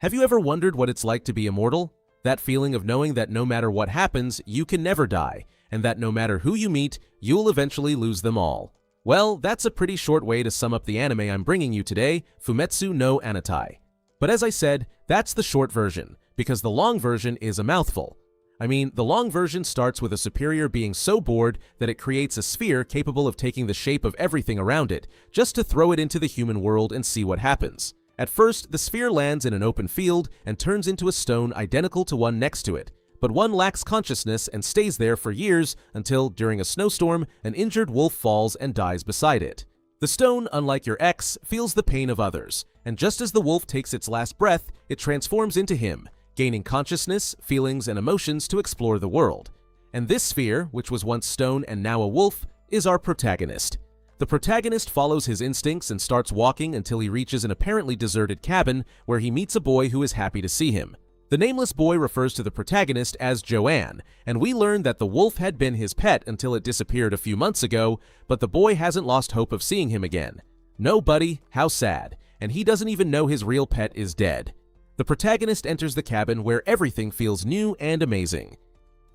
Have you ever wondered what it's like to be immortal? That feeling of knowing that no matter what happens, you can never die, and that no matter who you meet, you'll eventually lose them all. Well, that's a pretty short way to sum up the anime I'm bringing you today, Fumetsu no Anitai. But as I said, that's the short version, because the long version is a mouthful. I mean, the long version starts with a superior being so bored that it creates a sphere capable of taking the shape of everything around it, just to throw it into the human world and see what happens. At first, the sphere lands in an open field and turns into a stone identical to one next to it, but one lacks consciousness and stays there for years until, during a snowstorm, an injured wolf falls and dies beside it. The stone, unlike your ex, feels the pain of others, and just as the wolf takes its last breath, it transforms into him, gaining consciousness, feelings, and emotions to explore the world. And this sphere, which was once stone and now a wolf, is our protagonist. The protagonist follows his instincts and starts walking until he reaches an apparently deserted cabin where he meets a boy who is happy to see him. The nameless boy refers to the protagonist as Joanne, and we learn that the wolf had been his pet until it disappeared a few months ago, but the boy hasn't lost hope of seeing him again. No, buddy, how sad, and he doesn't even know his real pet is dead. The protagonist enters the cabin where everything feels new and amazing.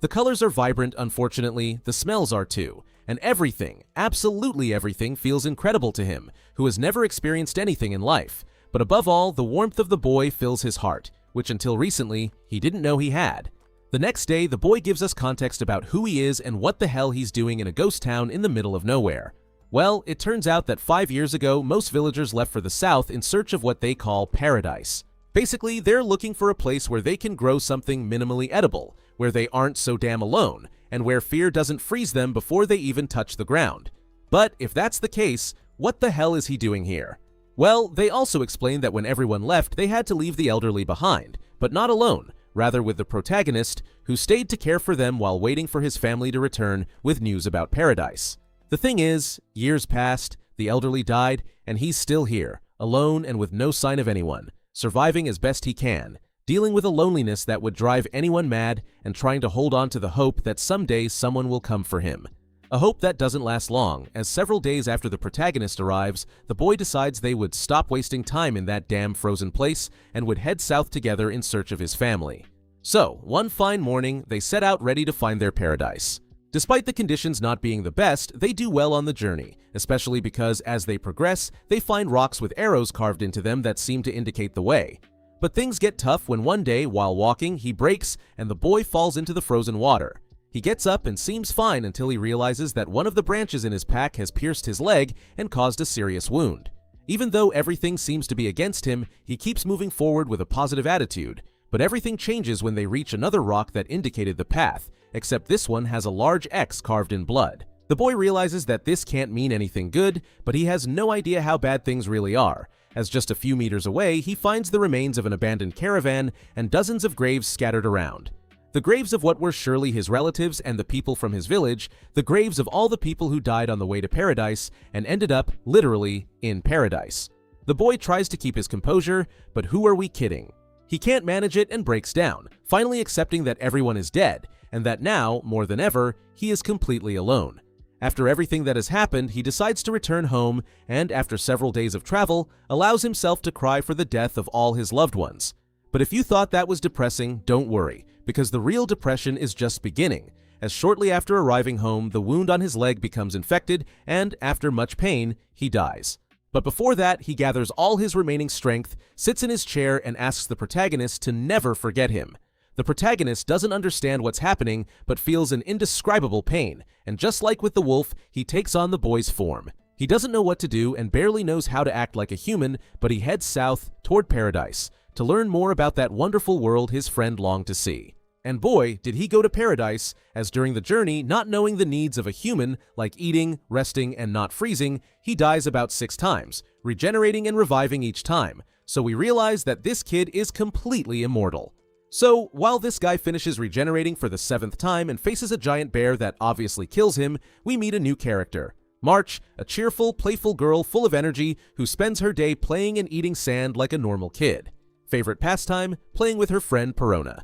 The colors are vibrant, unfortunately, the smells are too, and everything, absolutely everything, feels incredible to him, who has never experienced anything in life. But above all, the warmth of the boy fills his heart, which until recently, he didn't know he had. The next day, the boy gives us context about who he is and what the hell he's doing in a ghost town in the middle of nowhere. Well, it turns out that 5 years ago, most villagers left for the south in search of what they call paradise. Basically, they're looking for a place where they can grow something minimally edible, where they aren't so damn alone, and where fear doesn't freeze them before they even touch the ground. But if that's the case, what the hell is he doing here? Well, they also explain that when everyone left, they had to leave the elderly behind, but not alone, rather with the protagonist, who stayed to care for them while waiting for his family to return with news about paradise. The thing is, years passed, the elderly died, and he's still here, alone and with no sign of anyone, surviving as best he can, dealing with a loneliness that would drive anyone mad and trying to hold on to the hope that someday someone will come for him. A hope that doesn't last long, as several days after the protagonist arrives, the boy decides they would stop wasting time in that damn frozen place and would head south together in search of his family. So, one fine morning, they set out ready to find their paradise. Despite the conditions not being the best, they do well on the journey, especially because as they progress, they find rocks with arrows carved into them that seem to indicate the way. But things get tough when one day, while walking, he breaks and the boy falls into the frozen water. He gets up and seems fine until he realizes that one of the branches in his pack has pierced his leg and caused a serious wound. Even though everything seems to be against him, he keeps moving forward with a positive attitude, but everything changes when they reach another rock that indicated the path, except this one has a large X carved in blood. The boy realizes that this can't mean anything good, but he has no idea how bad things really are, as just a few meters away he finds the remains of an abandoned caravan and dozens of graves scattered around. The graves of what were surely his relatives and the people from his village, the graves of all the people who died on the way to paradise and ended up, literally, in paradise. The boy tries to keep his composure, but who are we kidding? He can't manage it and breaks down, finally accepting that everyone is dead, and that now, more than ever, he is completely alone. After everything that has happened, he decides to return home and, after several days of travel, allows himself to cry for the death of all his loved ones. But if you thought that was depressing, don't worry, because the real depression is just beginning, as shortly after arriving home, the wound on his leg becomes infected and, after much pain, he dies. But before that, he gathers all his remaining strength, sits in his chair, and asks the protagonist to never forget him. The protagonist doesn't understand what's happening, but feels an indescribable pain, and just like with the wolf, he takes on the boy's form. He doesn't know what to do and barely knows how to act like a human, but he heads south toward paradise to learn more about that wonderful world his friend longed to see. And boy, did he go to paradise, as during the journey, not knowing the needs of a human, like eating, resting, and not freezing, he dies about 6 times, regenerating and reviving each time, so we realize that this kid is completely immortal. So, while this guy finishes regenerating for the 7th time and faces a giant bear that obviously kills him, we meet a new character. March, a cheerful, playful girl full of energy who spends her day playing and eating sand like a normal kid. Favorite pastime? Playing with her friend Perona.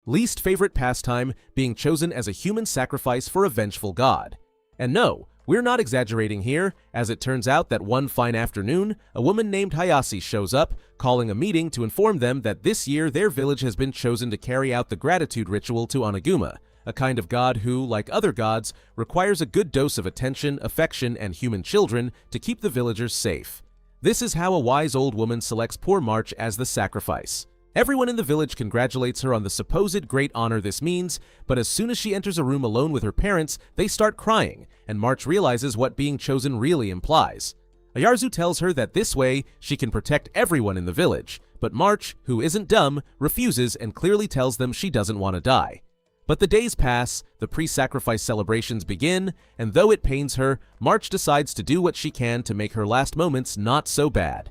Least favorite pastime? Being chosen as a human sacrifice for a vengeful god. And no, We're not exaggerating here, as it turns out that one fine afternoon, a woman named Hayase shows up, calling a meeting to inform them that this year their village has been chosen to carry out the gratitude ritual to Oniguma, a kind of god who, like other gods, requires a good dose of attention, affection, and human children to keep the villagers safe. This is how a wise old woman selects poor March as the sacrifice. Everyone in the village congratulates her on the supposed great honor this means, but as soon as she enters a room alone with her parents, they start crying, and March realizes what being chosen really implies. Ayarzu tells her that this way she can protect everyone in the village, but March, who isn't dumb, refuses and clearly tells them she doesn't want to die. But the days pass, the pre-sacrifice celebrations begin, and though it pains her, March decides to do what she can to make her last moments not so bad.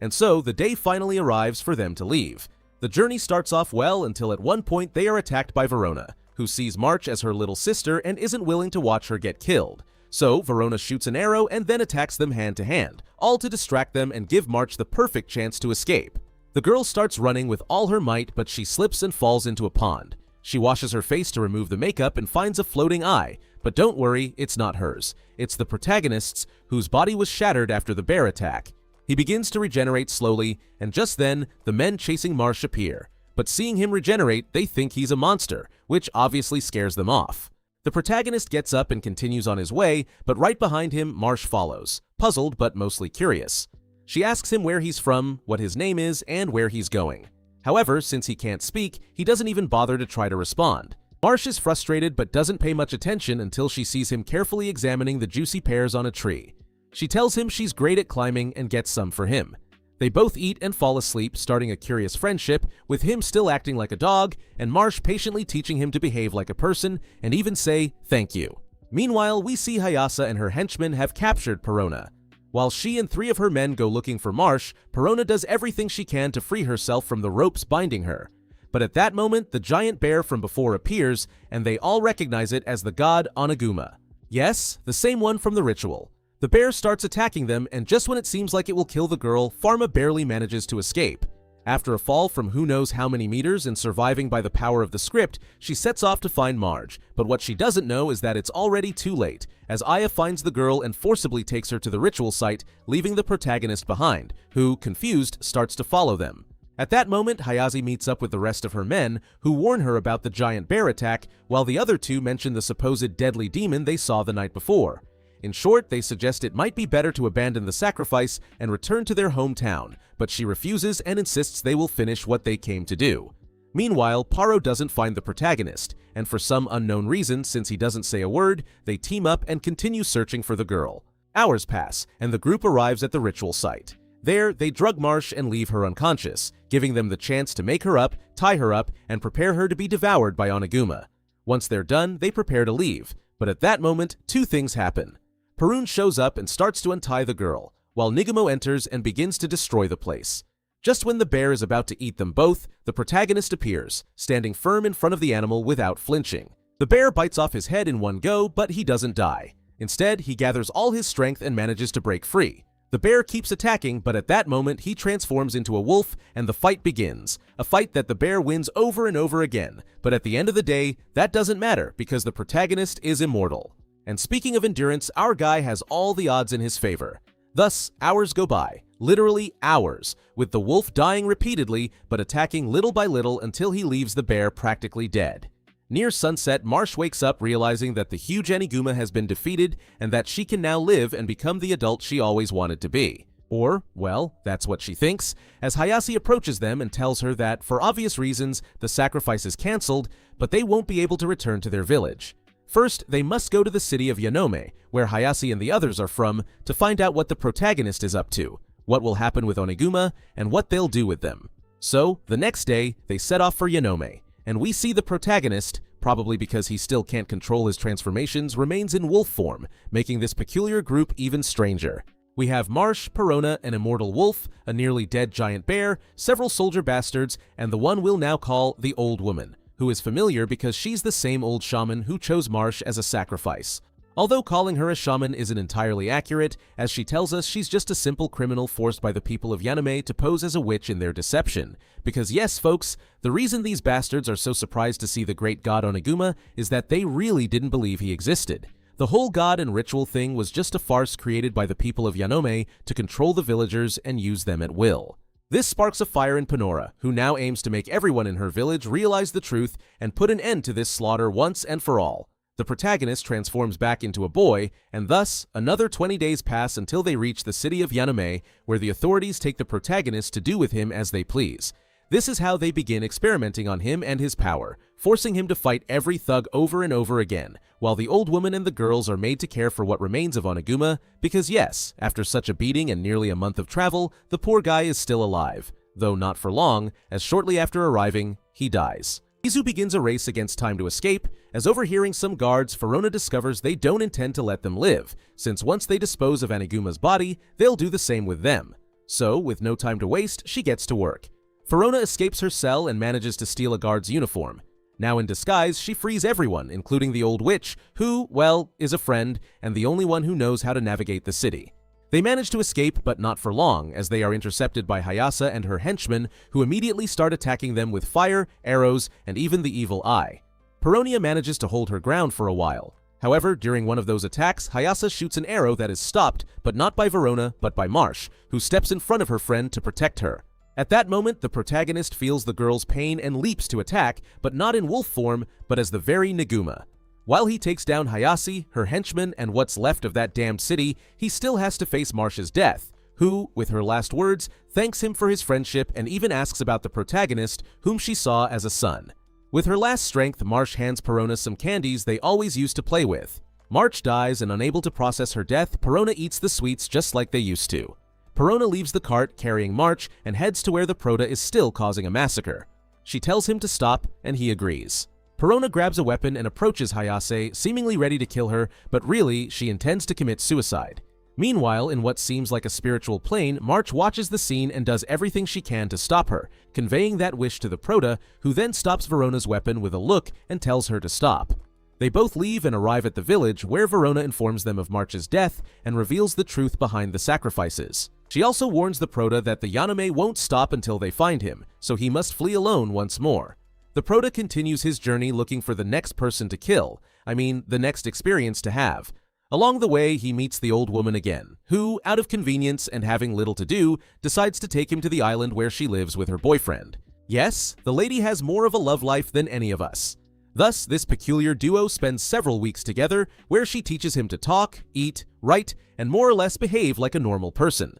And so the day finally arrives for them to leave. The journey starts off well until at one point they are attacked by Verona, who sees March as her little sister and isn't willing to watch her get killed. So Verona shoots an arrow and then attacks them hand to hand, all to distract them and give March the perfect chance to escape. The girl starts running with all her might, but she slips and falls into a pond. She washes her face to remove the makeup and finds a floating eye, but don't worry, it's not hers. It's the protagonist's, whose body was shattered after the bear attack. He begins to regenerate slowly, and just then, the men chasing Marsh appear. But seeing him regenerate, they think he's a monster, which obviously scares them off. The protagonist gets up and continues on his way, but right behind him, Marsh follows, puzzled but mostly curious. She asks him where he's from, what his name is, and where he's going. However, since he can't speak, he doesn't even bother to try to respond. Marsh is frustrated but doesn't pay much attention until she sees him carefully examining the juicy pears on a tree. She tells him she's great at climbing and gets some for him. They both eat and fall asleep, starting a curious friendship, with him still acting like a dog, and Marsh patiently teaching him to behave like a person and even say thank you. Meanwhile, we see Hayase and her henchmen have captured Perona. While she and 3 of her men go looking for Marsh, Perona does everything she can to free herself from the ropes binding her. But at that moment, the giant bear from before appears, and they all recognize it as the god Oniguma. Yes, the same one from the ritual. The bear starts attacking them, and just when it seems like it will kill the girl, Pharma barely manages to escape. After a fall from who knows how many meters and surviving by the power of the script, she sets off to find Marge, but what she doesn't know is that it's already too late, as Aya finds the girl and forcibly takes her to the ritual site, leaving the protagonist behind, who, confused, starts to follow them. At that moment, Hayase meets up with the rest of her men, who warn her about the giant bear attack, while the other 2 mention the supposed deadly demon they saw the night before. In short, they suggest it might be better to abandon the sacrifice and return to their hometown, but she refuses and insists they will finish what they came to do. Meanwhile, Paro doesn't find the protagonist, and for some unknown reason, since he doesn't say a word, they team up and continue searching for the girl. Hours pass, and the group arrives at the ritual site. There, they drug Marsh and leave her unconscious, giving them the chance to make her up, tie her up, and prepare her to be devoured by Oniguma. Once they're done, they prepare to leave, but at that moment, 2 things happen. Perun shows up and starts to untie the girl, while Nigumo enters and begins to destroy the place. Just when the bear is about to eat them both, the protagonist appears, standing firm in front of the animal without flinching. The bear bites off his head in one go, but he doesn't die. Instead, he gathers all his strength and manages to break free. The bear keeps attacking, but at that moment he transforms into a wolf and the fight begins. A fight that the bear wins over and over again, but at the end of the day, that doesn't matter because the protagonist is immortal. And speaking of endurance, our guy has all the odds in his favor. Thus, hours go by, literally hours, with the wolf dying repeatedly but attacking little by little until he leaves the bear practically dead. Near sunset, Marsh wakes up realizing that the huge Oniguma has been defeated and that she can now live and become the adult she always wanted to be. Or, well, that's what she thinks, as Hayase approaches them and tells her that, for obvious reasons, the sacrifice is cancelled, but they won't be able to return to their village. First, they must go to the city of Yanome, where Hayase and the others are from, to find out what the protagonist is up to, what will happen with Oniguma, and what they'll do with them. So, the next day, they set off for Yanome, and we see the protagonist, probably because he still can't control his transformations, remains in wolf form, making this peculiar group even stranger. We have Marsh, Perona, an immortal wolf, a nearly dead giant bear, several soldier bastards, and the one we'll now call the Old Woman, who is familiar because she's the same old shaman who chose Marsh as a sacrifice. Although calling her a shaman isn't entirely accurate, as she tells us she's just a simple criminal forced by the people of Yanome to pose as a witch in their deception. Because yes, folks, the reason these bastards are so surprised to see the great god Oniguma is that they really didn't believe he existed. The whole god and ritual thing was just a farce created by the people of Yanome to control the villagers and use them at will. This sparks a fire in Panora, who now aims to make everyone in her village realize the truth and put an end to this slaughter once and for all. The protagonist transforms back into a boy, and thus, another 20 days pass until they reach the city of Yanome, where the authorities take the protagonist to do with him as they please. This is how they begin experimenting on him and his power, forcing him to fight every thug over and over again, while the old woman and the girls are made to care for what remains of Oniguma, because yes, after such a beating and nearly a month of travel, the poor guy is still alive, though not for long, as shortly after arriving, he dies. Izu begins a race against time to escape, as overhearing some guards, Verona discovers they don't intend to let them live, since once they dispose of Aniguma's body, they'll do the same with them. So, with no time to waste, she gets to work. Verona escapes her cell and manages to steal a guard's uniform. Now in disguise, she frees everyone, including the old witch, who, well, is a friend, and the only one who knows how to navigate the city. They manage to escape, but not for long, as they are intercepted by Hayasa and her henchmen, who immediately start attacking them with fire, arrows, and even the evil eye. Peronia manages to hold her ground for a while. However, during one of those attacks, Hayasa shoots an arrow that is stopped, but not by Verona, but by Marsh, who steps in front of her friend to protect her. At that moment, the protagonist feels the girl's pain and leaps to attack, but not in wolf form, but as the very Neguma. While he takes down Hayase, her henchmen, and what's left of that damned city, he still has to face Marsh's death, who, with her last words, thanks him for his friendship and even asks about the protagonist, whom she saw as a son. With her last strength, Marsh hands Perona some candies they always used to play with. March dies, and unable to process her death, Perona eats the sweets just like they used to. Perona leaves the cart carrying March and heads to where the Prota is still causing a massacre. She tells him to stop, and he agrees. Perona grabs a weapon and approaches Hayase, seemingly ready to kill her, but really, she intends to commit suicide. Meanwhile, in what seems like a spiritual plane, March watches the scene and does everything she can to stop her, conveying that wish to the Prota, who then stops Verona's weapon with a look and tells her to stop. They both leave and arrive at the village, where Verona informs them of March's death and reveals the truth behind the sacrifices. She also warns the Prota that the Yanome won't stop until they find him, so he must flee alone once more. The Prota continues his journey looking for the next person to kill, the next experience to have. Along the way, he meets the old woman again, who, out of convenience and having little to do, decides to take him to the island where she lives with her boyfriend. Yes, the lady has more of a love life than any of us. Thus, this peculiar duo spends several weeks together, where she teaches him to talk, eat, write, and more or less behave like a normal person.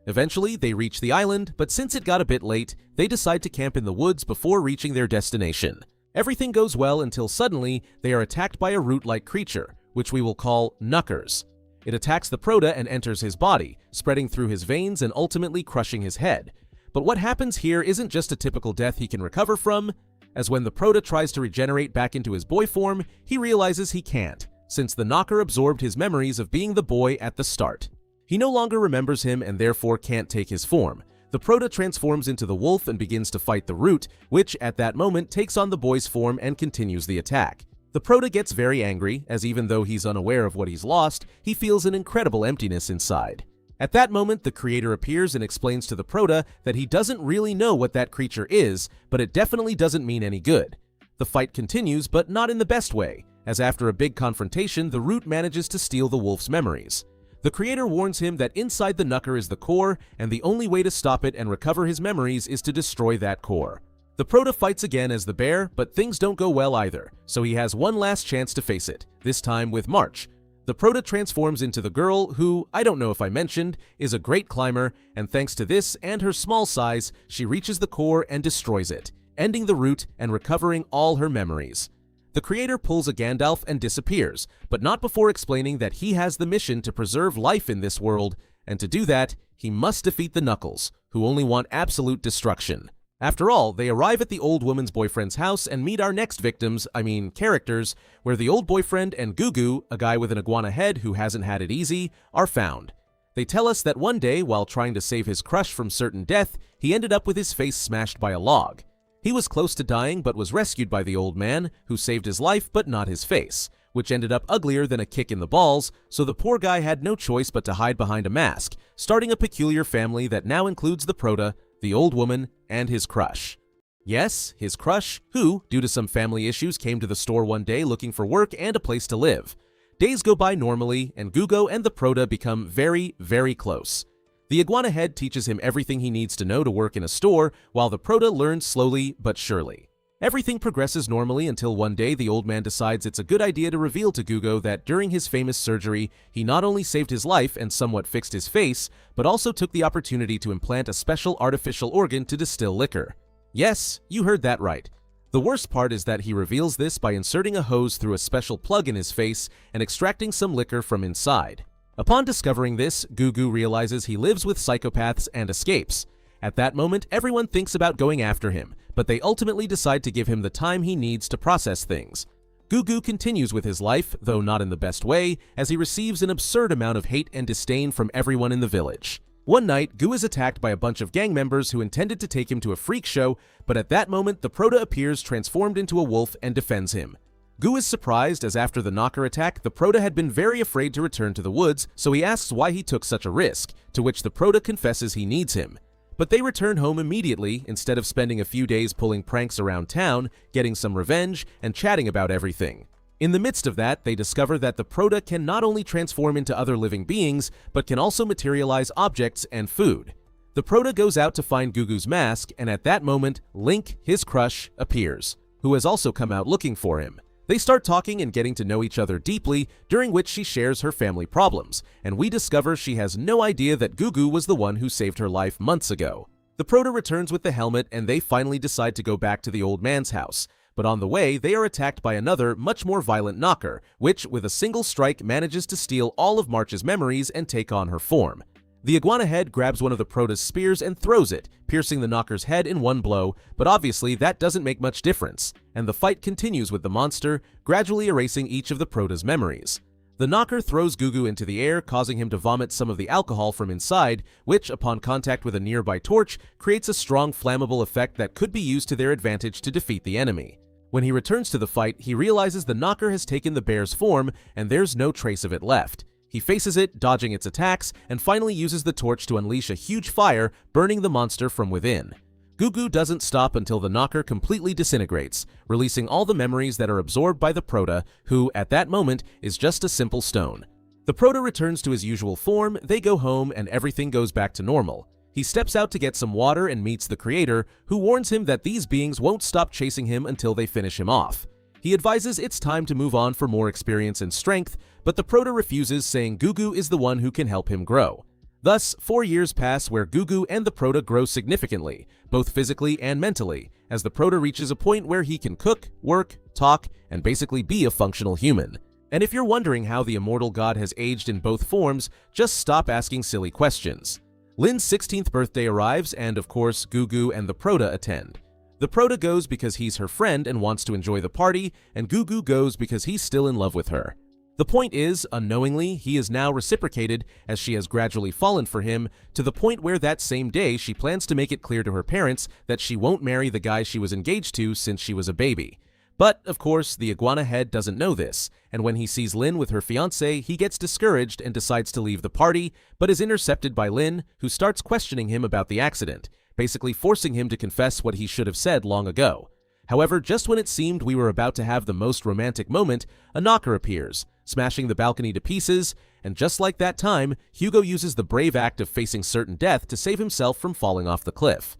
Eventually, they reach the island, but since it got a bit late, they decide to camp in the woods before reaching their destination. Everything goes well until suddenly, they are attacked by a root-like creature, which we will call Knuckers. It attacks the Prota and enters his body, spreading through his veins and ultimately crushing his head. But what happens here isn't just a typical death he can recover from, as when the Prota tries to regenerate back into his boy form, he realizes he can't, since the Knocker absorbed his memories of being the boy at the start. He no longer remembers him and therefore can't take his form. The Prota transforms into the wolf and begins to fight the Root, which at that moment takes on the boy's form and continues the attack. The Prota gets very angry, as even though he's unaware of what he's lost, he feels an incredible emptiness inside. At that moment, the creator appears and explains to the Prota that he doesn't really know what that creature is, but it definitely doesn't mean any good. The fight continues, but not in the best way, as after a big confrontation, the Root manages to steal the wolf's memories. The creator warns him that inside the Knucker is the core, and the only way to stop it and recover his memories is to destroy that core. The Prota fights again as the bear, but things don't go well either, so he has one last chance to face it, this time with March. The Prota transforms into the girl who, I don't know if I mentioned, is a great climber, and thanks to this and her small size, she reaches the core and destroys it, ending the Root and recovering all her memories. The creator pulls a Gandalf and disappears, but not before explaining that he has the mission to preserve life in this world, and to do that, he must defeat the Knuckles, who only want absolute destruction. After all, they arrive at the old woman's boyfriend's house and meet our next victims, characters, where the old boyfriend and Gugu, a guy with an iguana head who hasn't had it easy, are found. They tell us that one day, while trying to save his crush from certain death, he ended up with his face smashed by a log. He was close to dying but was rescued by the old man, who saved his life but not his face, which ended up uglier than a kick in the balls, so the poor guy had no choice but to hide behind a mask, starting a peculiar family that now includes the Prota, the old woman, and his crush. Yes, his crush, who, due to some family issues, came to the store one day looking for work and a place to live. Days go by normally, and Gugu and the Proto become very, very close. The iguana head teaches him everything he needs to know to work in a store, while the Proto learns slowly but surely. Everything progresses normally until one day the old man decides it's a good idea to reveal to Gugu that during his famous surgery, he not only saved his life and somewhat fixed his face, but also took the opportunity to implant a special artificial organ to distill liquor. Yes, you heard that right. The worst part is that he reveals this by inserting a hose through a special plug in his face and extracting some liquor from inside. Upon discovering this, Gugu realizes he lives with psychopaths and escapes. At that moment, everyone thinks about going after him, but they ultimately decide to give him the time he needs to process things. Gugu continues with his life, though not in the best way, as he receives an absurd amount of hate and disdain from everyone in the village. One night, Gu is attacked by a bunch of gang members who intended to take him to a freak show, but at that moment the Proto appears transformed into a wolf and defends him. Gu is surprised as after the knocker attack, the Proto had been very afraid to return to the woods, so he asks why he took such a risk, to which the Proto confesses he needs him. But they return home immediately instead of spending a few days pulling pranks around town, getting some revenge, and chatting about everything. In the midst of that, they discover that the Proto can not only transform into other living beings, but can also materialize objects and food. The Proto goes out to find Gugu's mask, and at that moment, Link, his crush, appears, who has also come out looking for him. They start talking and getting to know each other deeply, during which she shares her family problems, and we discover she has no idea that Gugu was the one who saved her life months ago. The Proto returns with the helmet, and they finally decide to go back to the old man's house. But on the way, they are attacked by another, much more violent knocker, which, with a single strike, manages to steal all of March's memories and take on her form. The iguana head grabs one of the Proto's spears and throws it, piercing the knocker's head in one blow, but obviously that doesn't make much difference, and the fight continues with the monster, gradually erasing each of the Proto's memories. The knocker throws Gugu into the air, causing him to vomit some of the alcohol from inside, which, upon contact with a nearby torch, creates a strong flammable effect that could be used to their advantage to defeat the enemy. When he returns to the fight, he realizes the knocker has taken the bear's form, and there's no trace of it left. He faces it, dodging its attacks, and finally uses the torch to unleash a huge fire, burning the monster from within. Gugu doesn't stop until the knocker completely disintegrates, releasing all the memories that are absorbed by the Proto, who, at that moment, is just a simple stone. The Proto returns to his usual form, they go home, and everything goes back to normal. He steps out to get some water and meets the creator, who warns him that these beings won't stop chasing him until they finish him off. He advises it's time to move on for more experience and strength, but the Proto refuses, saying Gugu is the one who can help him grow. Thus, 4 years pass where Gugu and the Proto grow significantly, both physically and mentally, as the Proto reaches a point where he can cook, work, talk, and basically be a functional human. And if you're wondering how the immortal god has aged in both forms, just stop asking silly questions. Lin's 16th birthday arrives, and of course, Gugu and the Proto attend. The Proto goes because he's her friend and wants to enjoy the party, and Gugu goes because he's still in love with her. The point is, unknowingly, he is now reciprocated as she has gradually fallen for him, to the point where that same day she plans to make it clear to her parents that she won't marry the guy she was engaged to since she was a baby. But, of course, the iguana head doesn't know this, and when he sees Lin with her fiancé, he gets discouraged and decides to leave the party, but is intercepted by Lin, who starts questioning him about the accident, basically forcing him to confess what he should have said long ago. However, just when it seemed we were about to have the most romantic moment, a knocker appears, smashing the balcony to pieces, and just like that time, Hugo uses the brave act of facing certain death to save himself from falling off the cliff.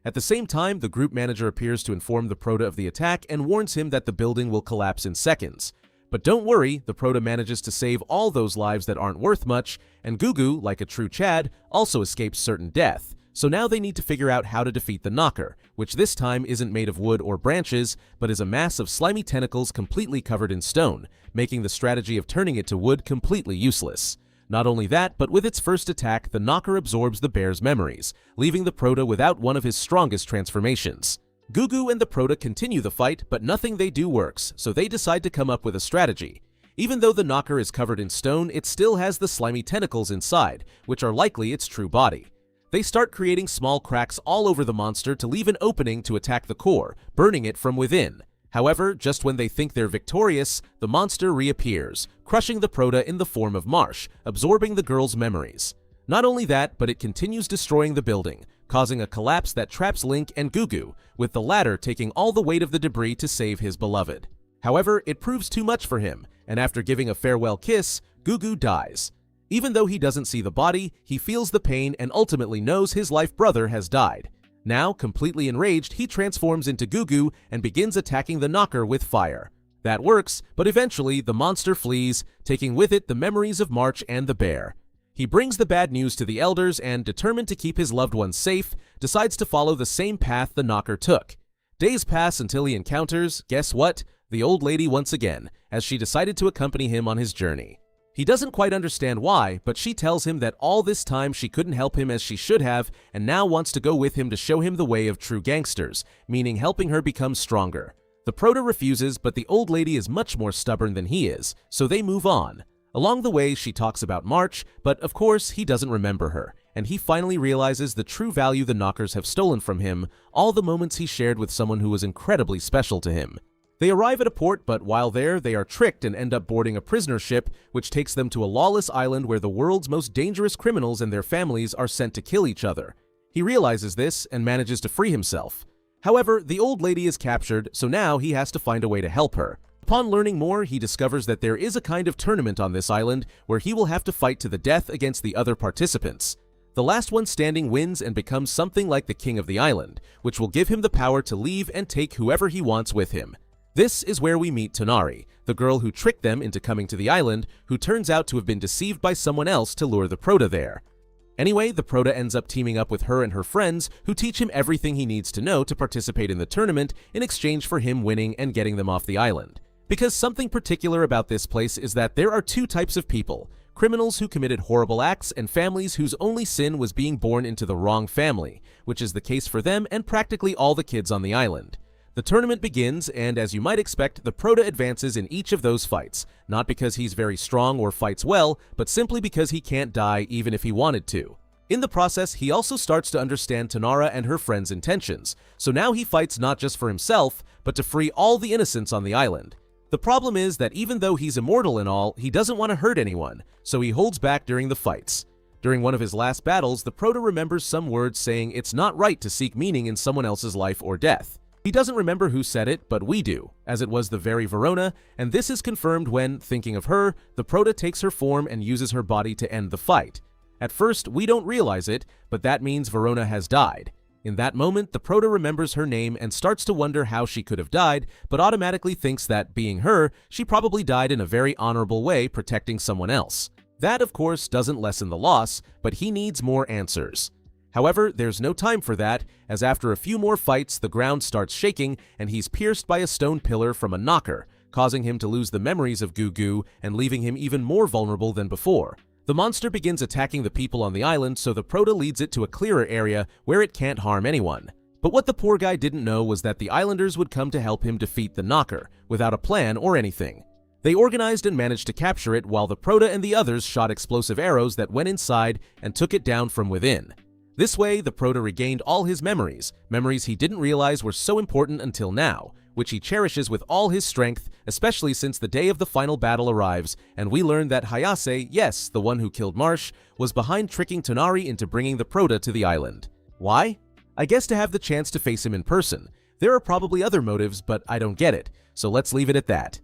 At the same time, the group manager appears to inform the Proto of the attack and warns him that the building will collapse in seconds. But don't worry, the Proto manages to save all those lives that aren't worth much, and Gugu, like a true Chad, also escapes certain death. So now they need to figure out how to defeat the knocker, which this time isn't made of wood or branches, but is a mass of slimy tentacles completely covered in stone, making the strategy of turning it to wood completely useless. Not only that, but with its first attack, the knocker absorbs the bear's memories, leaving the Proto without one of his strongest transformations. Gugu and the Proto continue the fight, but nothing they do works, so they decide to come up with a strategy. Even though the knocker is covered in stone, it still has the slimy tentacles inside, which are likely its true body. They start creating small cracks all over the monster to leave an opening to attack the core, burning it from within. However, just when they think they're victorious, the monster reappears, crushing the Proto in the form of Marsh, absorbing the girl's memories. Not only that, but it continues destroying the building, causing a collapse that traps Link and Gugu, with the latter taking all the weight of the debris to save his beloved. However, it proves too much for him, and after giving a farewell kiss, Gugu dies. Even though he doesn't see the body, he feels the pain and ultimately knows his life brother has died. Now, completely enraged, he transforms into Gugu and begins attacking the knocker with fire. That works, but eventually the monster flees, taking with it the memories of March and the bear. He brings the bad news to the elders and, determined to keep his loved ones safe, decides to follow the same path the knocker took. Days pass until he encounters, guess what, the old lady once again, as she decided to accompany him on his journey. He doesn't quite understand why, but she tells him that all this time she couldn't help him as she should have and now wants to go with him to show him the way of true gangsters, meaning helping her become stronger. The Proto refuses, but the old lady is much more stubborn than he is, so they move on. Along the way, she talks about March, but of course he doesn't remember her, and he finally realizes the true value the knockers have stolen from him, all the moments he shared with someone who was incredibly special to him. They arrive at a port, but while there, they are tricked and end up boarding a prisoner ship, which takes them to a lawless island where the world's most dangerous criminals and their families are sent to kill each other. He realizes this and manages to free himself. However, the old lady is captured, so now he has to find a way to help her. Upon learning more, he discovers that there is a kind of tournament on this island where he will have to fight to the death against the other participants. The last one standing wins and becomes something like the king of the island, which will give him the power to leave and take whoever he wants with him. This is where we meet Tonari, the girl who tricked them into coming to the island, who turns out to have been deceived by someone else to lure the Proto there. Anyway, the Proto ends up teaming up with her and her friends, who teach him everything he needs to know to participate in the tournament in exchange for him winning and getting them off the island. Because something particular about this place is that there are two types of people: criminals who committed horrible acts and families whose only sin was being born into the wrong family, which is the case for them and practically all the kids on the island. The tournament begins, and as you might expect, the Proto advances in each of those fights, not because he's very strong or fights well, but simply because he can't die even if he wanted to. In the process, he also starts to understand Tanara and her friends' intentions, so now he fights not just for himself, but to free all the innocents on the island. The problem is that even though he's immortal and all, he doesn't want to hurt anyone, so he holds back during the fights. During one of his last battles, the Proto remembers some words saying it's not right to seek meaning in someone else's life or death. He doesn't remember who said it, but we do, as it was the very Verona, and this is confirmed when, thinking of her, the Proto takes her form and uses her body to end the fight. At first, we don't realize it, but that means Verona has died. In that moment, the Proto remembers her name and starts to wonder how she could have died, but automatically thinks that, being her, she probably died in a very honorable way protecting someone else. That, of course, doesn't lessen the loss, but he needs more answers. However, there's no time for that, as after a few more fights, the ground starts shaking and he's pierced by a stone pillar from a knocker, causing him to lose the memories of Gugu and leaving him even more vulnerable than before. The monster begins attacking the people on the island, so the Proto leads it to a clearer area where it can't harm anyone. But what the poor guy didn't know was that the islanders would come to help him defeat the knocker, without a plan or anything. They organized and managed to capture it while the Proto and the others shot explosive arrows that went inside and took it down from within. This way, the Proto regained all his memories he didn't realize were so important until now, which he cherishes with all his strength, especially since the day of the final battle arrives, and we learn that Hayase, yes, the one who killed Marsh, was behind tricking Tonari into bringing the Proto to the island. Why? I guess to have the chance to face him in person. There are probably other motives, but I don't get it, so let's leave it at that.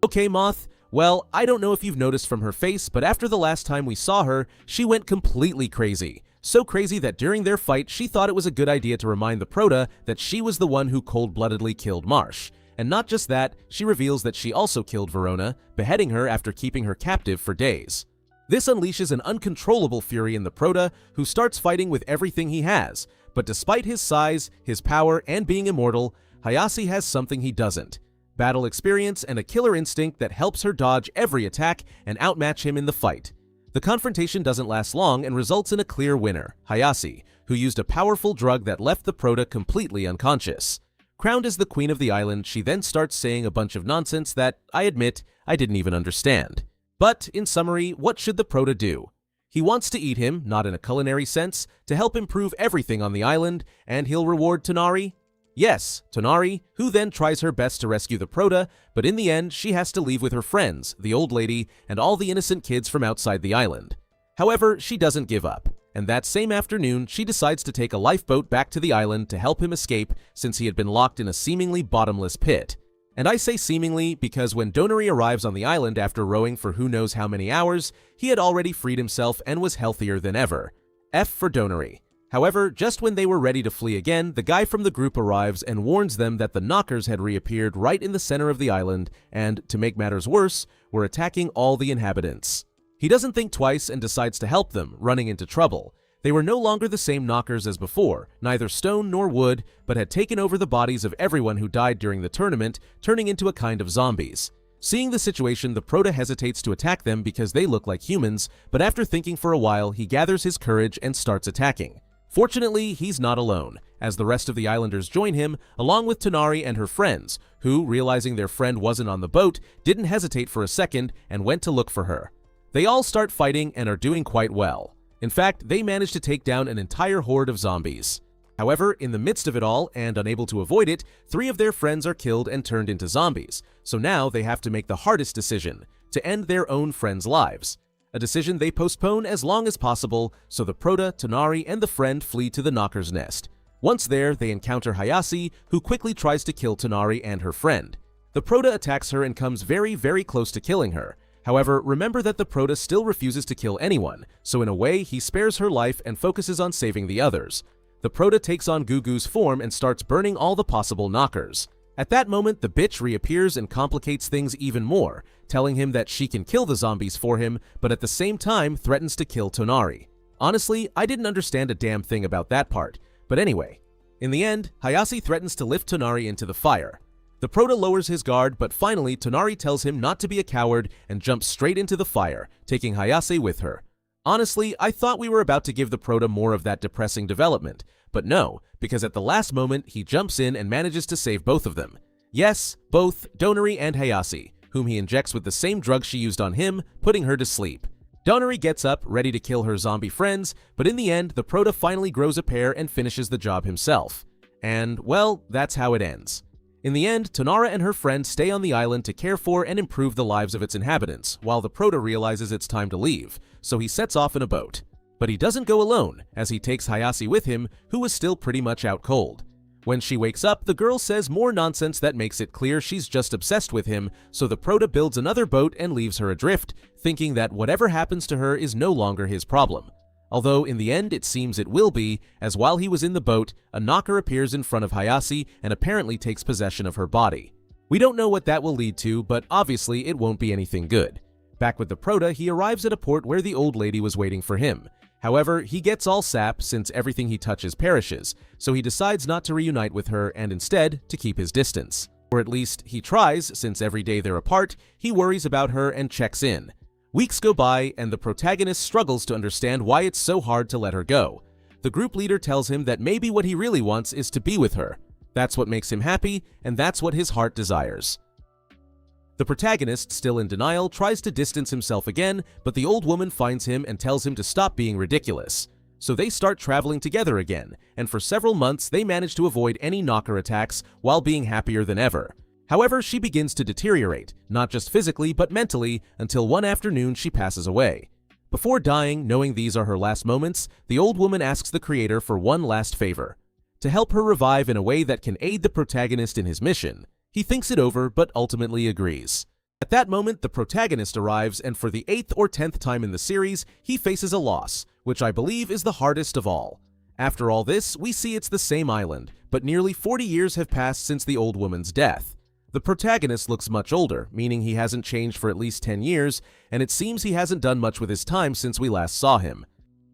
Okay, Moth. Well, I don't know if you've noticed from her face, but after the last time we saw her, she went completely crazy. So crazy that during their fight, she thought it was a good idea to remind the Proto that she was the one who cold-bloodedly killed Marsh. And not just that, she reveals that she also killed Verona, beheading her after keeping her captive for days. This unleashes an uncontrollable fury in the Proto, who starts fighting with everything he has. But despite his size, his power, and being immortal, Hayase has something he doesn't: battle experience and a killer instinct that helps her dodge every attack and outmatch him in the fight. The confrontation doesn't last long and results in a clear winner, Hayase, who used a powerful drug that left the Proto completely unconscious. Crowned as the queen of the island, she then starts saying a bunch of nonsense that, I admit, I didn't even understand. But, in summary, what should the Proto do? He wants to eat him, not in a culinary sense, to help improve everything on the island, and he'll reward Tonari? Yes, Tonari, who then tries her best to rescue the Proto, but in the end, she has to leave with her friends, the old lady, and all the innocent kids from outside the island. However, she doesn't give up, and that same afternoon, she decides to take a lifeboat back to the island to help him escape since he had been locked in a seemingly bottomless pit. And I say seemingly because when Donori arrives on the island after rowing for who knows how many hours, he had already freed himself and was healthier than ever. F for Donori. However, just when they were ready to flee again, the guy from the group arrives and warns them that the knockers had reappeared right in the center of the island and, to make matters worse, were attacking all the inhabitants. He doesn't think twice and decides to help them, running into trouble. They were no longer the same knockers as before, neither stone nor wood, but had taken over the bodies of everyone who died during the tournament, turning into a kind of zombies. Seeing the situation, the Prota hesitates to attack them because they look like humans, but after thinking for a while, he gathers his courage and starts attacking. Fortunately, he's not alone, as the rest of the islanders join him, along with Tonari and her friends, who, realizing their friend wasn't on the boat, didn't hesitate for a second and went to look for her. They all start fighting and are doing quite well. In fact, they manage to take down an entire horde of zombies. However, in the midst of it all, and unable to avoid it, 3 of their friends are killed and turned into zombies, so now they have to make the hardest decision, to end their own friends' lives. A decision they postpone as long as possible, so the Prota, Tonari, and the friend flee to the Knocker's Nest. Once there, they encounter Hayase, who quickly tries to kill Tonari and her friend. The Prota attacks her and comes very, very close to killing her. However, remember that the Prota still refuses to kill anyone, so in a way, he spares her life and focuses on saving the others. The Prota takes on Gugu's form and starts burning all the possible knockers. At that moment, the bitch reappears and complicates things even more, telling him that she can kill the zombies for him, but at the same time threatens to kill Tonari. Honestly, I didn't understand a damn thing about that part, but anyway. In the end, Hayase threatens to lift Tonari into the fire. The Prota lowers his guard, but finally Tonari tells him not to be a coward and jumps straight into the fire, taking Hayase with her. Honestly, I thought we were about to give the Prota more of that depressing development, but no, because at the last moment he jumps in and manages to save both of them. Yes, both Donori and Hayase, whom he injects with the same drug she used on him, putting her to sleep. Donori gets up, ready to kill her zombie friends, but in the end, the Prota finally grows a pair and finishes the job himself. And, well, that's how it ends. In the end, Tonara and her friend stay on the island to care for and improve the lives of its inhabitants, while the Prota realizes it's time to leave, so he sets off in a boat. But he doesn't go alone, as he takes Hayase with him, who is still pretty much out cold. When she wakes up, the girl says more nonsense that makes it clear she's just obsessed with him, so the Prota builds another boat and leaves her adrift, thinking that whatever happens to her is no longer his problem. Although in the end it seems it will be, as while he was in the boat, a knocker appears in front of Hayase and apparently takes possession of her body. We don't know what that will lead to, but obviously it won't be anything good. Back with the Prota, he arrives at a port where the old lady was waiting for him. However, he gets all sap since everything he touches perishes, so he decides not to reunite with her and instead to keep his distance. Or at least he tries, since every day they're apart, he worries about her and checks in. Weeks go by, and the protagonist struggles to understand why it's so hard to let her go. The group leader tells him that maybe what he really wants is to be with her. That's what makes him happy, and that's what his heart desires. The protagonist, still in denial, tries to distance himself again, but the old woman finds him and tells him to stop being ridiculous. So they start traveling together again, and for several months they manage to avoid any knocker attacks while being happier than ever. However, she begins to deteriorate, not just physically but mentally, until one afternoon she passes away. Before dying, knowing these are her last moments, the old woman asks the creator for one last favor: to help her revive in a way that can aid the protagonist in his mission. He thinks it over, but ultimately agrees. At that moment, the protagonist arrives, and for the 8th or 10th time in the series, he faces a loss, which I believe is the hardest of all. After all this, we see it's the same island, but nearly 40 years have passed since the old woman's death. The protagonist looks much older, meaning he hasn't changed for at least 10 years, and it seems he hasn't done much with his time since we last saw him.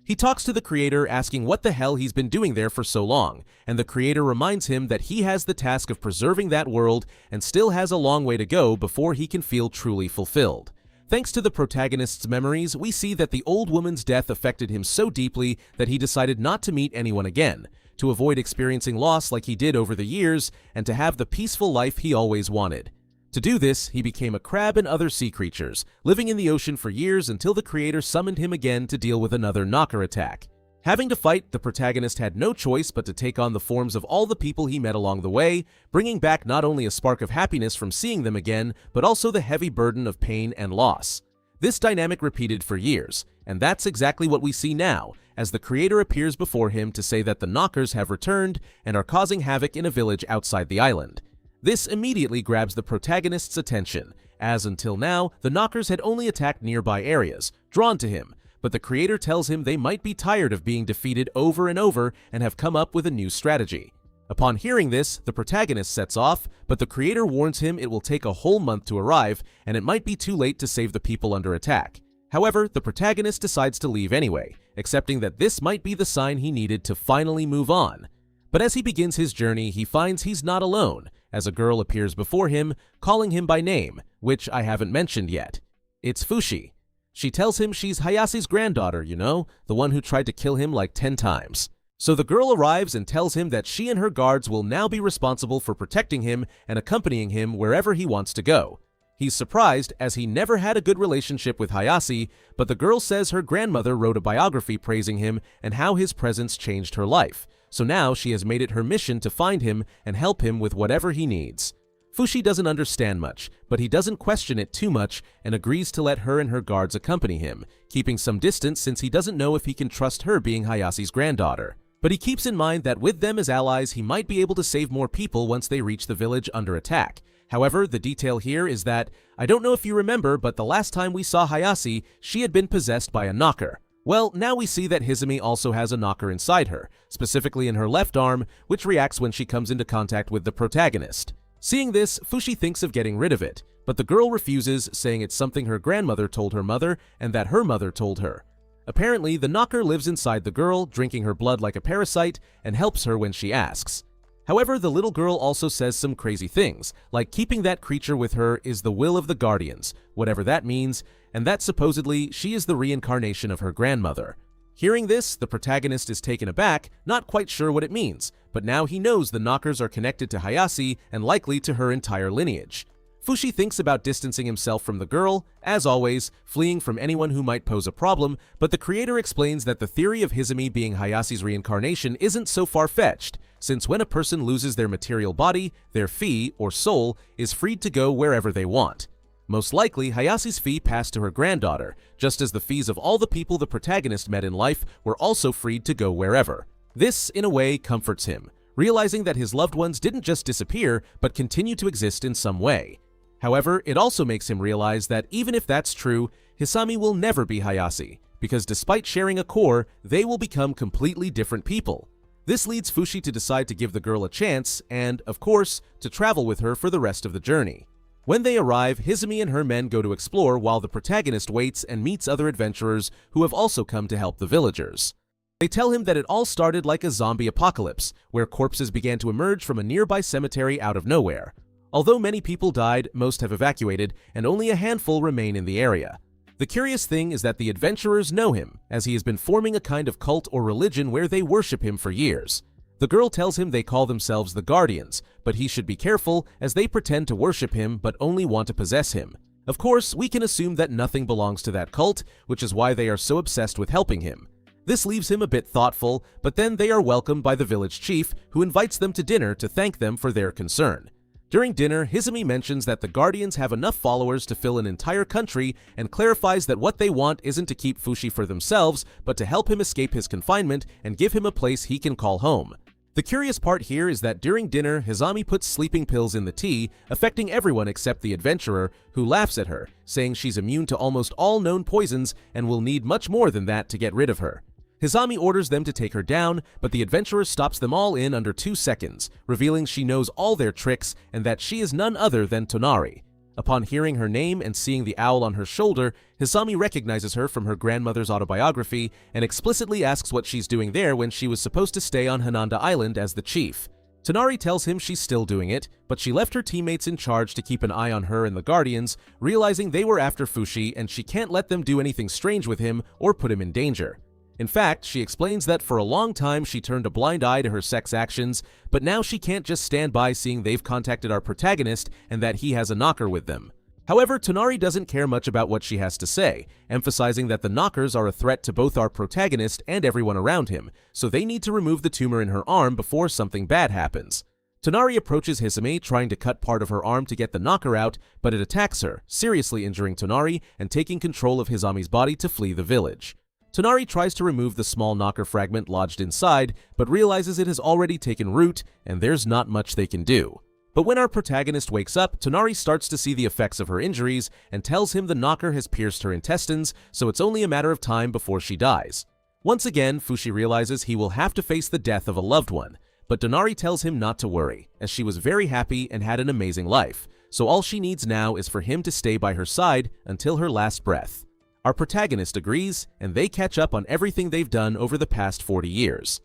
He talks to the creator asking what the hell he's been doing there for so long, and the creator reminds him that he has the task of preserving that world and still has a long way to go before he can feel truly fulfilled. Thanks to the protagonist's memories, we see that the old woman's death affected him so deeply that he decided not to meet anyone again, to avoid experiencing loss like he did over the years, and to have the peaceful life he always wanted. To do this, he became a crab and other sea creatures, living in the ocean for years until the creator summoned him again to deal with another knocker attack. Having to fight, the protagonist had no choice but to take on the forms of all the people he met along the way, bringing back not only a spark of happiness from seeing them again, but also the heavy burden of pain and loss. This dynamic repeated for years, and that's exactly what we see now, as the creator appears before him to say that the knockers have returned and are causing havoc in a village outside the island. This immediately grabs the protagonist's attention, as until now, the knockers had only attacked nearby areas, drawn to him, but the creator tells him they might be tired of being defeated over and over and have come up with a new strategy. Upon hearing this, the protagonist sets off, but the creator warns him it will take a whole month to arrive, and it might be too late to save the people under attack. However, the protagonist decides to leave anyway, accepting that this might be the sign he needed to finally move on. But as he begins his journey, he finds he's not alone, as a girl appears before him, calling him by name, which I haven't mentioned yet. It's Fushi. She tells him she's Hayase's granddaughter, you know, the one who tried to kill him like 10 times. So the girl arrives and tells him that she and her guards will now be responsible for protecting him and accompanying him wherever he wants to go. He's surprised as he never had a good relationship with Hayase, but the girl says her grandmother wrote a biography praising him and how his presence changed her life. So now she has made it her mission to find him and help him with whatever he needs. Fushi doesn't understand much, but he doesn't question it too much and agrees to let her and her guards accompany him, keeping some distance since he doesn't know if he can trust her being Hayase's granddaughter. But he keeps in mind that with them as allies, he might be able to save more people once they reach the village under attack. However, the detail here is that, I don't know if you remember, but the last time we saw Hayase, she had been possessed by a knocker. Well, now we see that Hizumi also has a knocker inside her, specifically in her left arm, which reacts when she comes into contact with the protagonist. Seeing this, Fushi thinks of getting rid of it, but the girl refuses, saying it's something her grandmother told her mother and that her mother told her. Apparently, the knocker lives inside the girl, drinking her blood like a parasite, and helps her when she asks. However, the little girl also says some crazy things, like keeping that creature with her is the will of the guardians, whatever that means, and that supposedly she is the reincarnation of her grandmother. Hearing this, the protagonist is taken aback, not quite sure what it means, but now he knows the knockers are connected to Hayase and likely to her entire lineage. Fushi thinks about distancing himself from the girl, as always, fleeing from anyone who might pose a problem, but the creator explains that the theory of Hizumi being Hayase's reincarnation isn't so far-fetched, since when a person loses their material body, their fee, or soul, is freed to go wherever they want. Most likely, Hayase's fee passed to her granddaughter, just as the fees of all the people the protagonist met in life were also freed to go wherever. This, in a way, comforts him, realizing that his loved ones didn't just disappear, but continue to exist in some way. However, it also makes him realize that even if that's true, Hisami will never be Hayase, because despite sharing a core, they will become completely different people. This leads Fushi to decide to give the girl a chance and, of course, to travel with her for the rest of the journey. When they arrive, Hizumi and her men go to explore while the protagonist waits and meets other adventurers who have also come to help the villagers. They tell him that it all started like a zombie apocalypse, where corpses began to emerge from a nearby cemetery out of nowhere. Although many people died, most have evacuated, and only a handful remain in the area. The curious thing is that the adventurers know him, as he has been forming a kind of cult or religion where they worship him for years. The girl tells him they call themselves the Guardians, but he should be careful as they pretend to worship him but only want to possess him. Of course, we can assume that nothing belongs to that cult, which is why they are so obsessed with helping him. This leaves him a bit thoughtful, but then they are welcomed by the village chief, who invites them to dinner to thank them for their concern. During dinner, Hizumi mentions that the Guardians have enough followers to fill an entire country and clarifies that what they want isn't to keep Fushi for themselves, but to help him escape his confinement and give him a place he can call home. The curious part here is that during dinner, Hizami puts sleeping pills in the tea, affecting everyone except the adventurer, who laughs at her, saying she's immune to almost all known poisons and will need much more than that to get rid of her. Hizami orders them to take her down, but the adventurer stops them all in under 2 seconds, revealing she knows all their tricks and that she is none other than Tonari. Upon hearing her name and seeing the owl on her shoulder, Hizami recognizes her from her grandmother's autobiography and explicitly asks what she's doing there when she was supposed to stay on Hananda Island as the chief. Tonari tells him she's still doing it, but she left her teammates in charge to keep an eye on her and the Guardians, realizing they were after Fushi and she can't let them do anything strange with him or put him in danger. In fact, she explains that for a long time she turned a blind eye to her sex actions, but now she can't just stand by seeing they've contacted our protagonist and that he has a knocker with them. However, Tonari doesn't care much about what she has to say, emphasizing that the knockers are a threat to both our protagonist and everyone around him, so they need to remove the tumor in her arm before something bad happens. Tonari approaches Hizumi, trying to cut part of her arm to get the knocker out, but it attacks her, seriously injuring Tonari and taking control of Hizumi's body to flee the village. Tonari tries to remove the small knocker fragment lodged inside, but realizes it has already taken root and there's not much they can do. But when our protagonist wakes up, Tonari starts to see the effects of her injuries and tells him the knocker has pierced her intestines, so it's only a matter of time before she dies. Once again, Fushi realizes he will have to face the death of a loved one, but Tonari tells him not to worry, as she was very happy and had an amazing life, so all she needs now is for him to stay by her side until her last breath. Our protagonist agrees, and they catch up on everything they've done over the past 40 years.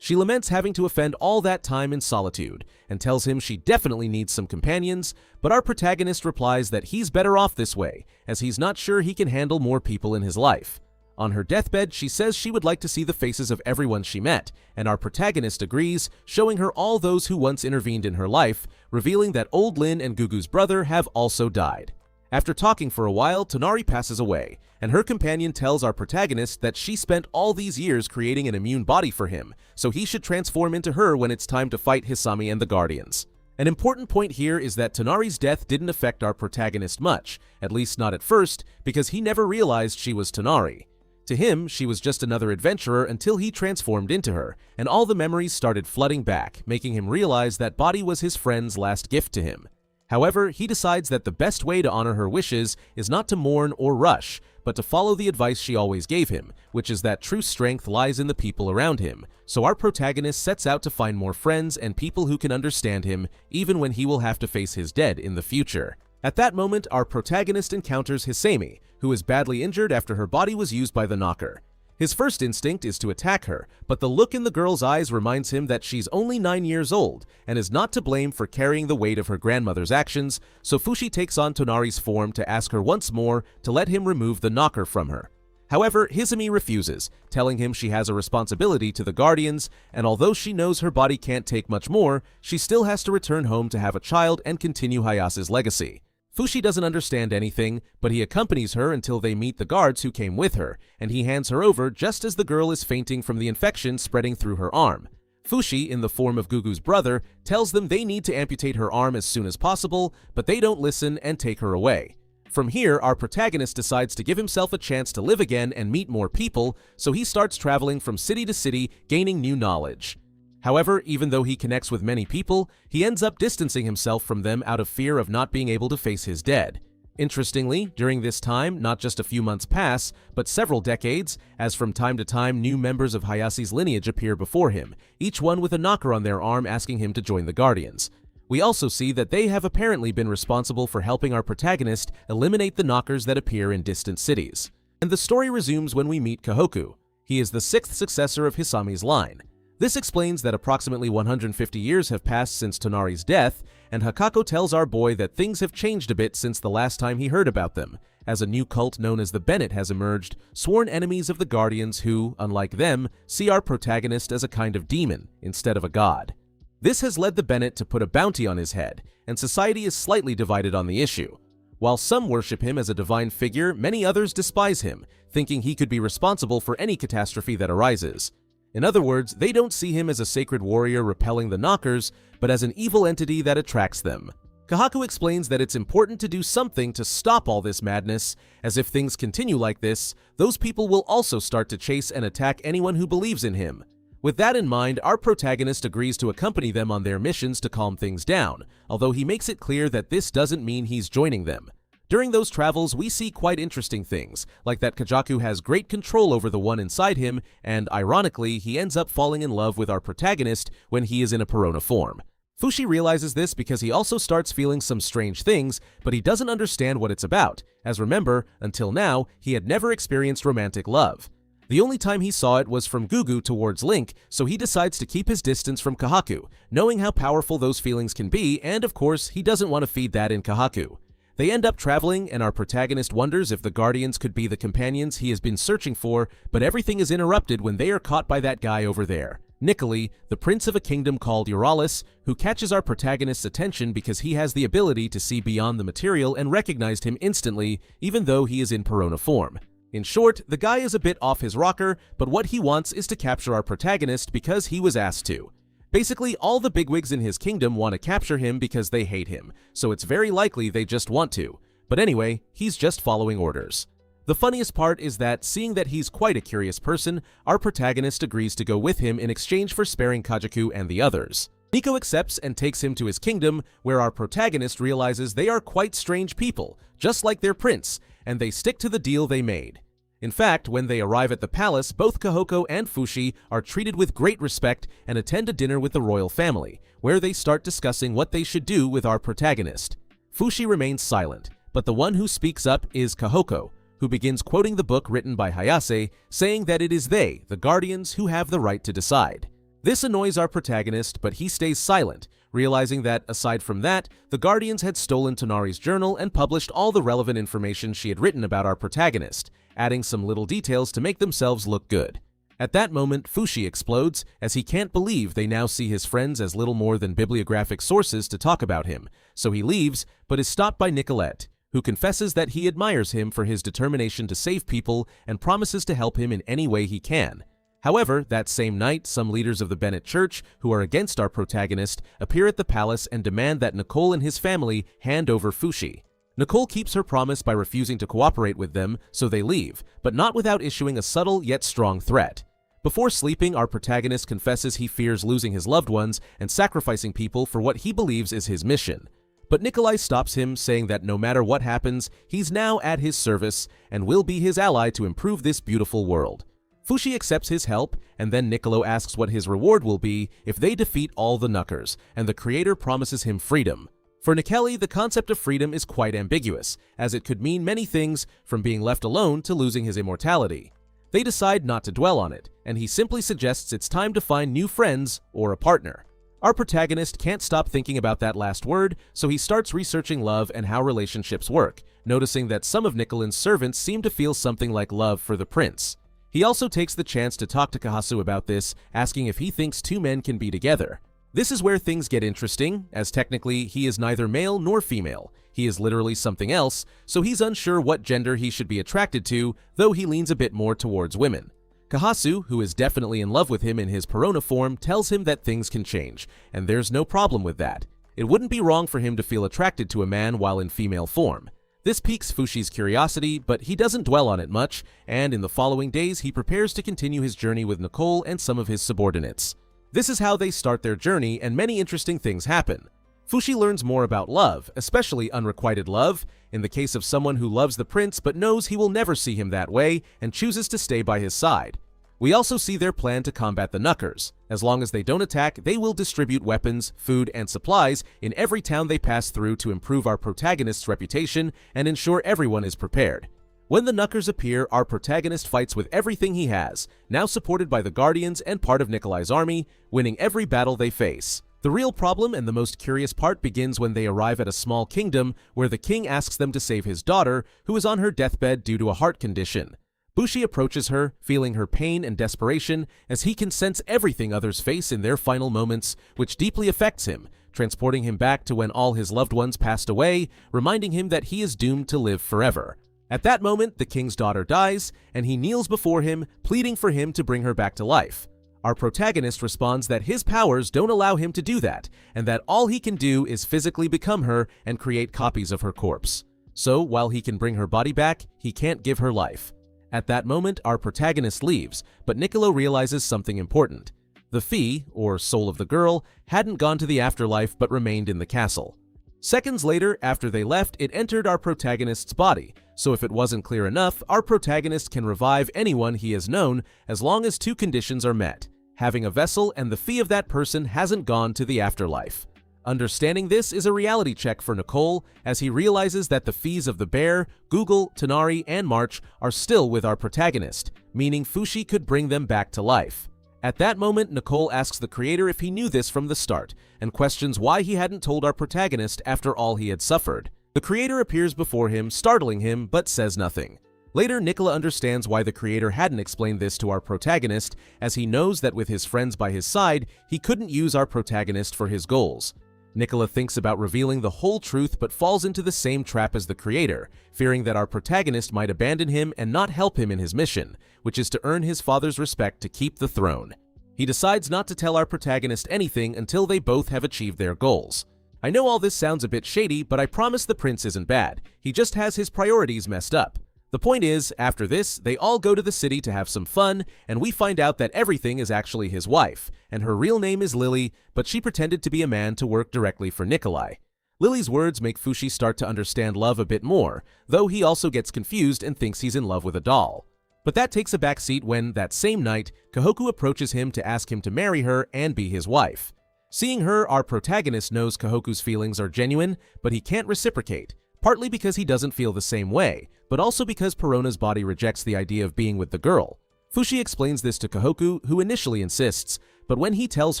She laments having to offend all that time in solitude, and tells him she definitely needs some companions, but our protagonist replies that he's better off this way, as he's not sure he can handle more people in his life. On her deathbed, she says she would like to see the faces of everyone she met, and our protagonist agrees, showing her all those who once intervened in her life, revealing that old Lin and Gugu's brother have also died. After talking for a while, Tonari passes away, and her companion tells our protagonist that she spent all these years creating an immune body for him, so he should transform into her when it's time to fight Hisami and the Guardians. An important point here is that Tonari's death didn't affect our protagonist much, at least not at first, because he never realized she was Tonari. To him, she was just another adventurer until he transformed into her, and all the memories started flooding back, making him realize that body was his friend's last gift to him. However, he decides that the best way to honor her wishes is not to mourn or rush, but to follow the advice she always gave him, which is that true strength lies in the people around him. So our protagonist sets out to find more friends and people who can understand him, even when he will have to face his dead in the future. At that moment, our protagonist encounters Hisami, who is badly injured after her body was used by the knocker. His first instinct is to attack her, but the look in the girl's eyes reminds him that she's only 9 years old and is not to blame for carrying the weight of her grandmother's actions, so Fushi takes on Tonari's form to ask her once more to let him remove the knocker from her. However, Hisami refuses, telling him she has a responsibility to the Guardians, and although she knows her body can't take much more, she still has to return home to have a child and continue Hayase's legacy. Fushi doesn't understand anything, but he accompanies her until they meet the guards who came with her, and he hands her over just as the girl is fainting from the infection spreading through her arm. Fushi, in the form of Gugu's brother, tells them they need to amputate her arm as soon as possible, but they don't listen and take her away. From here, our protagonist decides to give himself a chance to live again and meet more people, so he starts traveling from city to city, gaining new knowledge. However, even though he connects with many people, he ends up distancing himself from them out of fear of not being able to face his dead. Interestingly, during this time, not just a few months pass, but several decades, as from time to time new members of Hayase's lineage appear before him, each one with a knocker on their arm asking him to join the Guardians. We also see that they have apparently been responsible for helping our protagonist eliminate the knockers that appear in distant cities. And the story resumes when we meet Kahoku. He is the 6th successor of Hisami's line. This explains that approximately 150 years have passed since Tonari's death, and Hakako tells our boy that things have changed a bit since the last time he heard about them, as a new cult known as the Bennett has emerged, sworn enemies of the Guardians who, unlike them, see our protagonist as a kind of demon instead of a god. This has led the Bennett to put a bounty on his head, and society is slightly divided on the issue. While some worship him as a divine figure, many others despise him, thinking he could be responsible for any catastrophe that arises. In other words, they don't see him as a sacred warrior repelling the knockers, but as an evil entity that attracts them. Kahaku explains that it's important to do something to stop all this madness, as if things continue like this, those people will also start to chase and attack anyone who believes in him. With that in mind, our protagonist agrees to accompany them on their missions to calm things down, although he makes it clear that this doesn't mean he's joining them. During those travels, we see quite interesting things, like that Kajaku has great control over the one inside him, and ironically, he ends up falling in love with our protagonist when he is in a Perona form. Fushi realizes this because he also starts feeling some strange things, but he doesn't understand what it's about, as remember, until now, he had never experienced romantic love. The only time he saw it was from Gugu towards Link, so he decides to keep his distance from Kahaku, knowing how powerful those feelings can be, and of course, he doesn't want to feed that in Kahaku. They end up traveling, and our protagonist wonders if the Guardians could be the companions he has been searching for, but everything is interrupted when they are caught by that guy over there, Nicoli, the prince of a kingdom called Euralis, who catches our protagonist's attention because he has the ability to see beyond the material and recognized him instantly, even though he is in Perona form. In short, the guy is a bit off his rocker, but what he wants is to capture our protagonist because he was asked to. Basically, all the bigwigs in his kingdom want to capture him because they hate him, so it's very likely they just want to. But anyway, he's just following orders. The funniest part is that, seeing that he's quite a curious person, our protagonist agrees to go with him in exchange for sparing Kajaku and the others. Nico accepts and takes him to his kingdom, where our protagonist realizes they are quite strange people, just like their prince, and they stick to the deal they made. In fact, when they arrive at the palace, both Kahoko and Fushi are treated with great respect and attend a dinner with the royal family, where they start discussing what they should do with our protagonist. Fushi remains silent, but the one who speaks up is Kahoko, who begins quoting the book written by Hayase, saying that it is they, the guardians, who have the right to decide. This annoys our protagonist, but he stays silent, realizing that, aside from that, the guardians had stolen Tonari's journal and published all the relevant information she had written about our protagonist, adding some little details to make themselves look good. At that moment, Fushi explodes, as he can't believe they now see his friends as little more than bibliographic sources to talk about him, so he leaves, but is stopped by Nicolette, who confesses that he admires him for his determination to save people and promises to help him in any way he can. However, that same night, some leaders of the Bennett Church, who are against our protagonist, appear at the palace and demand that Nicole and his family hand over Fushi. Nicole keeps her promise by refusing to cooperate with them, so they leave, but not without issuing a subtle yet strong threat. Before sleeping, our protagonist confesses he fears losing his loved ones and sacrificing people for what he believes is his mission. But Nikolai stops him, saying that no matter what happens, he's now at his service and will be his ally to improve this beautiful world. Fushi accepts his help, and then Niccolo asks what his reward will be if they defeat all the Knuckers, and the creator promises him freedom. For Nikeli, the concept of freedom is quite ambiguous, as it could mean many things, from being left alone to losing his immortality. They decide not to dwell on it, and he simply suggests it's time to find new friends or a partner. Our protagonist can't stop thinking about that last word, so he starts researching love and how relationships work, noticing that some of Nicolin's servants seem to feel something like love for the prince. He also takes the chance to talk to Kahasu about this, asking if he thinks two men can be together. This is where things get interesting, as technically he is neither male nor female. He is literally something else, so he's unsure what gender he should be attracted to, though he leans a bit more towards women. Kahasu, who is definitely in love with him in his Perona form, tells him that things can change, and there's no problem with that. It wouldn't be wrong for him to feel attracted to a man while in female form. This piques Fushi's curiosity, but he doesn't dwell on it much, and in the following days he prepares to continue his journey with Nicole and some of his subordinates. This is how they start their journey, and many interesting things happen. Fushi learns more about love, especially unrequited love, in the case of someone who loves the prince but knows he will never see him that way and chooses to stay by his side. We also see their plan to combat the Knuckers. As long as they don't attack, they will distribute weapons, food, and supplies in every town they pass through to improve our protagonist's reputation and ensure everyone is prepared. When the Knuckers appear, our protagonist fights with everything he has, now supported by the Guardians and part of Nikolai's army, winning every battle they face. The real problem and the most curious part begins when they arrive at a small kingdom where the king asks them to save his daughter, who is on her deathbed due to a heart condition. Bushi approaches her, feeling her pain and desperation, as he can sense everything others face in their final moments, which deeply affects him, transporting him back to when all his loved ones passed away, reminding him that he is doomed to live forever. At that moment, the king's daughter dies, and he kneels before him, pleading for him to bring her back to life. Our protagonist responds that his powers don't allow him to do that, and that all he can do is physically become her and create copies of her corpse. So, while he can bring her body back, he can't give her life. At that moment, our protagonist leaves, but Niccolo realizes something important. The fee, or soul of the girl, hadn't gone to the afterlife but remained in the castle. Seconds later, after they left, it entered our protagonist's body, so if it wasn't clear enough, our protagonist can revive anyone he has known as long as two conditions are met: having a vessel and the fee of that person hasn't gone to the afterlife. Understanding this is a reality check for Nicole, as he realizes that the fees of the bear, Google, Tonari, and March are still with our protagonist, meaning Fushi could bring them back to life. At that moment, Nicole asks the creator if he knew this from the start, and questions why he hadn't told our protagonist after all he had suffered. The creator appears before him, startling him, but says nothing. Later, Nicola understands why the creator hadn't explained this to our protagonist, as he knows that with his friends by his side, he couldn't use our protagonist for his goals. Nicola thinks about revealing the whole truth but falls into the same trap as the creator, fearing that our protagonist might abandon him and not help him in his mission, which is to earn his father's respect to keep the throne. He decides not to tell our protagonist anything until they both have achieved their goals. I know all this sounds a bit shady, but I promise the prince isn't bad. He just has his priorities messed up. The point is, after this, they all go to the city to have some fun, and we find out that everything is actually his wife, and her real name is Lily, but she pretended to be a man to work directly for Nikolai. Lily's words make Fushi start to understand love a bit more, though he also gets confused and thinks he's in love with a doll. But that takes a backseat when, that same night, Kahoku approaches him to ask him to marry her and be his wife. Seeing her, our protagonist knows Kahoku's feelings are genuine, but he can't reciprocate, partly because he doesn't feel the same way, but also because Perona's body rejects the idea of being with the girl. Fushi explains this to Kahoku, who initially insists, but when he tells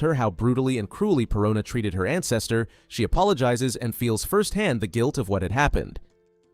her how brutally and cruelly Perona treated her ancestor, she apologizes and feels firsthand the guilt of what had happened.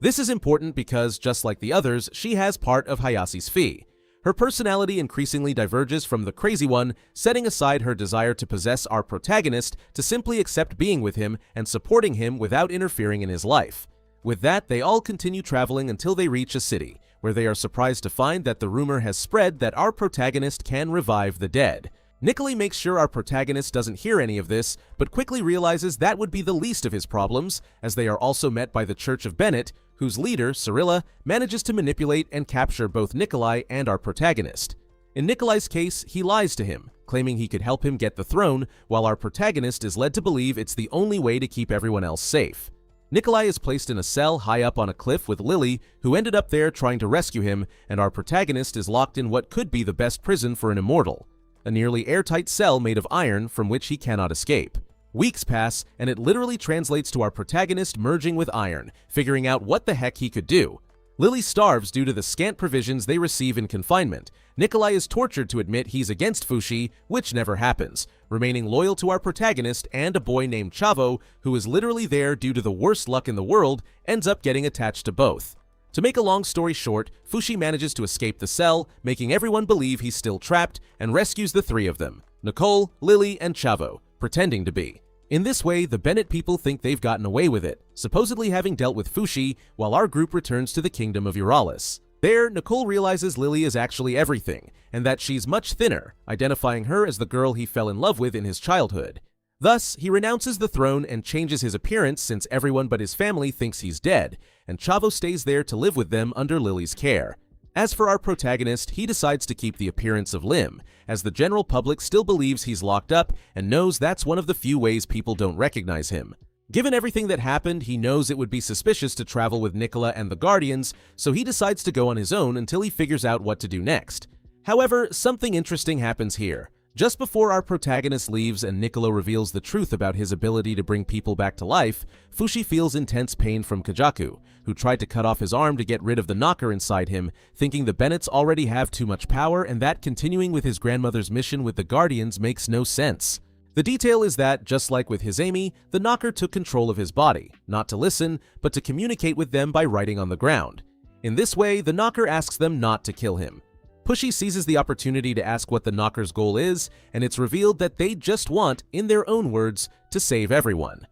This is important because, just like the others, she has part of Hayasi's fee. Her personality increasingly diverges from the crazy one, setting aside her desire to possess our protagonist to simply accept being with him and supporting him without interfering in his life. With that, they all continue traveling until they reach a city, where they are surprised to find that the rumor has spread that our protagonist can revive the dead. Nikolai makes sure our protagonist doesn't hear any of this, but quickly realizes that would be the least of his problems, as they are also met by the Church of Bennett, whose leader, Cyrilla, manages to manipulate and capture both Nikolai and our protagonist. In Nikolai's case, he lies to him, claiming he could help him get the throne, while our protagonist is led to believe it's the only way to keep everyone else safe. Nikolai is placed in a cell high up on a cliff with Lily, who ended up there trying to rescue him, and our protagonist is locked in what could be the best prison for an immortal, a nearly airtight cell made of iron from which he cannot escape. Weeks pass, and it literally translates to our protagonist merging with iron, figuring out what the heck he could do. Lily starves due to the scant provisions they receive in confinement. Nikolai is tortured to admit he's against Fushi, which never happens, remaining loyal to our protagonist, and a boy named Chavo, who is literally there due to the worst luck in the world, ends up getting attached to both. To make a long story short, Fushi manages to escape the cell, making everyone believe he's still trapped, and rescues the three of them, Nicole, Lily, and Chavo, pretending to be. In this way, the Bennett people think they've gotten away with it, supposedly having dealt with Fushi, while our group returns to the kingdom of Euralis. There, Nicole realizes Lily is actually everything, and that she's much thinner, identifying her as the girl he fell in love with in his childhood. Thus, he renounces the throne and changes his appearance since everyone but his family thinks he's dead, and Chavo stays there to live with them under Lily's care. As for our protagonist, he decides to keep the appearance of Lim, as the general public still believes he's locked up and knows that's one of the few ways people don't recognize him. Given everything that happened, he knows it would be suspicious to travel with Nicola and the Guardians, so he decides to go on his own until he figures out what to do next. However, something interesting happens here. Just before our protagonist leaves and Nicola reveals the truth about his ability to bring people back to life, Fushi feels intense pain from Kajaku, who tried to cut off his arm to get rid of the knocker inside him, thinking the Bennetts already have too much power and that continuing with his grandmother's mission with the Guardians makes no sense. The detail is that, just like with Hizami, the knocker took control of his body, not to listen, but to communicate with them by writing on the ground. In this way, the knocker asks them not to kill him. Pushy seizes the opportunity to ask what the knocker's goal is, and it's revealed that they just want, in their own words, to save everyone.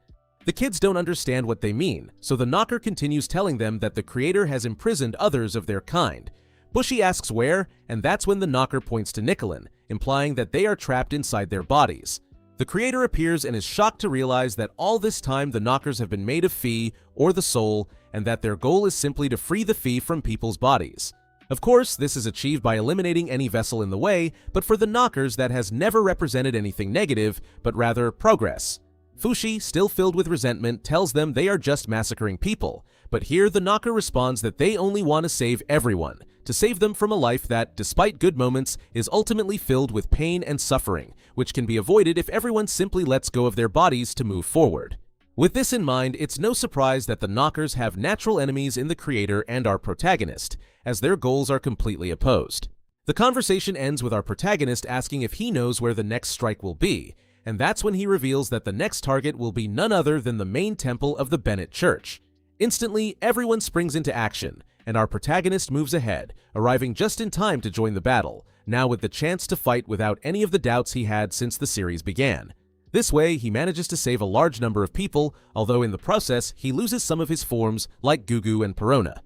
The kids don't understand what they mean, so the knocker continues telling them that the creator has imprisoned others of their kind. Bushy asks where, and that's when the knocker points to Nicolin, implying that they are trapped inside their bodies. The creator appears and is shocked to realize that all this time the knockers have been made of Fee, or the soul, and that their goal is simply to free the Fee from people's bodies. Of course, this is achieved by eliminating any vessel in the way, but for the knockers that has never represented anything negative, but rather progress. Fushi, still filled with resentment, tells them they are just massacring people, but here the knocker responds that they only want to save everyone, to save them from a life that, despite good moments, is ultimately filled with pain and suffering, which can be avoided if everyone simply lets go of their bodies to move forward. With this in mind, it's no surprise that the knockers have natural enemies in the creator and our protagonist, as their goals are completely opposed. The conversation ends with our protagonist asking if he knows where the next strike will be, and that's when he reveals that the next target will be none other than the main temple of the Bennett Church. Instantly, everyone springs into action, and our protagonist moves ahead, arriving just in time to join the battle, now with the chance to fight without any of the doubts he had since the series began. This way, he manages to save a large number of people, although in the process, he loses some of his forms, like Gugu and Perona.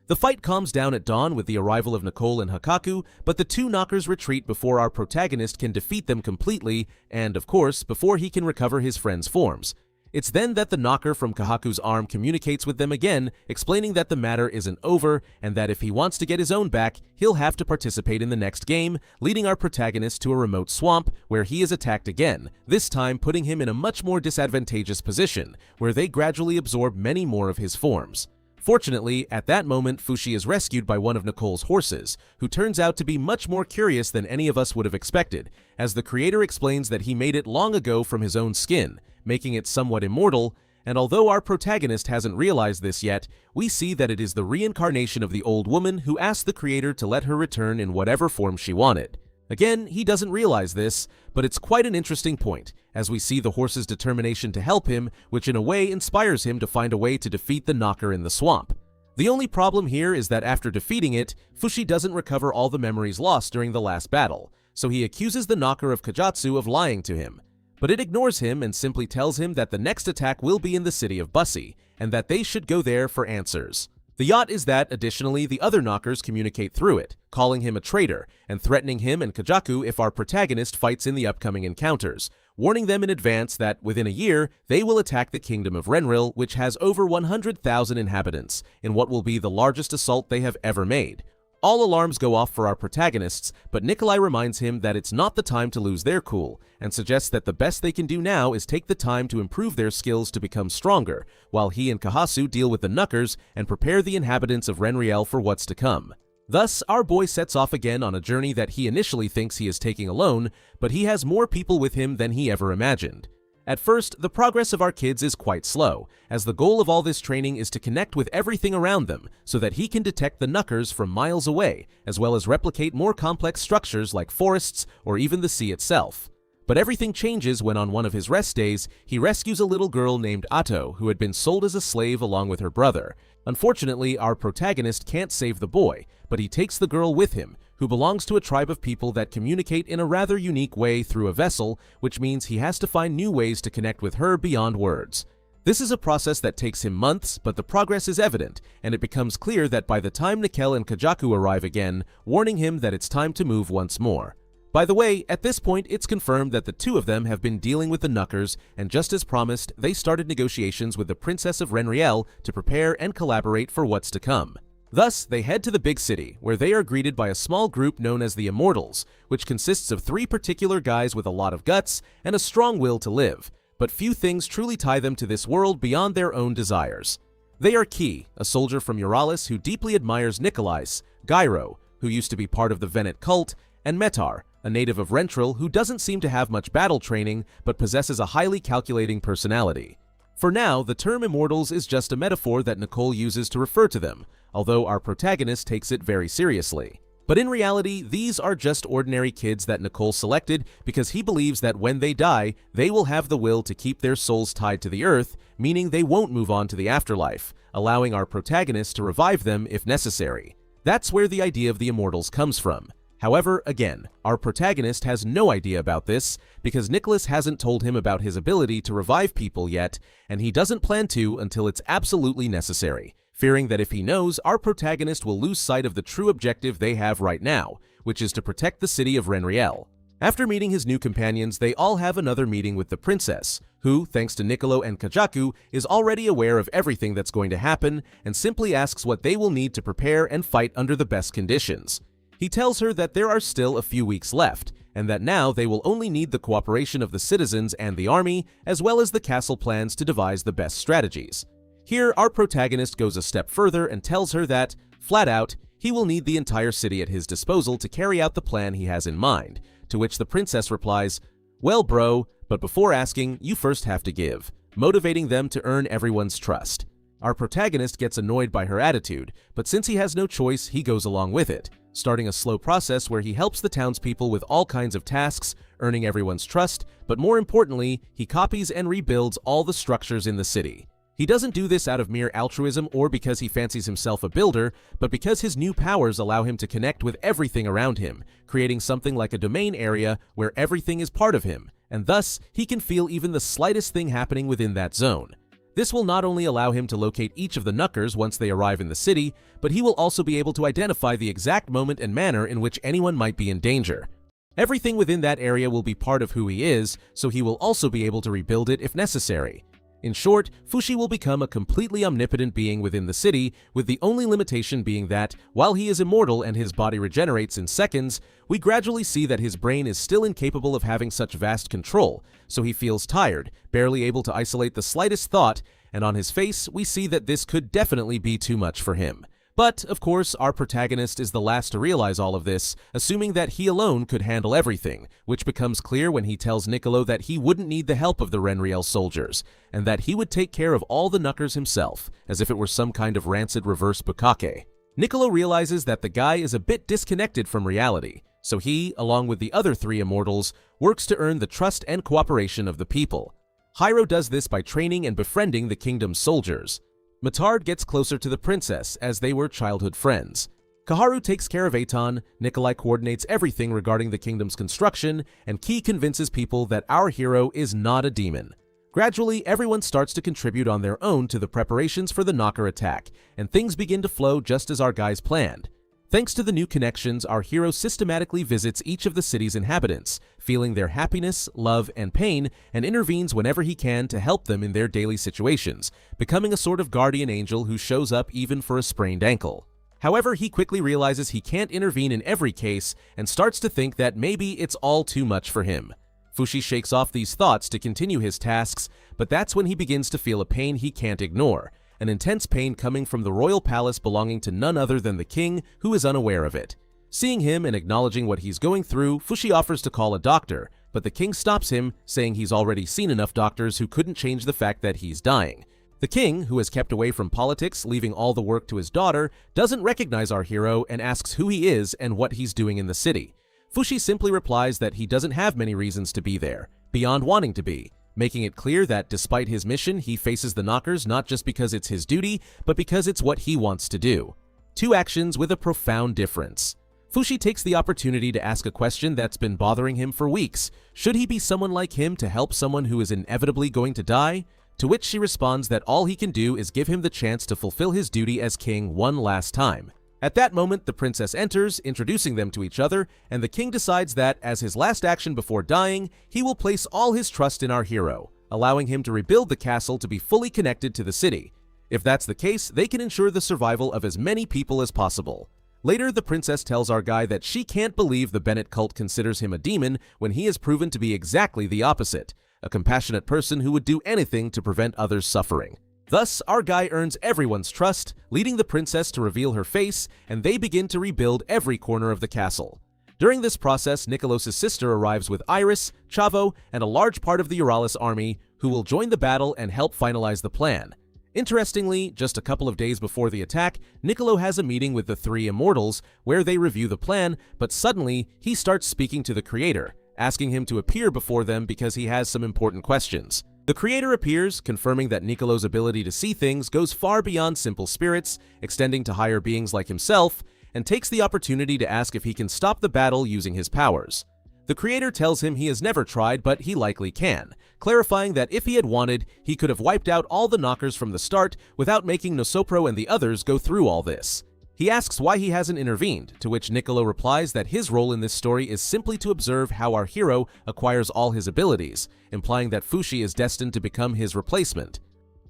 The fight calms down at dawn with the arrival of Nicole and Hakaku, but the two knockers retreat before our protagonist can defeat them completely, and of course, before he can recover his friends' forms. It's then that the knocker from Kahaku's arm communicates with them again, explaining that the matter isn't over, and that if he wants to get his own back, he'll have to participate in the next game, leading our protagonist to a remote swamp, where he is attacked again, this time putting him in a much more disadvantageous position, where they gradually absorb many more of his forms. Fortunately, at that moment, Fushi is rescued by one of Nicole's horses, who turns out to be much more curious than any of us would have expected, as the creator explains that he made it long ago from his own skin, making it somewhat immortal, and although our protagonist hasn't realized this yet, we see that it is the reincarnation of the old woman who asked the creator to let her return in whatever form she wanted. Again, he doesn't realize this, but it's quite an interesting point, as we see the horse's determination to help him, which in a way inspires him to find a way to defeat the knocker in the swamp. The only problem here is that after defeating it, Fushi doesn't recover all the memories lost during the last battle, so he accuses the knocker of Kajatsu of lying to him. But it ignores him and simply tells him that the next attack will be in the city of Bussy, and that they should go there for answers. The yacht is that, additionally, the other knockers communicate through it, calling him a traitor, and threatening him and Kajaku if our protagonist fights in the upcoming encounters, warning them in advance that, within a year, they will attack the kingdom of Renril, which has over 100,000 inhabitants, in what will be the largest assault they have ever made. All alarms go off for our protagonists, but Nikolai reminds him that it's not the time to lose their cool, and suggests that the best they can do now is take the time to improve their skills to become stronger, while he and Kahasu deal with the Knuckers and prepare the inhabitants of Renriel for what's to come. Thus, our boy sets off again on a journey that he initially thinks he is taking alone, but he has more people with him than he ever imagined. At first, the progress of our kids is quite slow, as the goal of all this training is to connect with everything around them so that he can detect the Knuckers from miles away, as well as replicate more complex structures like forests or even the sea itself. But everything changes when on one of his rest days, he rescues a little girl named Ato who had been sold as a slave along with her brother. Unfortunately, our protagonist can't save the boy, but he takes the girl with him, who belongs to a tribe of people that communicate in a rather unique way through a vessel, which means he has to find new ways to connect with her beyond words. This is a process that takes him months, but the progress is evident, and it becomes clear that by the time Nikel and Kajaku arrive again, warning him that it's time to move once more. By the way, at this point, it's confirmed that the two of them have been dealing with the Knuckers, and just as promised, they started negotiations with the Princess of Renriel to prepare and collaborate for what's to come. Thus, they head to the big city, where they are greeted by a small group known as the Immortals, which consists of 3 particular guys with a lot of guts and a strong will to live, but few things truly tie them to this world beyond their own desires. They are Key, a soldier from Euralis who deeply admires Nikolais, Gyro, who used to be part of the Venet cult, and Metar, a native of Rentril who doesn't seem to have much battle training but possesses a highly calculating personality. For now, the term Immortals is just a metaphor that Nicole uses to refer to them, although our protagonist takes it very seriously. But in reality, these are just ordinary kids that Nicole selected because he believes that when they die, they will have the will to keep their souls tied to the earth, meaning they won't move on to the afterlife, allowing our protagonist to revive them if necessary. That's where the idea of the Immortals comes from. However, again, our protagonist has no idea about this because Nicholas hasn't told him about his ability to revive people yet, and he doesn't plan to until it's absolutely necessary, fearing that if he knows, our protagonist will lose sight of the true objective they have right now, which is to protect the city of Renriel. After meeting his new companions, they all have another meeting with the princess, who, thanks to Niccolo and Kajaku, is already aware of everything that's going to happen and simply asks what they will need to prepare and fight under the best conditions. He tells her that there are still a few weeks left, and that now they will only need the cooperation of the citizens and the army, as well as the castle plans to devise the best strategies. Here, our protagonist goes a step further and tells her that, flat out, he will need the entire city at his disposal to carry out the plan he has in mind, to which the princess replies, "Well, bro, but before asking, you first have to give," motivating them to earn everyone's trust. Our protagonist gets annoyed by her attitude, but since he has no choice, he goes along with it, starting a slow process where he helps the townspeople with all kinds of tasks, earning everyone's trust, but more importantly, he copies and rebuilds all the structures in the city. He doesn't do this out of mere altruism or because he fancies himself a builder, but because his new powers allow him to connect with everything around him, creating something like a domain area where everything is part of him, and thus he can feel even the slightest thing happening within that zone. This will not only allow him to locate each of the Knuckers once they arrive in the city, but he will also be able to identify the exact moment and manner in which anyone might be in danger. Everything within that area will be part of who he is, so he will also be able to rebuild it if necessary. In short, Fushi will become a completely omnipotent being within the city, with the only limitation being that, while he is immortal and his body regenerates in seconds, we gradually see that his brain is still incapable of having such vast control, so he feels tired, barely able to isolate the slightest thought, and on his face we see that this could definitely be too much for him. But, of course, our protagonist is the last to realize all of this, assuming that he alone could handle everything, which becomes clear when he tells Niccolo that he wouldn't need the help of the Renriel soldiers, and that he would take care of all the Knuckers himself, as if it were some kind of rancid reverse bukkake. Niccolo realizes that the guy is a bit disconnected from reality, so he, along with the other three immortals, works to earn the trust and cooperation of the people. Hiro does this by training and befriending the kingdom's soldiers. Matard gets closer to the princess as they were childhood friends. Kaharu takes care of Aton, Nikolai coordinates everything regarding the kingdom's construction, and Key convinces people that our hero is not a demon. Gradually, everyone starts to contribute on their own to the preparations for the Knocker attack, and things begin to flow just as our guys planned. Thanks to the new connections, our hero systematically visits each of the city's inhabitants, feeling their happiness, love, and pain, and intervenes whenever he can to help them in their daily situations, becoming a sort of guardian angel who shows up even for a sprained ankle. However, he quickly realizes he can't intervene in every case and starts to think that maybe it's all too much for him. Fushi shakes off these thoughts to continue his tasks, but that's when he begins to feel a pain he can't ignore. An intense pain coming from the royal palace belonging to none other than the king, who is unaware of it. Seeing him and acknowledging what he's going through, Fushi offers to call a doctor, but the king stops him, saying he's already seen enough doctors who couldn't change the fact that he's dying. The king, who has kept away from politics, leaving all the work to his daughter, doesn't recognize our hero and asks who he is and what he's doing in the city. Fushi simply replies that he doesn't have many reasons to be there, beyond wanting to be, making it clear that despite his mission, he faces the Knockers not just because it's his duty, but because it's what he wants to do. Two actions with a profound difference. Fushi takes the opportunity to ask a question that's been bothering him for weeks. Should he be someone like him to help someone who is inevitably going to die? To which she responds that all he can do is give him the chance to fulfill his duty as king one last time. At that moment, the princess enters, introducing them to each other, and the king decides that, as his last action before dying, he will place all his trust in our hero, allowing him to rebuild the castle to be fully connected to the city. If that's the case, they can ensure the survival of as many people as possible. Later, the princess tells our guy that she can't believe the Bennett cult considers him a demon when he has proven to be exactly the opposite, a compassionate person who would do anything to prevent others suffering. Thus, our guy earns everyone's trust, leading the princess to reveal her face, and they begin to rebuild every corner of the castle. During this process, Nicolos' sister arrives with Iris, Chavo, and a large part of the Euralis army, who will join the battle and help finalize the plan. Interestingly, just a couple of days before the attack, Niccolo has a meeting with the three immortals, where they review the plan, but suddenly, he starts speaking to the creator, asking him to appear before them because he has some important questions. The creator appears, confirming that Niccolo's ability to see things goes far beyond simple spirits, extending to higher beings like himself, and takes the opportunity to ask if he can stop the battle using his powers. The creator tells him he has never tried, but he likely can, clarifying that if he had wanted, he could have wiped out all the Knockers from the start without making Nosopro and the others go through all this. He asks why he hasn't intervened, to which Niccolo replies that his role in this story is simply to observe how our hero acquires all his abilities, implying that Fushi is destined to become his replacement.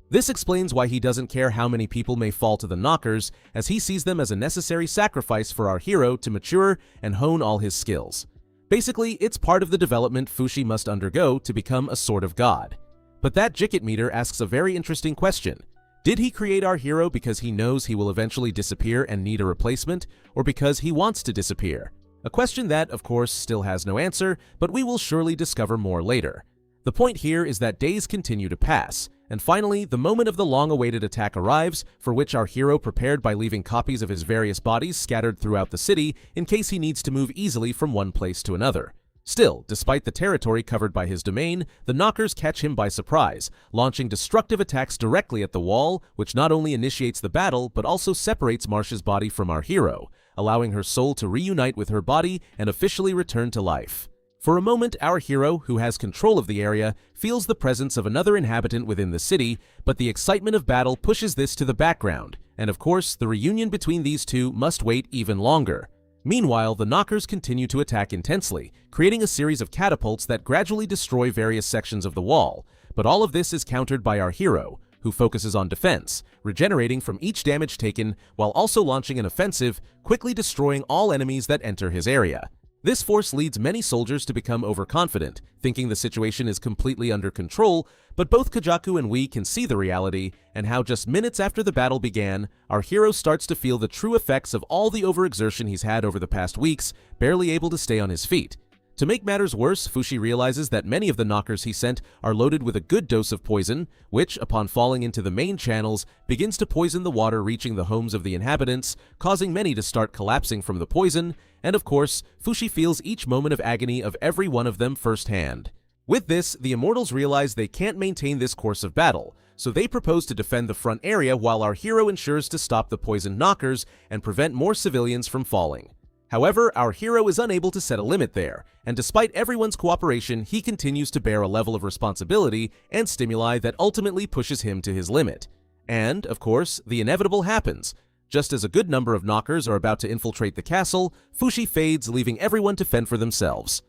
This explains why he doesn't care how many people may fall to the Knockers, as he sees them as a necessary sacrifice for our hero to mature and hone all his skills. Basically, it's part of the development Fushi must undergo to become a sort of god. But that Jicket meter asks a very interesting question. Did he create our hero because he knows he will eventually disappear and need a replacement, or because he wants to disappear? A question that, of course, still has no answer, but we will surely discover more later. The point here is that days continue to pass, and finally, the moment of the long-awaited attack arrives, for which our hero prepared by leaving copies of his various bodies scattered throughout the city in case he needs to move easily from one place to another. Still, despite the territory covered by his domain, the Knockers catch him by surprise, launching destructive attacks directly at the wall, which not only initiates the battle, but also separates Marsh's body from our hero, allowing her soul to reunite with her body and officially return to life. For a moment, our hero, who has control of the area, feels the presence of another inhabitant within the city, but the excitement of battle pushes this to the background, and of course, the reunion between these two must wait even longer. Meanwhile, the Knockers continue to attack intensely, creating a series of catapults that gradually destroy various sections of the wall, but all of this is countered by our hero, who focuses on defense, regenerating from each damage taken while also launching an offensive, quickly destroying all enemies that enter his area. This force leads many soldiers to become overconfident, thinking the situation is completely under control, but both Kajaku and we can see the reality, and how just minutes after the battle began, our hero starts to feel the true effects of all the overexertion he's had over the past weeks, barely able to stay on his feet. To make matters worse, Fushi realizes that many of the knockers he sent are loaded with a good dose of poison, which, upon falling into the main channels, begins to poison the water reaching the homes of the inhabitants, causing many to start collapsing from the poison, and of course, Fushi feels each moment of agony of every one of them firsthand. With this, the Immortals realize they can't maintain this course of battle, so they propose to defend the front area while our hero ensures to stop the poisoned knockers and prevent more civilians from falling. However, our hero is unable to set a limit there, and despite everyone's cooperation, he continues to bear a level of responsibility and stimuli that ultimately pushes him to his limit. And, of course, the inevitable happens. Just as a good number of knockers are about to infiltrate the castle, Fushi fades, leaving everyone to fend for themselves.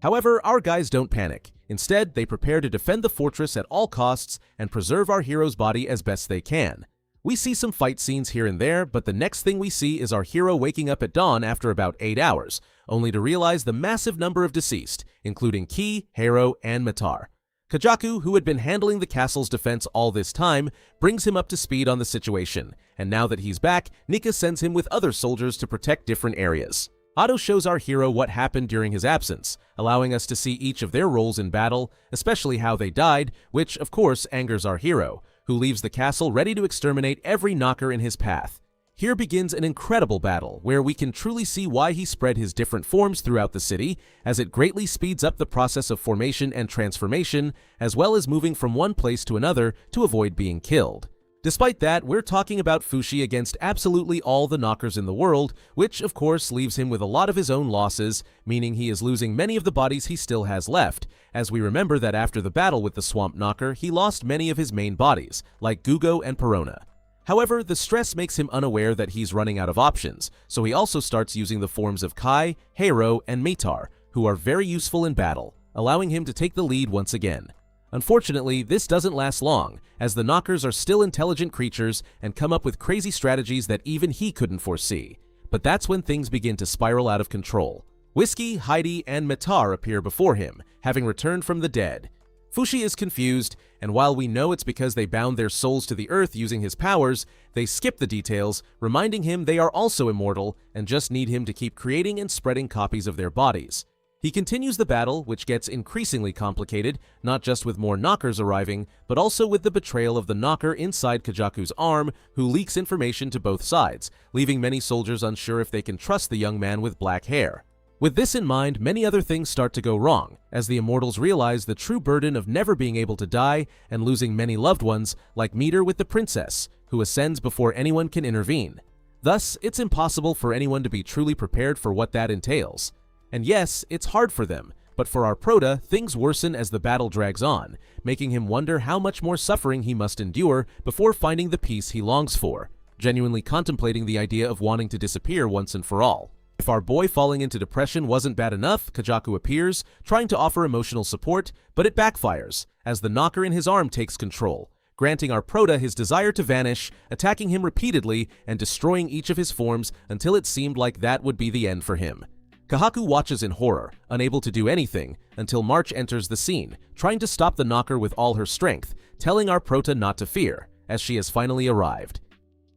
However, our guys don't panic. Instead, they prepare to defend the fortress at all costs and preserve our hero's body as best they can. We see some fight scenes here and there, but the next thing we see is our hero waking up at dawn after about 8 hours, only to realize the massive number of deceased, including Ki, Hero, and Matar. Kajaku, who had been handling the castle's defense all this time, brings him up to speed on the situation, and now that he's back, Nika sends him with other soldiers to protect different areas. Otto shows our hero what happened during his absence, allowing us to see each of their roles in battle, especially how they died, which of course angers our hero, who leaves the castle ready to exterminate every knocker in his path. Here begins an incredible battle, where we can truly see why he spread his different forms throughout the city, as it greatly speeds up the process of formation and transformation, as well as moving from one place to another to avoid being killed. Despite that, we're talking about Fushi against absolutely all the knockers in the world, which of course leaves him with a lot of his own losses, meaning he is losing many of the bodies he still has left, as we remember that after the battle with the Swamp Knocker, he lost many of his main bodies, like Gugo and Perona. However, the stress makes him unaware that he's running out of options, so he also starts using the forms of Kai, Hero, and Matar, who are very useful in battle, allowing him to take the lead once again. Unfortunately, this doesn't last long, as the knockers are still intelligent creatures and come up with crazy strategies that even he couldn't foresee. But that's when things begin to spiral out of control. Whiskey, Heidi, and Matar appear before him, having returned from the dead. Fushi is confused, and while we know it's because they bound their souls to the earth using his powers, they skip the details, reminding him they are also immortal and just need him to keep creating and spreading copies of their bodies. He continues the battle, which gets increasingly complicated, not just with more knockers arriving, but also with the betrayal of the knocker inside Kajaku's arm, who leaks information to both sides, leaving many soldiers unsure if they can trust the young man with black hair. With this in mind, many other things start to go wrong, as the Immortals realize the true burden of never being able to die and losing many loved ones, like Meter with the princess, who ascends before anyone can intervene. Thus, it's impossible for anyone to be truly prepared for what that entails. And yes, it's hard for them, but for our Prota, things worsen as the battle drags on, making him wonder how much more suffering he must endure before finding the peace he longs for, genuinely contemplating the idea of wanting to disappear once and for all. If our boy falling into depression wasn't bad enough, Kajaku appears, trying to offer emotional support, but it backfires, as the knocker in his arm takes control, granting our Prota his desire to vanish, attacking him repeatedly and destroying each of his forms until it seemed like that would be the end for him. Kahaku watches in horror, unable to do anything, until March enters the scene, trying to stop the knocker with all her strength, telling our Prota not to fear, as she has finally arrived.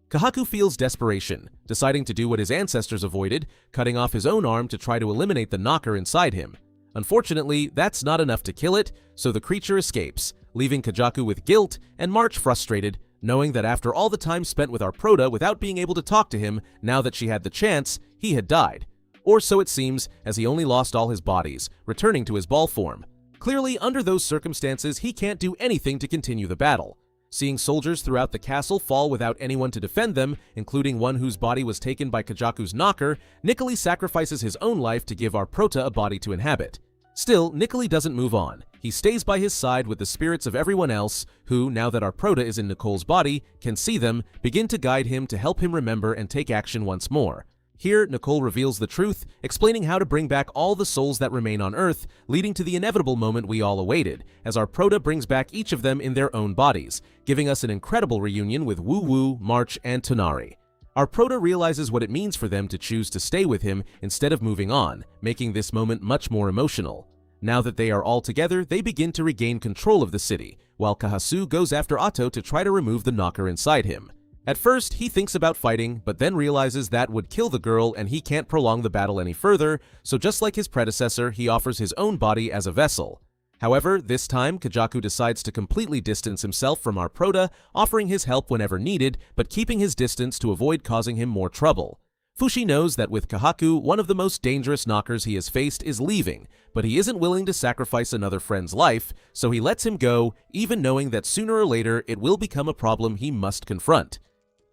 Kahaku feels desperation, deciding to do what his ancestors avoided, cutting off his own arm to try to eliminate the knocker inside him. Unfortunately, that's not enough to kill it, so the creature escapes, leaving Kajaku with guilt and March frustrated, knowing that after all the time spent with our Prota without being able to talk to him, now that she had the chance, he had died. Or so it seems, as he only lost all his bodies, returning to his ball form. Clearly, under those circumstances, he can't do anything to continue the battle. Seeing soldiers throughout the castle fall without anyone to defend them, including one whose body was taken by Kajaku's knocker, Niccoli sacrifices his own life to give our Prota a body to inhabit. Still, Niccoli doesn't move on. He stays by his side with the spirits of everyone else, who, now that our Prota is in Nicole's body, can see them, begin to guide him to help him remember and take action once more. Here, Nicole reveals the truth, explaining how to bring back all the souls that remain on Earth, leading to the inevitable moment we all awaited, as our Prota brings back each of them in their own bodies, giving us an incredible reunion with Woo Woo, March, and Tonari. Our Prota realizes what it means for them to choose to stay with him instead of moving on, making this moment much more emotional. Now that they are all together, they begin to regain control of the city, while Kahasu goes after Atto to try to remove the knocker inside him. At first, he thinks about fighting, but then realizes that would kill the girl and he can't prolong the battle any further, so just like his predecessor, he offers his own body as a vessel. However, this time, Kajaku decides to completely distance himself from our Prota, offering his help whenever needed, but keeping his distance to avoid causing him more trouble. Fushi knows that with Kahaku, one of the most dangerous knockers he has faced is leaving, but he isn't willing to sacrifice another friend's life, so he lets him go, even knowing that sooner or later it will become a problem he must confront.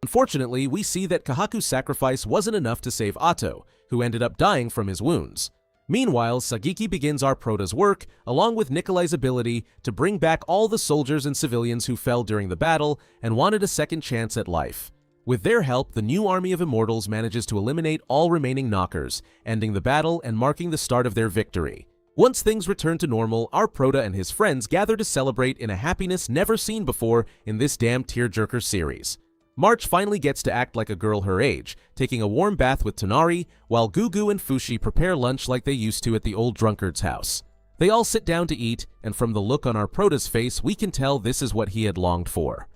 Unfortunately, we see that Kahaku's sacrifice wasn't enough to save Atto, who ended up dying from his wounds. Meanwhile, Sagiki begins our Prota's work, along with Nikolai's ability to bring back all the soldiers and civilians who fell during the battle and wanted a second chance at life. With their help, the new army of immortals manages to eliminate all remaining knockers, ending the battle and marking the start of their victory. Once things return to normal, our Prota and his friends gather to celebrate in a happiness never seen before in this damn tearjerker series. March finally gets to act like a girl her age, taking a warm bath with Tonari, while Gugu and Fushi prepare lunch like they used to at the old drunkard's house. They all sit down to eat, and from the look on our Prota's face, we can tell this is what he had longed for.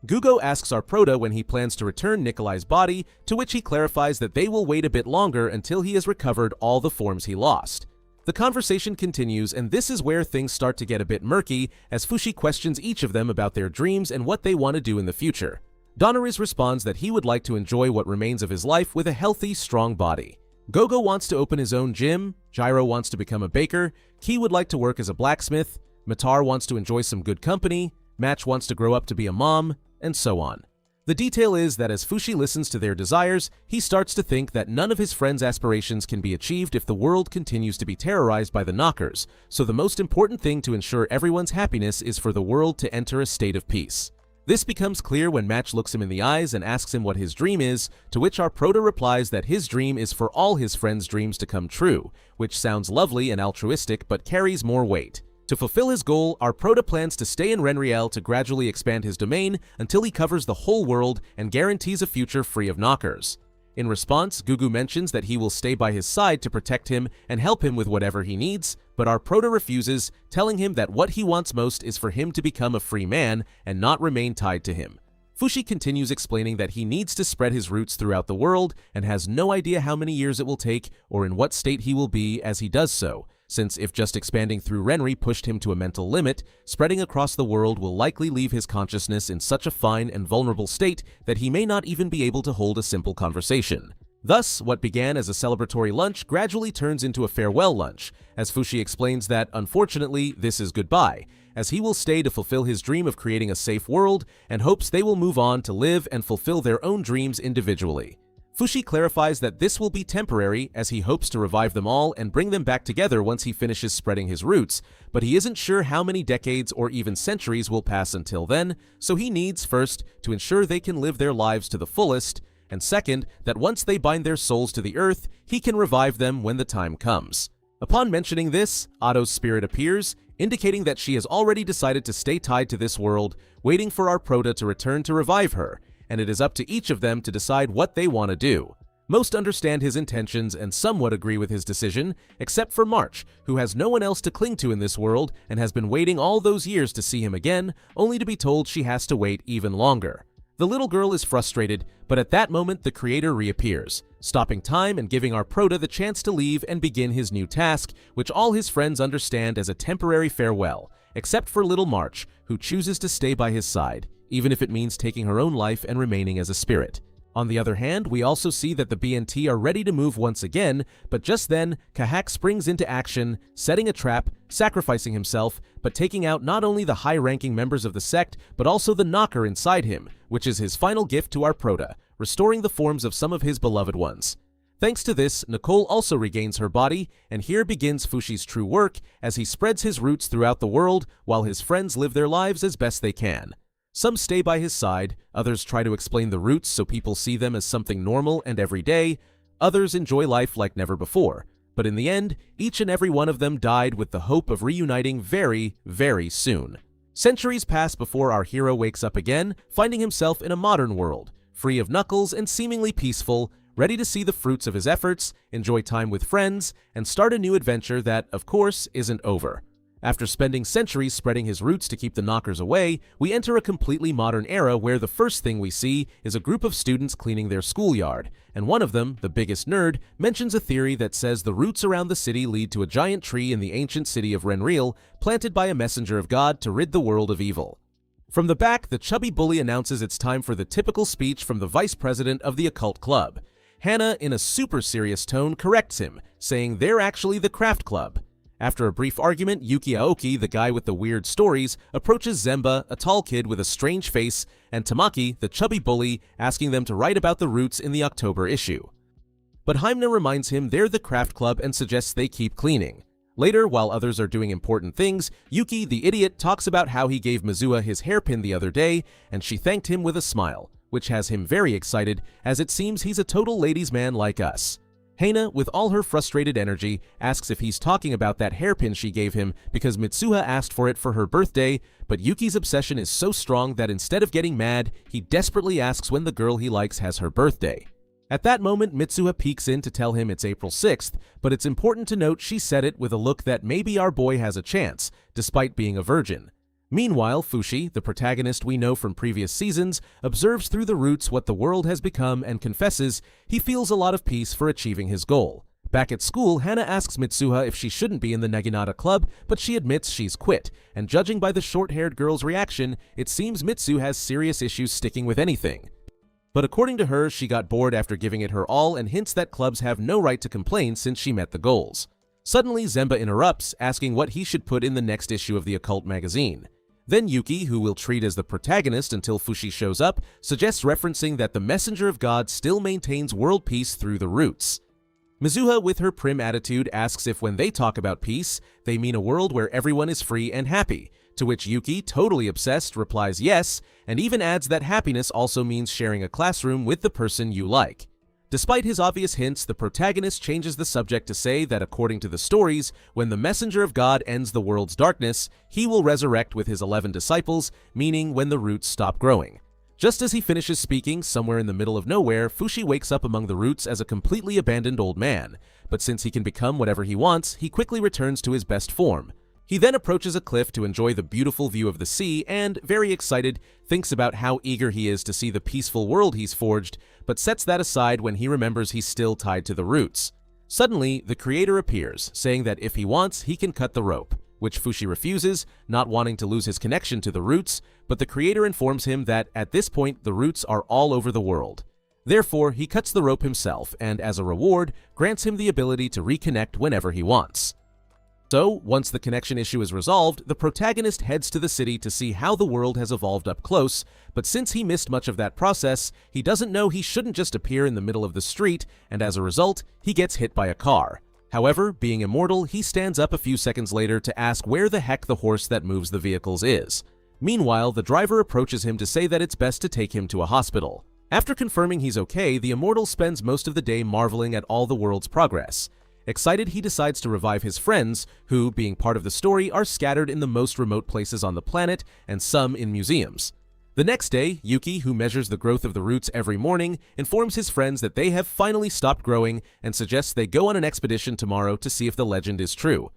Gugu asks our Prota when he plans to return Nikolai's body, to which he clarifies that they will wait a bit longer until he has recovered all the forms he lost. The conversation continues, and this is where things start to get a bit murky, as Fushi questions each of them about their dreams and what they want to do in the future. Donneris responds that he would like to enjoy what remains of his life with a healthy, strong body. Gogo wants to open his own gym, Gyro wants to become a baker, Ki would like to work as a blacksmith, Matar wants to enjoy some good company, Match wants to grow up to be a mom, and so on. The detail is that as Fushi listens to their desires, he starts to think that none of his friends' aspirations can be achieved if the world continues to be terrorized by the knockers, so the most important thing to ensure everyone's happiness is for the world to enter a state of peace. This becomes clear when Match looks him in the eyes and asks him what his dream is, to which our Prota replies that his dream is for all his friends' dreams to come true, which sounds lovely and altruistic but carries more weight. To fulfill his goal, our Prota plans to stay in Renriel to gradually expand his domain until he covers the whole world and guarantees a future free of knockers. In response, Gugu mentions that he will stay by his side to protect him and help him with whatever he needs, but our Prota refuses, telling him that what he wants most is for him to become a free man and not remain tied to him. Fushi continues explaining that he needs to spread his roots throughout the world and has no idea how many years it will take or in what state he will be as he does so, since if just expanding through Renri pushed him to a mental limit, spreading across the world will likely leave his consciousness in such a fine and vulnerable state that he may not even be able to hold a simple conversation. Thus, what began as a celebratory lunch gradually turns into a farewell lunch, as Fushi explains that, unfortunately, this is goodbye, as he will stay to fulfill his dream of creating a safe world and hopes they will move on to live and fulfill their own dreams individually. Fushi clarifies that this will be temporary as he hopes to revive them all and bring them back together once he finishes spreading his roots, but he isn't sure how many decades or even centuries will pass until then, so he needs, first, to ensure they can live their lives to the fullest, and second, that once they bind their souls to the earth, he can revive them when the time comes. Upon mentioning this, Atto's spirit appears, indicating that she has already decided to stay tied to this world, waiting for our Prota to return to revive her, and it is up to each of them to decide what they want to do. Most understand his intentions and somewhat agree with his decision, except for March, who has no one else to cling to in this world and has been waiting all those years to see him again, only to be told she has to wait even longer. The little girl is frustrated, but at that moment the creator reappears, stopping time and giving our Prota the chance to leave and begin his new task, which all his friends understand as a temporary farewell, except for little March, who chooses to stay by his side, even if it means taking her own life and remaining as a spirit. On the other hand, we also see that the BNT are ready to move once again, but just then, Kahak springs into action, setting a trap, sacrificing himself, but taking out not only the high-ranking members of the sect, but also the knocker inside him, which is his final gift to our Prota, restoring the forms of some of his beloved ones. Thanks to this, Nicole also regains her body, and here begins Fushi's true work as he spreads his roots throughout the world while his friends live their lives as best they can. Some stay by his side, others try to explain the roots so people see them as something normal and everyday, Others enjoy life like never before. But in the end, each and every one of them died with the hope of reuniting very, very soon. Centuries pass before our hero wakes up again, finding himself in a modern world, free of Knuckles and seemingly peaceful, ready to see the fruits of his efforts, enjoy time with friends, and start a new adventure that, of course, isn't over. After spending centuries spreading his roots to keep the knockers away, we enter a completely modern era where the first thing we see is a group of students cleaning their schoolyard, and one of them, the biggest nerd, mentions a theory that says the roots around the city lead to a giant tree in the ancient city of Renreal, planted by a messenger of God to rid the world of evil. From the back, the chubby bully announces it's time for the typical speech from the vice president of the occult club. Hannah, in a super serious tone, corrects him, saying they're actually the craft club. After a brief argument, Yuki Aoki, the guy with the weird stories, approaches Zemba, a tall kid with a strange face, and Tamaki, the chubby bully, asking them to write about the roots in the October issue. But Haimna reminds him they're the craft club and suggests they keep cleaning. Later, while others are doing important things, Yuki, the idiot, talks about how he gave Mizuha his hairpin the other day, and she thanked him with a smile, which has him very excited, as it seems he's a total ladies' man like us. Hana, with all her frustrated energy, asks if he's talking about that hairpin she gave him because Mitsuha asked for it for her birthday, but Yuki's obsession is so strong that instead of getting mad, he desperately asks when the girl he likes has her birthday. At that moment, Mitsuha peeks in to tell him it's April 6th, but it's important to note she said it with a look that maybe our boy has a chance, despite being a virgin. Meanwhile, Fushi, the protagonist we know from previous seasons, observes through the roots what the world has become and confesses he feels a lot of peace for achieving his goal. Back at school, Hana asks Mitsuha if she shouldn't be in the Naginata club, but she admits she's quit, and judging by the short-haired girl's reaction, it seems Mitsu has serious issues sticking with anything. But according to her, she got bored after giving it her all and hints that clubs have no right to complain since she met the goals. Suddenly, Zemba interrupts, asking what he should put in the next issue of the occult magazine. Then Yuki, who we'll treat as the protagonist until Fushi shows up, suggests referencing that the messenger of God still maintains world peace through the roots. Mizuha, with her prim attitude, asks if when they talk about peace, they mean a world where everyone is free and happy, to which Yuki, totally obsessed, replies yes, and even adds that happiness also means sharing a classroom with the person you like. Despite his obvious hints, the protagonist changes the subject to say that according to the stories, when the messenger of God ends the world's darkness, he will resurrect with his 11 disciples, meaning when the roots stop growing. Just as he finishes speaking, somewhere in the middle of nowhere, Fushi wakes up among the roots as a completely abandoned old man, but since he can become whatever he wants, he quickly returns to his best form. He then approaches a cliff to enjoy the beautiful view of the sea and, very excited, thinks about how eager he is to see the peaceful world he's forged, but sets that aside when he remembers he's still tied to the roots. Suddenly, the creator appears, saying that if he wants, he can cut the rope, which Fushi refuses, not wanting to lose his connection to the roots, but the creator informs him that at this point the roots are all over the world. Therefore, he cuts the rope himself and, as a reward, grants him the ability to reconnect whenever he wants. So, once the connection issue is resolved, the protagonist heads to the city to see how the world has evolved up close, but since he missed much of that process, he doesn't know he shouldn't just appear in the middle of the street, and as a result, he gets hit by a car. However, being immortal, he stands up a few seconds later to ask where the heck the horse that moves the vehicles is. Meanwhile, the driver approaches him to say that it's best to take him to a hospital. After confirming he's okay, the immortal spends most of the day marveling at all the world's progress. Excited, he decides to revive his friends, who, being part of the story, are scattered in the most remote places on the planet, and some in museums. The next day, Yuki, who measures the growth of the roots every morning, informs his friends that they have finally stopped growing and suggests they go on an expedition tomorrow to see if the legend is true.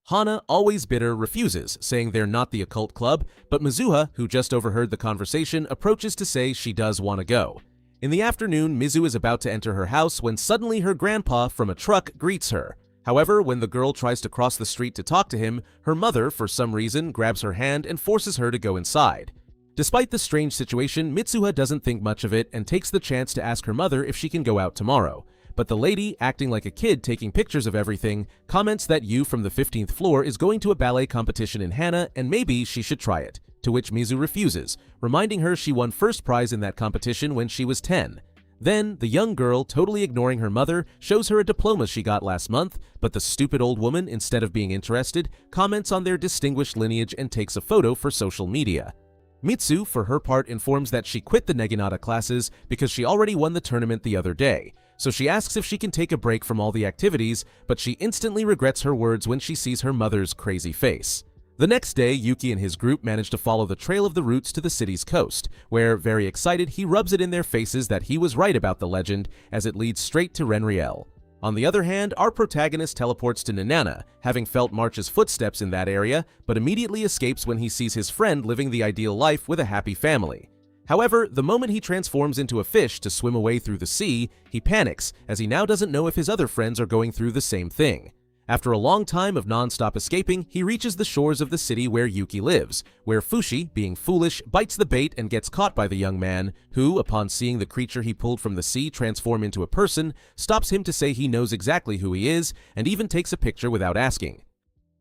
Hana, always bitter, refuses, saying they're not the occult club, but Mizuha, who just overheard the conversation, approaches to say she does want to go. In the afternoon, Mizu is about to enter her house when suddenly her grandpa from a truck greets her. However, when the girl tries to cross the street to talk to him, her mother, for some reason, grabs her hand and forces her to go inside. Despite the strange situation, Mitsuha doesn't think much of it and takes the chance to ask her mother if she can go out tomorrow. But the lady, acting like a kid taking pictures of everything, comments that Yu from the 15th floor is going to a ballet competition in Hana and maybe she should try it, to which Mizu refuses, reminding her she won first prize in that competition when she was 10. Then, the young girl, totally ignoring her mother, shows her a diploma she got last month, but the stupid old woman, instead of being interested, comments on their distinguished lineage and takes a photo for social media. Mitsu, for her part, informs that she quit the Naginata classes because she already won the tournament the other day, so she asks if she can take a break from all the activities, but she instantly regrets her words when she sees her mother's crazy face. The next day, Yuki and his group manage to follow the trail of the roots to the city's coast, where, very excited, he rubs it in their faces that he was right about the legend, as it leads straight to Renriel. On the other hand, our protagonist teleports to Nanana, having felt March's footsteps in that area, but immediately escapes when he sees his friend living the ideal life with a happy family. However, the moment he transforms into a fish to swim away through the sea, he panics, as he now doesn't know if his other friends are going through the same thing. After a long time of non-stop escaping, he reaches the shores of the city where Yuki lives, where Fushi, being foolish, bites the bait and gets caught by the young man, who, upon seeing the creature he pulled from the sea transform into a person, stops him to say he knows exactly who he is, and even takes a picture without asking.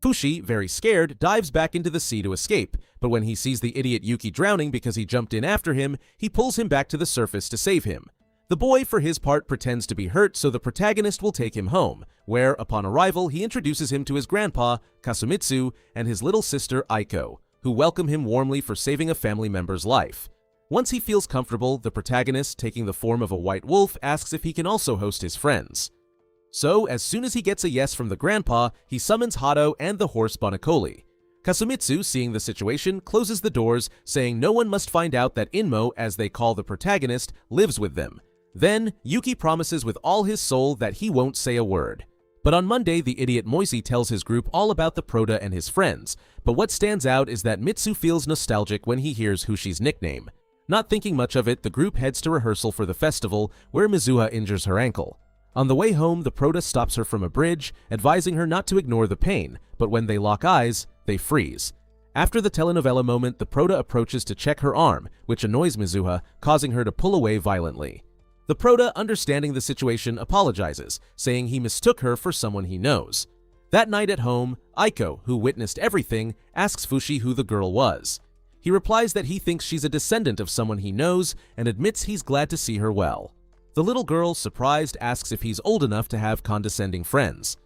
Fushi, very scared, dives back into the sea to escape, but when he sees the idiot Yuki drowning because he jumped in after him, he pulls him back to the surface to save him. The boy, for his part, pretends to be hurt so the protagonist will take him home, where, upon arrival, he introduces him to his grandpa, Kasumitsu, and his little sister, Aiko, who welcome him warmly for saving a family member's life. Once he feels comfortable, the protagonist, taking the form of a white wolf, asks if he can also host his friends. So, as soon as he gets a yes from the grandpa, he summons Hado and the horse Bonacoli. Kasumitsu, seeing the situation, closes the doors, saying no one must find out that Inmo, as they call the protagonist, lives with them. Then, Yuki promises with all his soul that he won't say a word. But on Monday, the idiot Moisey tells his group all about the Prota and his friends, but what stands out is that Mitsu feels nostalgic when he hears Hushi's nickname. Not thinking much of it, the group heads to rehearsal for the festival, where Mizuha injures her ankle. On the way home, the Prota stops her from a bridge, advising her not to ignore the pain, but when they lock eyes, they freeze. After the telenovela moment, the Prota approaches to check her arm, which annoys Mizuha, causing her to pull away violently. The Prota, understanding the situation, apologizes, saying he mistook her for someone he knows. That night at home, Aiko, who witnessed everything, asks Fushi who the girl was. He replies that he thinks she's a descendant of someone he knows and admits he's glad to see her well. The little girl, surprised, asks if he's old enough to have condescending friends.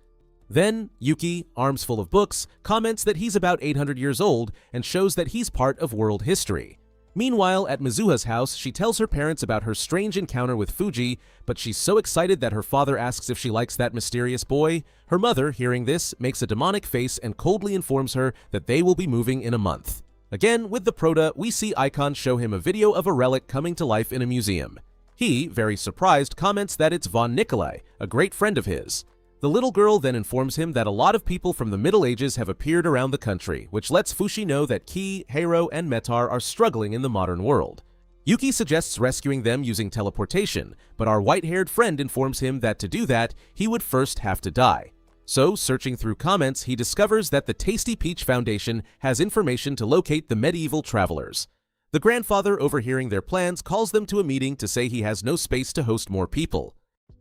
Then, Yuki, arms full of books, comments that he's about 800 years old and shows that he's part of world history. Meanwhile, at Mizuha's house, she tells her parents about her strange encounter with Fuji, but she's so excited that her father asks if she likes that mysterious boy. Her mother, hearing this, makes a demonic face and coldly informs her that they will be moving in a month. Again, with the Prota, we see Icon show him a video of a relic coming to life in a museum. He, very surprised, comments that it's Von Nikolai, a great friend of his. The little girl then informs him that a lot of people from the Middle Ages have appeared around the country, which lets Fushi know that Ki, Heiro, and Metar are struggling in the modern world. Yuki suggests rescuing them using teleportation, but our white-haired friend informs him that to do that, he would first have to die. So, searching through comments, he discovers that the Tasty Peach Foundation has information to locate the medieval travelers. The grandfather, overhearing their plans, calls them to a meeting to say he has no space to host more people.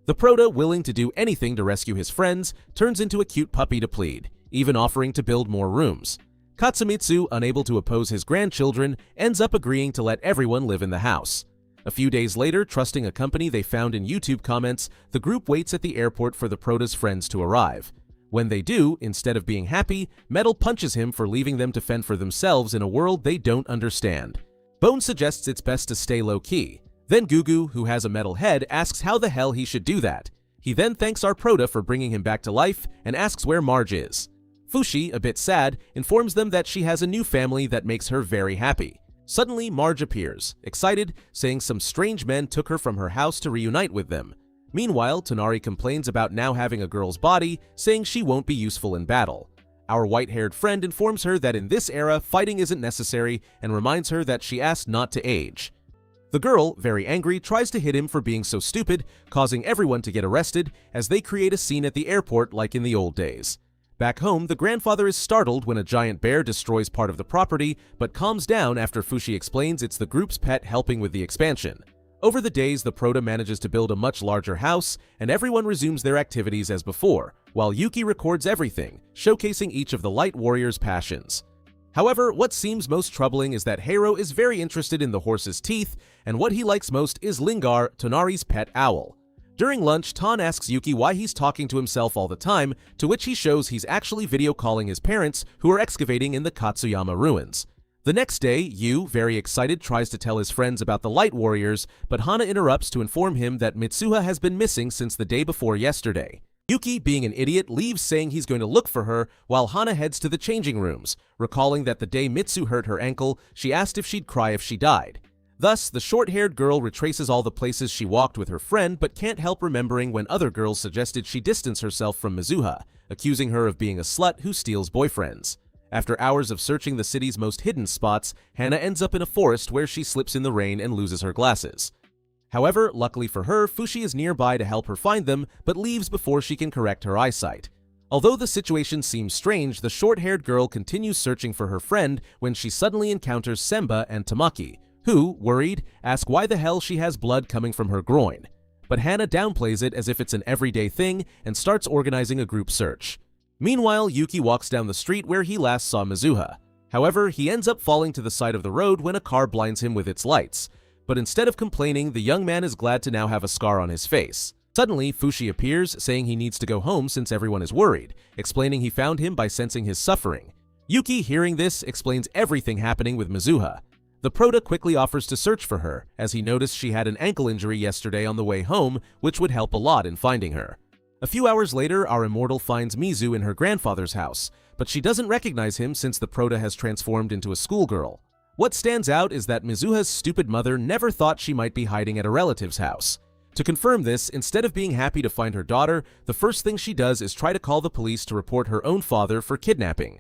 The Prota, willing to do anything to rescue his friends, turns into a cute puppy to plead, even offering to build more rooms. Katsumitsu, unable to oppose his grandchildren, ends up agreeing to let everyone live in the house. A few days later, trusting a company they found in YouTube comments, the group waits at the airport for the Prota's friends to arrive. When they do, instead of being happy, Metal punches him for leaving them to fend for themselves in a world they don't understand. Bone suggests it's best to stay low-key. Then Gugu, who has a metal head, asks how the hell he should do that. He then thanks our Prota for bringing him back to life and asks where Marge is. Fushi, a bit sad, informs them that she has a new family that makes her very happy. Suddenly, Marge appears, excited, saying some strange men took her from her house to reunite with them. Meanwhile, Tonari complains about now having a girl's body, saying she won't be useful in battle. Our white-haired friend informs her that in this era, fighting isn't necessary and reminds her that she asked not to age. The girl, very angry, tries to hit him for being so stupid, causing everyone to get arrested as they create a scene at the airport like in the old days. Back home, the grandfather is startled when a giant bear destroys part of the property, but calms down after Fushi explains it's the group's pet helping with the expansion. Over the days, the Prota manages to build a much larger house, and everyone resumes their activities as before, while Yuki records everything, showcasing each of the Light Warrior's passions. However, what seems most troubling is that Heiro is very interested in the horse's teeth, and what he likes most is Lingar, Tonari's pet owl. During lunch, Ton asks Yuki why he's talking to himself all the time, to which he shows he's actually video calling his parents, who are excavating in the Katsuyama ruins. The next day, Yu, very excited, tries to tell his friends about the Light Warriors, but Hana interrupts to inform him that Mitsuha has been missing since the day before yesterday. Yuki, being an idiot, leaves saying he's going to look for her, while Hana heads to the changing rooms, recalling that the day Mitsu hurt her ankle, she asked if she'd cry if she died. Thus, the short-haired girl retraces all the places she walked with her friend, but can't help remembering when other girls suggested she distance herself from Mizuha, accusing her of being a slut who steals boyfriends. After hours of searching the city's most hidden spots, Hana ends up in a forest where she slips in the rain and loses her glasses. However, luckily for her, Fushi is nearby to help her find them, but leaves before she can correct her eyesight. Although the situation seems strange, the short-haired girl continues searching for her friend when she suddenly encounters Semba and Tamaki, who, worried, ask why the hell she has blood coming from her groin. But Hana downplays it as if it's an everyday thing and starts organizing a group search. Meanwhile, Yuki walks down the street where he last saw Mizuha. However, he ends up falling to the side of the road when a car blinds him with its lights. But instead of complaining, the young man is glad to now have a scar on his face. Suddenly, Fushi appears, saying he needs to go home since everyone is worried, explaining he found him by sensing his suffering. Yuki, hearing this, explains everything happening with Mizuha. The Prota quickly offers to search for her, as he noticed she had an ankle injury yesterday on the way home, which would help a lot in finding her. A few hours later, our immortal finds Mizu in her grandfather's house, but she doesn't recognize him since the Prota has transformed into a schoolgirl. What stands out is that Mizuha's stupid mother never thought she might be hiding at a relative's house. To confirm this, instead of being happy to find her daughter, the first thing she does is try to call the police to report her own father for kidnapping.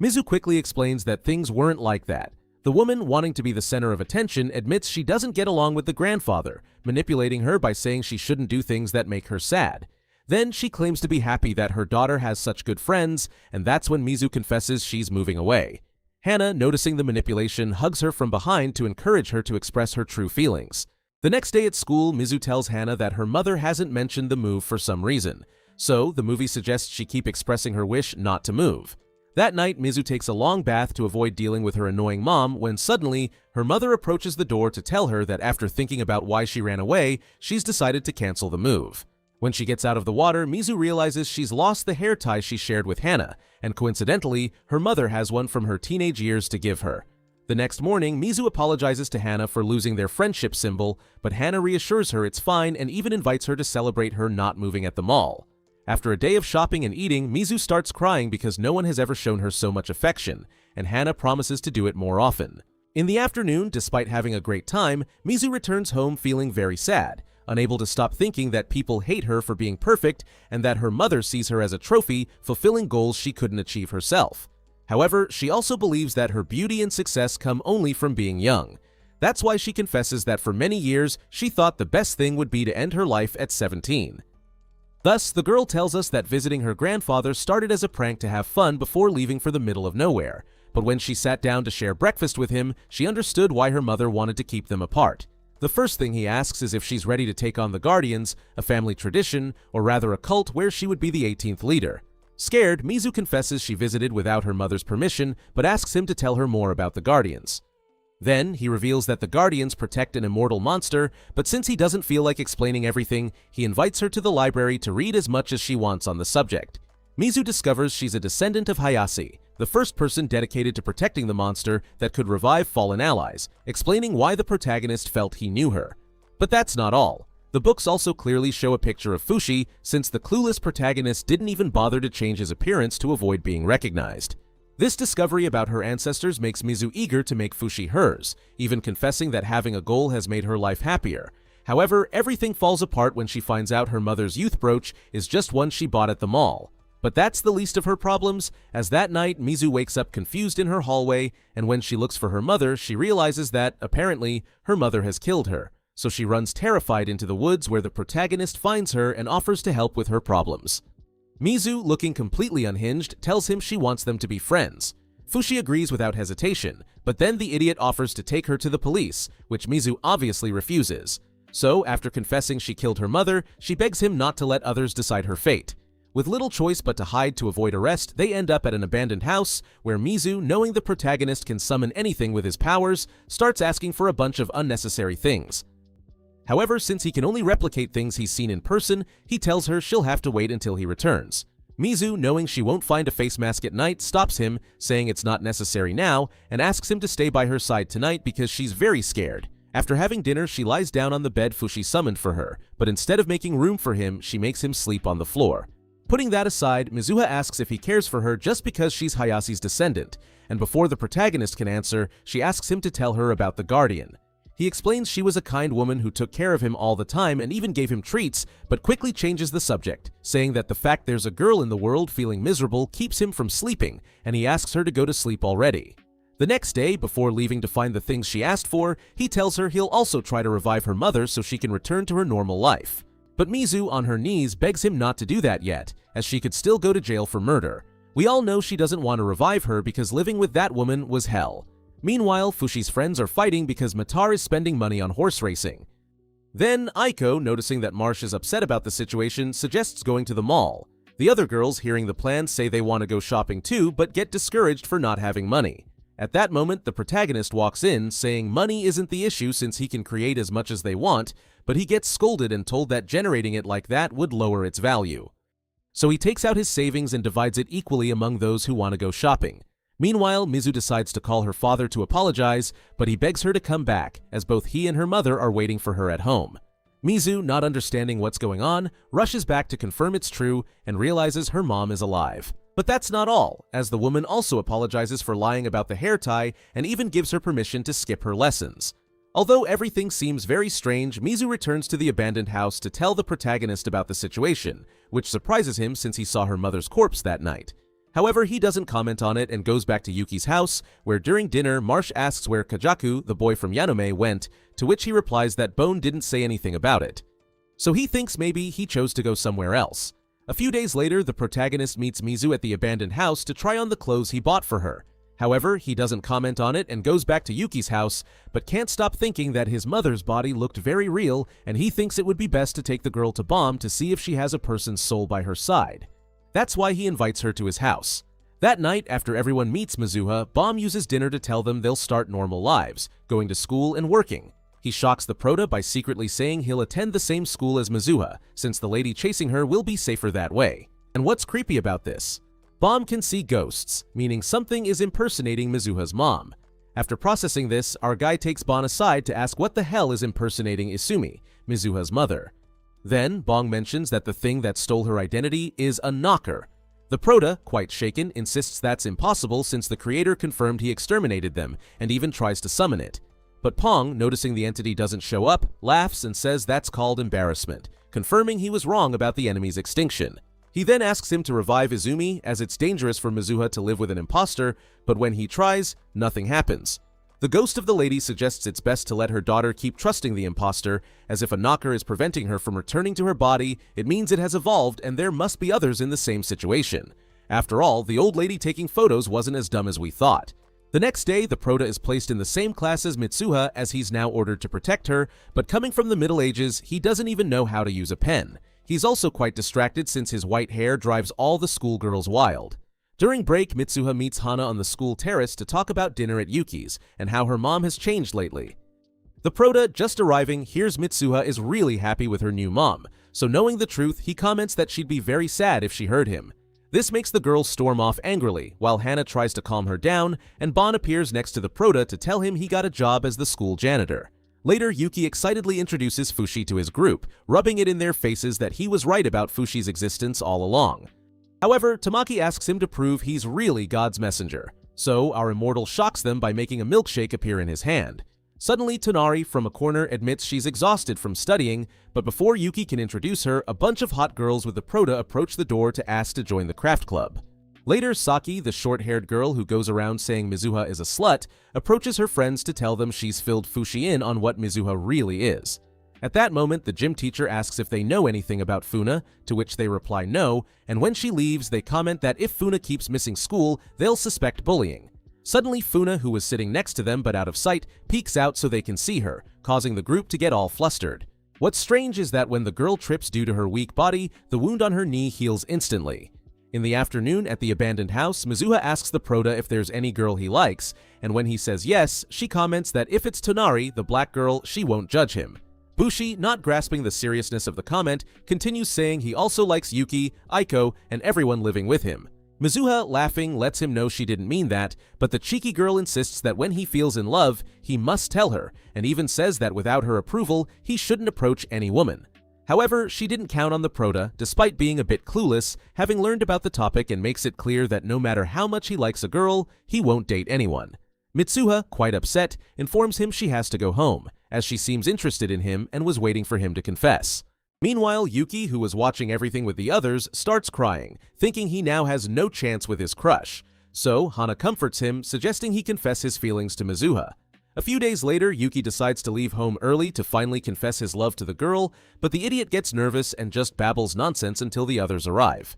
Mizu quickly explains that things weren't like that. The woman, wanting to be the center of attention, admits she doesn't get along with the grandfather, manipulating her by saying she shouldn't do things that make her sad. Then she claims to be happy that her daughter has such good friends, and that's when Mizu confesses she's moving away. Hana, noticing the manipulation, hugs her from behind to encourage her to express her true feelings. The next day at school, Mizu tells Hana that her mother hasn't mentioned the move for some reason, so the movie suggests she keep expressing her wish not to move. That night, Mizu takes a long bath to avoid dealing with her annoying mom when suddenly, her mother approaches the door to tell her that after thinking about why she ran away, she's decided to cancel the move. When she gets out of the water, Mizu realizes she's lost the hair tie she shared with Hana, and coincidentally, her mother has one from her teenage years to give her. The next morning, Mizu apologizes to Hana for losing their friendship symbol, but Hana reassures her it's fine and even invites her to celebrate her not moving at the mall. After a day of shopping and eating, Mizu starts crying because no one has ever shown her so much affection, and Hana promises to do it more often. In the afternoon, despite having a great time, Mizu returns home feeling very sad, unable to stop thinking that people hate her for being perfect and that her mother sees her as a trophy, fulfilling goals she couldn't achieve herself. However, she also believes that her beauty and success come only from being young. That's why she confesses that for many years, she thought the best thing would be to end her life at 17. Thus, the girl tells us that visiting her grandfather started as a prank to have fun before leaving for the middle of nowhere, but when she sat down to share breakfast with him, she understood why her mother wanted to keep them apart. The first thing he asks is if she's ready to take on the Guardians, a family tradition, or rather a cult where she would be the 18th leader. Scared, Mizu confesses she visited without her mother's permission, but asks him to tell her more about the Guardians. Then, he reveals that the Guardians protect an immortal monster, but since he doesn't feel like explaining everything, he invites her to the library to read as much as she wants on the subject. Mizu discovers she's a descendant of Hayase, the first person dedicated to protecting the monster that could revive fallen allies, explaining why the protagonist felt he knew her. But that's not all. The books also clearly show a picture of Fushi, since the clueless protagonist didn't even bother to change his appearance to avoid being recognized. This discovery about her ancestors makes Mizu eager to make Fushi hers, even confessing that having a goal has made her life happier. However, everything falls apart when she finds out her mother's youth brooch is just one she bought at the mall. But that's the least of her problems, as that night Mizu wakes up confused in her hallway, and when she looks for her mother, she realizes that, apparently, her mother has killed her. So she runs terrified into the woods where the protagonist finds her and offers to help with her problems. Mizu, looking completely unhinged, tells him she wants them to be friends. Fushi agrees without hesitation, but then the idiot offers to take her to the police, which Mizu obviously refuses. So, after confessing she killed her mother, she begs him not to let others decide her fate. With little choice but to hide to avoid arrest, they end up at an abandoned house, where Mizu, knowing the protagonist can summon anything with his powers, starts asking for a bunch of unnecessary things. However, since he can only replicate things he's seen in person, he tells her she'll have to wait until he returns. Mizu, knowing she won't find a face mask at night, stops him, saying it's not necessary now, and asks him to stay by her side tonight because she's very scared. After having dinner, she lies down on the bed Fushi summoned for her, but instead of making room for him, she makes him sleep on the floor. Putting that aside, Mizuha asks if he cares for her just because she's Hayasi's descendant, and before the protagonist can answer, she asks him to tell her about the Guardian. He explains she was a kind woman who took care of him all the time and even gave him treats, but quickly changes the subject, saying that the fact there's a girl in the world feeling miserable keeps him from sleeping, and he asks her to go to sleep already. The next day, before leaving to find the things she asked for, he tells her he'll also try to revive her mother so she can return to her normal life. But Mizu, on her knees, begs him not to do that yet, as she could still go to jail for murder. We all know she doesn't want to revive her because living with that woman was hell. Meanwhile, Fushi's friends are fighting because Matar is spending money on horse racing. Then, Aiko, noticing that Marsh is upset about the situation, suggests going to the mall. The other girls, hearing the plan, say they want to go shopping too, but get discouraged for not having money. At that moment, the protagonist walks in, saying money isn't the issue since he can create as much as they want, but he gets scolded and told that generating it like that would lower its value. So he takes out his savings and divides it equally among those who want to go shopping. Meanwhile, Mizu decides to call her father to apologize, but he begs her to come back, as both he and her mother are waiting for her at home. Mizu, not understanding what's going on, rushes back to confirm it's true and realizes her mom is alive. But that's not all, as the woman also apologizes for lying about the hair tie and even gives her permission to skip her lessons. Although everything seems very strange, Mizu returns to the abandoned house to tell the protagonist about the situation, which surprises him since he saw her mother's corpse that night. However, he doesn't comment on it and goes back to Yuki's house, where during dinner, Marsh asks where Kajaku, the boy from Yanome, went, to which he replies that Bone didn't say anything about it. So he thinks maybe he chose to go somewhere else. A few days later, the protagonist meets Mizu at the abandoned house to try on the clothes he bought for her. However, he doesn't comment on it and goes back to Yuki's house, but can't stop thinking that his mother's body looked very real, and he thinks it would be best to take the girl to Bomb to see if she has a person's soul by her side. That's why he invites her to his house. That night, after everyone meets Mizuha, Bomb uses dinner to tell them they'll start normal lives, going to school and working. He shocks the Prota by secretly saying he'll attend the same school as Mizuha, since the lady chasing her will be safer that way. And what's creepy about this? Bomb can see ghosts, meaning something is impersonating Mizuha's mom. After processing this, our guy takes Bon aside to ask what the hell is impersonating Isumi, Mizuha's mother. Then, Bong mentions that the thing that stole her identity is a knocker. The Prota, quite shaken, insists that's impossible since the creator confirmed he exterminated them, and even tries to summon it. But Pong, noticing the entity doesn't show up, laughs and says that's called embarrassment, confirming he was wrong about the enemy's extinction. He then asks him to revive Izumi, as it's dangerous for Mizuha to live with an imposter, but when he tries, nothing happens. The ghost of the lady suggests it's best to let her daughter keep trusting the imposter, as if a knocker is preventing her from returning to her body, it means it has evolved and there must be others in the same situation. After all, the old lady taking photos wasn't as dumb as we thought. The next day, the Prota is placed in the same class as Mitsuha, as he's now ordered to protect her, but coming from the Middle Ages, he doesn't even know how to use a pen. He's also quite distracted since his white hair drives all the schoolgirls wild. During break, Mitsuha meets Hana on the school terrace to talk about dinner at Yuki's and how her mom has changed lately. The Prota, just arriving, hears Mitsuha is really happy with her new mom, so knowing the truth, he comments that she'd be very sad if she heard him. This makes the girl storm off angrily, while Hana tries to calm her down, and Bon appears next to the Prota to tell him he got a job as the school janitor. Later, Yuki excitedly introduces Fushi to his group, rubbing it in their faces that he was right about Fushi's existence all along. However, Tamaki asks him to prove he's really God's messenger, so our immortal shocks them by making a milkshake appear in his hand. Suddenly, Tonari, from a corner, admits she's exhausted from studying, but before Yuki can introduce her, a bunch of hot girls with the Prota approach the door to ask to join the craft club. Later, Saki, the short-haired girl who goes around saying Mizuha is a slut, approaches her friends to tell them she's filled Fushi in on what Mizuha really is. At that moment, the gym teacher asks if they know anything about Funa, to which they reply no, and when she leaves, they comment that if Funa keeps missing school, they'll suspect bullying. Suddenly, Funa, who was sitting next to them but out of sight, peeks out so they can see her, causing the group to get all flustered. What's strange is that when the girl trips due to her weak body, the wound on her knee heals instantly. In the afternoon, at the abandoned house, Mizuha asks the Prota if there's any girl he likes, and when he says yes, she comments that if it's Tonari, the black girl, she won't judge him. Bushi, not grasping the seriousness of the comment, continues saying he also likes Yuki, Aiko, and everyone living with him. Mizuha, laughing, lets him know she didn't mean that, but the cheeky girl insists that when he feels in love, he must tell her, and even says that without her approval, he shouldn't approach any woman. However, she didn't count on the prota, despite being a bit clueless, having learned about the topic, and makes it clear that no matter how much he likes a girl, he won't date anyone. Mitsuha, quite upset, informs him she has to go home, as she seems interested in him and was waiting for him to confess. Meanwhile, Yuki, who was watching everything with the others, starts crying, thinking he now has no chance with his crush. So, Hana comforts him, suggesting he confess his feelings to Mizuha. A few days later, Yuki decides to leave home early to finally confess his love to the girl, but the idiot gets nervous and just babbles nonsense until the others arrive.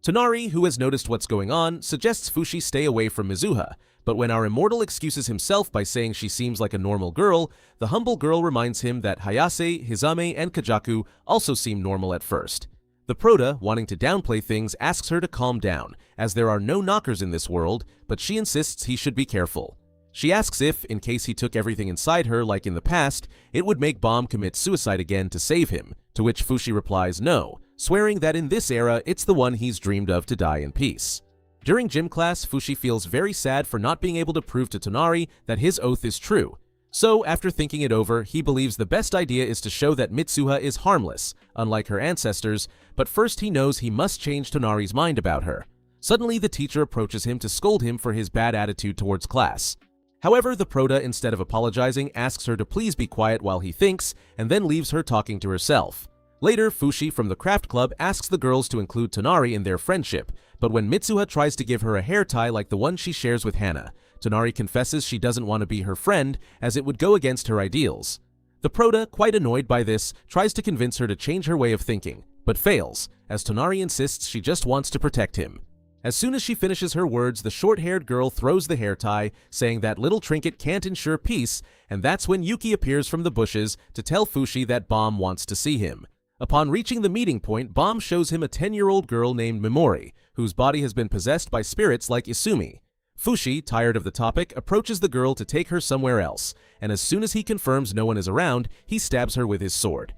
Tonari, who has noticed what's going on, suggests Fushi stay away from Mizuha, but when our immortal excuses himself by saying she seems like a normal girl, the humble girl reminds him that Hayase, Hizame, and Kajaku also seem normal at first. The prota, wanting to downplay things, asks her to calm down, as there are no knockers in this world, but she insists he should be careful. She asks if, in case he took everything inside her like in the past, it would make Bomb commit suicide again to save him, to which Fushi replies no, swearing that in this era it's the one he's dreamed of to die in peace. During gym class, Fushi feels very sad for not being able to prove to Tonari that his oath is true. So, after thinking it over, he believes the best idea is to show that Mitsuha is harmless, unlike her ancestors, but first he knows he must change Tonari's mind about her. Suddenly, the teacher approaches him to scold him for his bad attitude towards class. However, the prota, instead of apologizing, asks her to please be quiet while he thinks, and then leaves her talking to herself. Later, Fushi from the craft club asks the girls to include Tonari in their friendship, but when Mitsuha tries to give her a hair tie like the one she shares with Hana, Tonari confesses she doesn't want to be her friend as it would go against her ideals. The prota, quite annoyed by this, tries to convince her to change her way of thinking, but fails, as Tonari insists she just wants to protect him. As soon as she finishes her words, the short-haired girl throws the hair tie, saying that little trinket can't ensure peace, and that's when Yuki appears from the bushes to tell Fushi that Bomb wants to see him. Upon reaching the meeting point, Bomb shows him a 10-year-old girl named Memori, whose body has been possessed by spirits like Isumi. Fushi, tired of the topic, approaches the girl to take her somewhere else, and as soon as he confirms no one is around, he stabs her with his sword.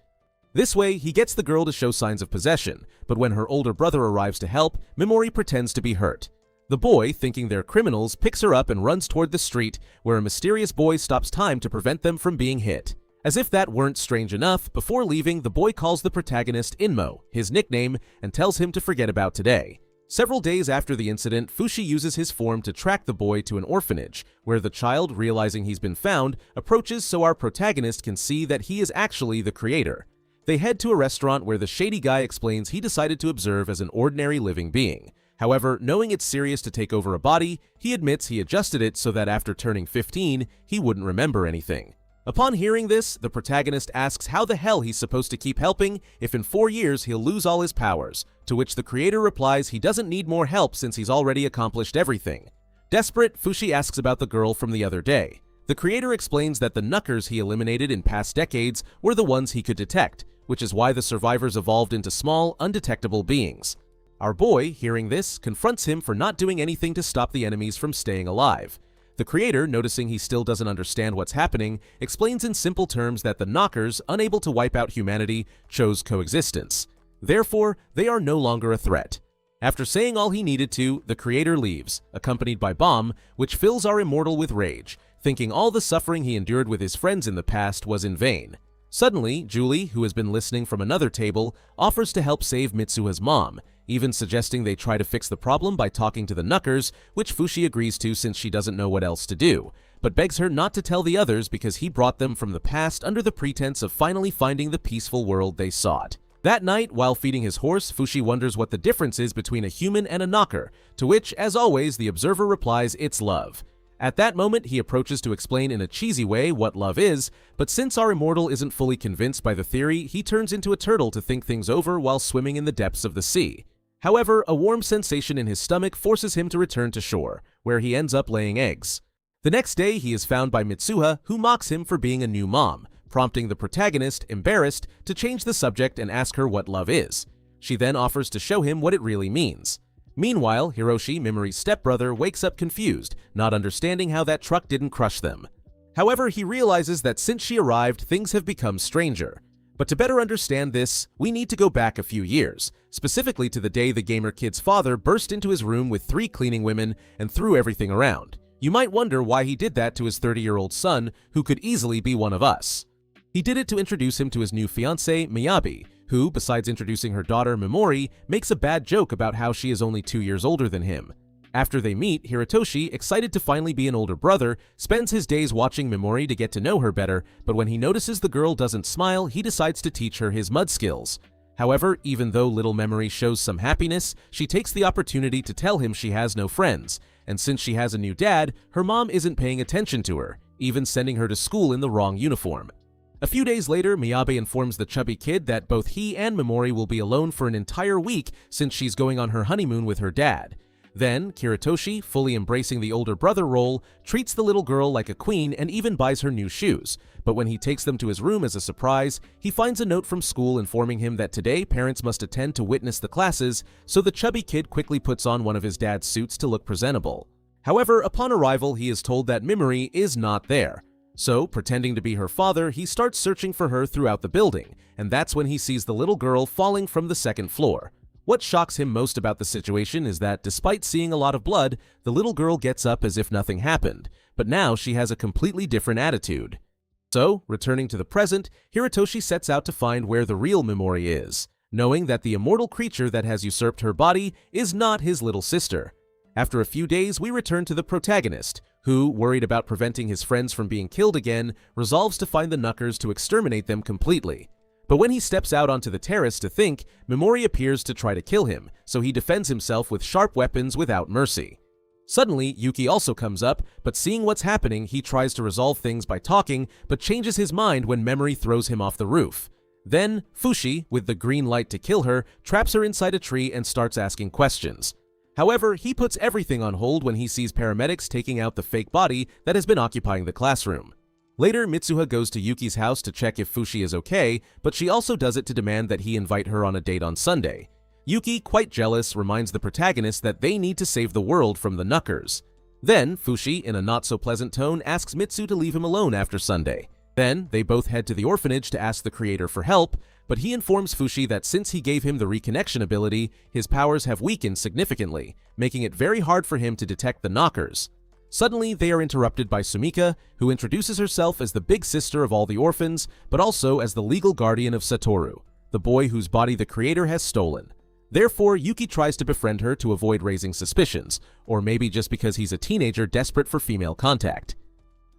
This way, he gets the girl to show signs of possession, but when her older brother arrives to help, Memori pretends to be hurt. The boy, thinking they're criminals, picks her up and runs toward the street, where a mysterious boy stops time to prevent them from being hit. As if that weren't strange enough, before leaving, the boy calls the protagonist Inmo, his nickname, and tells him to forget about today. Several days after the incident, Fushi uses his form to track the boy to an orphanage, where the child, realizing he's been found, approaches so our protagonist can see that he is actually the creator. They head to a restaurant where the shady guy explains he decided to observe as an ordinary living being. However, knowing it's serious to take over a body, he admits he adjusted it so that after turning 15, he wouldn't remember anything. Upon hearing this, the protagonist asks how the hell he's supposed to keep helping if in 4 years he'll lose all his powers, to which the creator replies he doesn't need more help since he's already accomplished everything. Desperate, Fushi asks about the girl from the other day. The creator explains that the knuckers he eliminated in past decades were the ones he could detect, which is why the survivors evolved into small, undetectable beings. Our boy, hearing this, confronts him for not doing anything to stop the enemies from staying alive. The creator, noticing he still doesn't understand what's happening, explains in simple terms that the knockers, unable to wipe out humanity, chose coexistence. Therefore, they are no longer a threat. After saying all he needed to, the creator leaves, accompanied by Bomb, which fills our immortal with rage, thinking all the suffering he endured with his friends in the past was in vain. Suddenly, Julie, who has been listening from another table, offers to help save Mitsuha's mom, even suggesting they try to fix the problem by talking to the knuckers, which Fushi agrees to since she doesn't know what else to do, but begs her not to tell the others because he brought them from the past under the pretense of finally finding the peaceful world they sought. That night, while feeding his horse, Fushi wonders what the difference is between a human and a knocker, to which, as always, the observer replies it's love. At that moment, he approaches to explain in a cheesy way what love is, but since our immortal isn't fully convinced by the theory, he turns into a turtle to think things over while swimming in the depths of the sea. However, a warm sensation in his stomach forces him to return to shore, where he ends up laying eggs. The next day, he is found by Mitsuha, who mocks him for being a new mom, prompting the protagonist, embarrassed, to change the subject and ask her what love is. She then offers to show him what it really means. Meanwhile, Hiroshi, Memori's stepbrother, wakes up confused, not understanding how that truck didn't crush them. However, he realizes that since she arrived, things have become stranger. But to better understand this, we need to go back a few years, specifically to the day the gamer kid's father burst into his room with 3 cleaning women and threw everything around. You might wonder why he did that to his 30-year-old son, who could easily be one of us. He did it to introduce him to his new fiancée, Miyabi, who, besides introducing her daughter, Memori, makes a bad joke about how she is only 2 years older than him. After they meet, Hirotoshi, excited to finally be an older brother, spends his days watching Memori to get to know her better, but when he notices the girl doesn't smile, he decides to teach her his mud skills. However, even though little Memori shows some happiness, she takes the opportunity to tell him she has no friends, and since she has a new dad, her mom isn't paying attention to her, even sending her to school in the wrong uniform. A few days later, Miyabi informs the chubby kid that both he and Memori will be alone for an entire week since she's going on her honeymoon with her dad. Then, Kiritoshi, fully embracing the older brother role, treats the little girl like a queen and even buys her new shoes. But when he takes them to his room as a surprise, he finds a note from school informing him that today parents must attend to witness the classes, so the chubby kid quickly puts on one of his dad's suits to look presentable. However, upon arrival, he is told that Memori is not there. So, pretending to be her father, he starts searching for her throughout the building, and that's when he sees the little girl falling from the 2nd floor. What shocks him most about the situation is that despite seeing a lot of blood, the little girl gets up as if nothing happened, but now she has a completely different attitude. So, returning to the present, Hirotoshi sets out to find where the real Memori is, knowing that the immortal creature that has usurped her body is not his little sister. After a few days, we return to the protagonist, who, worried about preventing his friends from being killed again, resolves to find the Knuckers to exterminate them completely. But when he steps out onto the terrace to think, Memori appears to try to kill him, so he defends himself with sharp weapons without mercy. Suddenly, Yuki also comes up, but seeing what's happening, he tries to resolve things by talking, but changes his mind when Memori throws him off the roof. Then, Fushi, with the green light to kill her, traps her inside a tree and starts asking questions. However, he puts everything on hold when he sees paramedics taking out the fake body that has been occupying the classroom. Later, Mitsuha goes to Yuki's house to check if Fushi is okay, but she also does it to demand that he invite her on a date on Sunday. Yuki, quite jealous, reminds the protagonist that they need to save the world from the Knuckers. Then, Fushi, in a not-so-pleasant tone, asks Mitsu to leave him alone after Sunday. Then, they both head to the orphanage to ask the creator for help, but he informs Fushi that since he gave him the reconnection ability, his powers have weakened significantly, making it very hard for him to detect the Knockers. Suddenly, they are interrupted by Sumika, who introduces herself as the big sister of all the orphans, but also as the legal guardian of Satoru, the boy whose body the creator has stolen. Therefore, Yuki tries to befriend her to avoid raising suspicions, or maybe just because he's a teenager desperate for female contact.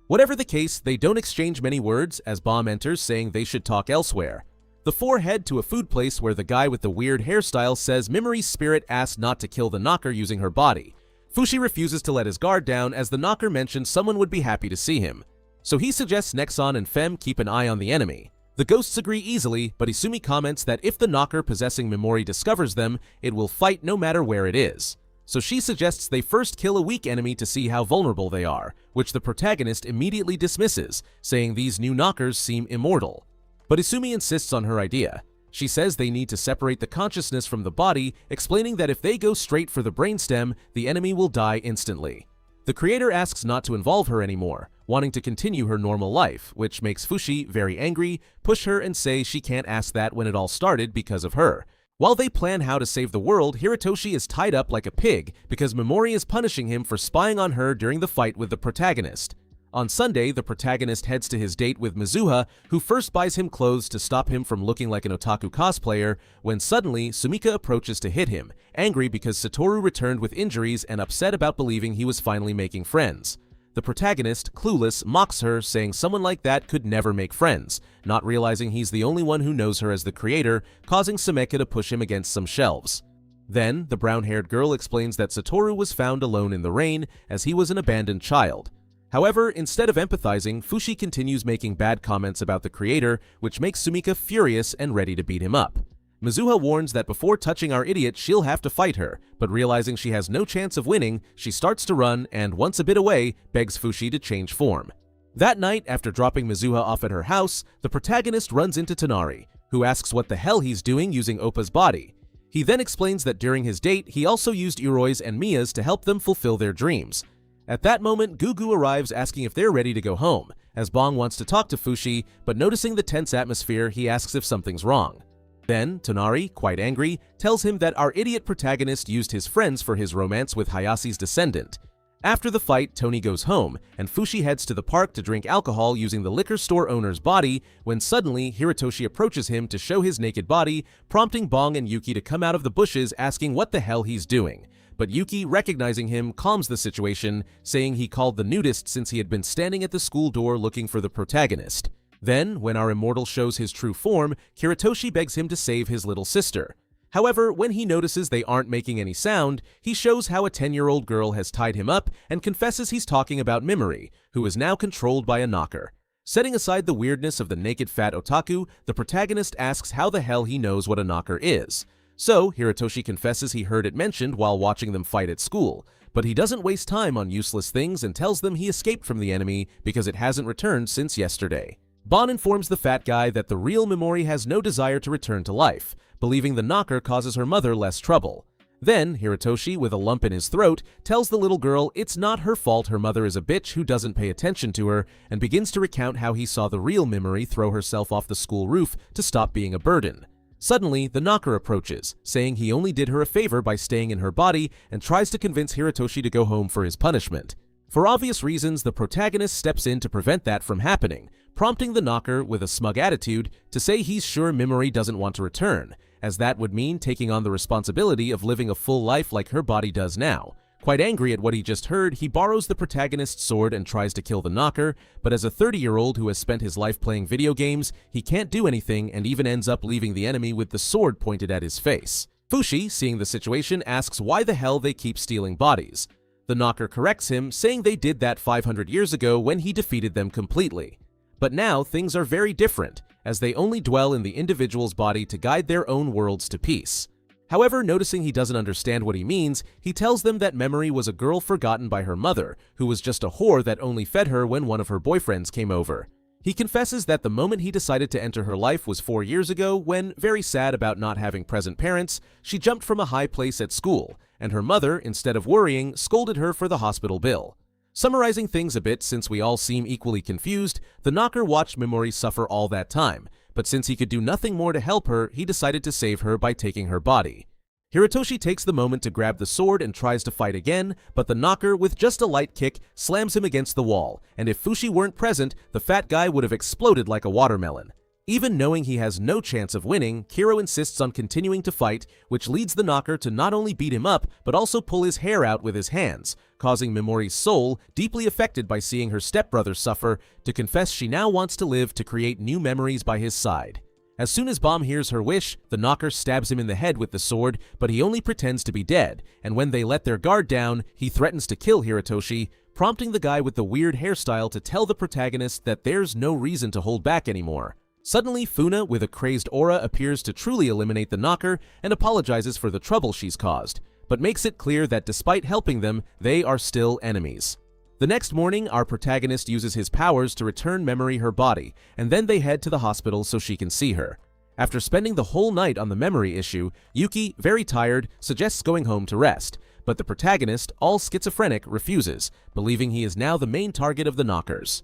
Whatever the case, they don't exchange many words as Bomb enters saying they should talk elsewhere. The four head to a food place where the guy with the weird hairstyle says Memori's spirit asked not to kill the Knocker using her body. Fushi refuses to let his guard down as the Knocker mentions someone would be happy to see him. So he suggests Nexon and Fem keep an eye on the enemy. The ghosts agree easily, but Isumi comments that if the Knocker possessing Memori discovers them, it will fight no matter where it is. So she suggests they first kill a weak enemy to see how vulnerable they are, which the protagonist immediately dismisses, saying these new Knockers seem immortal. But Isumi insists on her idea. She says they need to separate the consciousness from the body, explaining that if they go straight for the brainstem, the enemy will die instantly. The creator asks not to involve her anymore, wanting to continue her normal life, which makes Fushi very angry, push her and say she can't ask that when it all started because of her. While they plan how to save the world, Hirotoshi is tied up like a pig because Memori is punishing him for spying on her during the fight with the protagonist. On Sunday, the protagonist heads to his date with Mizuha, who first buys him clothes to stop him from looking like an otaku cosplayer, when suddenly Sumika approaches to hit him, angry because Satoru returned with injuries and upset about believing he was finally making friends. The protagonist, clueless, mocks her, saying someone like that could never make friends, not realizing he's the only one who knows her as the creator, causing Sumika to push him against some shelves. Then, the brown-haired girl explains that Satoru was found alone in the rain, as he was an abandoned child. However, instead of empathizing, Fushi continues making bad comments about the creator, which makes Sumika furious and ready to beat him up. Mizuha warns that before touching our idiot, she'll have to fight her, but realizing she has no chance of winning, she starts to run and, once a bit away, begs Fushi to change form. That night, after dropping Mizuha off at her house, the protagonist runs into Tonari, who asks what the hell he's doing using Oppa's body. He then explains that during his date, he also used Uroi's and Mia's to help them fulfill their dreams. At that moment, Gugu arrives asking if they're ready to go home, as Bong wants to talk to Fushi, but noticing the tense atmosphere, he asks if something's wrong. Then, Tonari, quite angry, tells him that our idiot protagonist used his friends for his romance with Hayasi's descendant. After the fight, Tony goes home, and Fushi heads to the park to drink alcohol using the liquor store owner's body, when suddenly Hirotoshi approaches him to show his naked body, prompting Bong and Yuki to come out of the bushes asking what the hell he's doing. But Yuki, recognizing him, calms the situation, saying he called the nudist since he had been standing at the school door looking for the protagonist. Then, when our immortal shows his true form, Hirotoshi begs him to save his little sister. However, when he notices they aren't making any sound, he shows how a 10-year-old girl has tied him up and confesses he's talking about Mimori, who is now controlled by a knocker. Setting aside the weirdness of the naked fat otaku, the protagonist asks how the hell he knows what a knocker is. So, Hirotoshi confesses he heard it mentioned while watching them fight at school, but he doesn't waste time on useless things and tells them he escaped from the enemy because it hasn't returned since yesterday. Bon informs the fat guy that the real Mimori has no desire to return to life, believing the knocker causes her mother less trouble. Then, Hirotoshi, with a lump in his throat, tells the little girl it's not her fault her mother is a bitch who doesn't pay attention to her, and begins to recount how he saw the real Mimori throw herself off the school roof to stop being a burden. Suddenly, the knocker approaches, saying he only did her a favor by staying in her body, and tries to convince Hirotoshi to go home for his punishment. For obvious reasons, the protagonist steps in to prevent that from happening, prompting the knocker, with a smug attitude, to say he's sure Mimori doesn't want to return, as that would mean taking on the responsibility of living a full life like her body does now. Quite angry at what he just heard, he borrows the protagonist's sword and tries to kill the knocker, but as a 30-year-old who has spent his life playing video games, he can't do anything and even ends up leaving the enemy with the sword pointed at his face. Fushi, seeing the situation, asks why the hell they keep stealing bodies. The knocker corrects him, saying they did that 500 years ago when he defeated them completely. But now things are very different, as they only dwell in the individual's body to guide their own worlds to peace. However, noticing he doesn't understand what he means, he tells them that Memory was a girl forgotten by her mother, who was just a whore that only fed her when one of her boyfriends came over. He confesses that the moment he decided to enter her life was 4 years ago when, very sad about not having present parents, she jumped from a high place at school, and her mother, instead of worrying, scolded her for the hospital bill. Summarizing things a bit, since we all seem equally confused, the knocker watched Memory suffer all that time, but since he could do nothing more to help her, he decided to save her by taking her body. Hirotoshi takes the moment to grab the sword and tries to fight again, but the knocker, with just a light kick, slams him against the wall, and if Fushi weren't present, the fat guy would have exploded like a watermelon. Even knowing he has no chance of winning, Kiro insists on continuing to fight, which leads the knocker to not only beat him up, but also pull his hair out with his hands, causing Memori's soul, deeply affected by seeing her stepbrother suffer, to confess she now wants to live to create new memories by his side. As soon as Bomb hears her wish, the knocker stabs him in the head with the sword, but he only pretends to be dead, and when they let their guard down, he threatens to kill Hirotoshi, prompting the guy with the weird hairstyle to tell the protagonist that there's no reason to hold back anymore. Suddenly, Funa, with a crazed aura, appears to truly eliminate the knocker and apologizes for the trouble she's caused, but makes it clear that despite helping them, they are still enemies. The next morning, our protagonist uses his powers to return Memory her body, and then they head to the hospital so she can see her. After spending the whole night on the Memory issue, Yuki, very tired, suggests going home to rest, but the protagonist, all schizophrenic, refuses, believing he is now the main target of the knockers.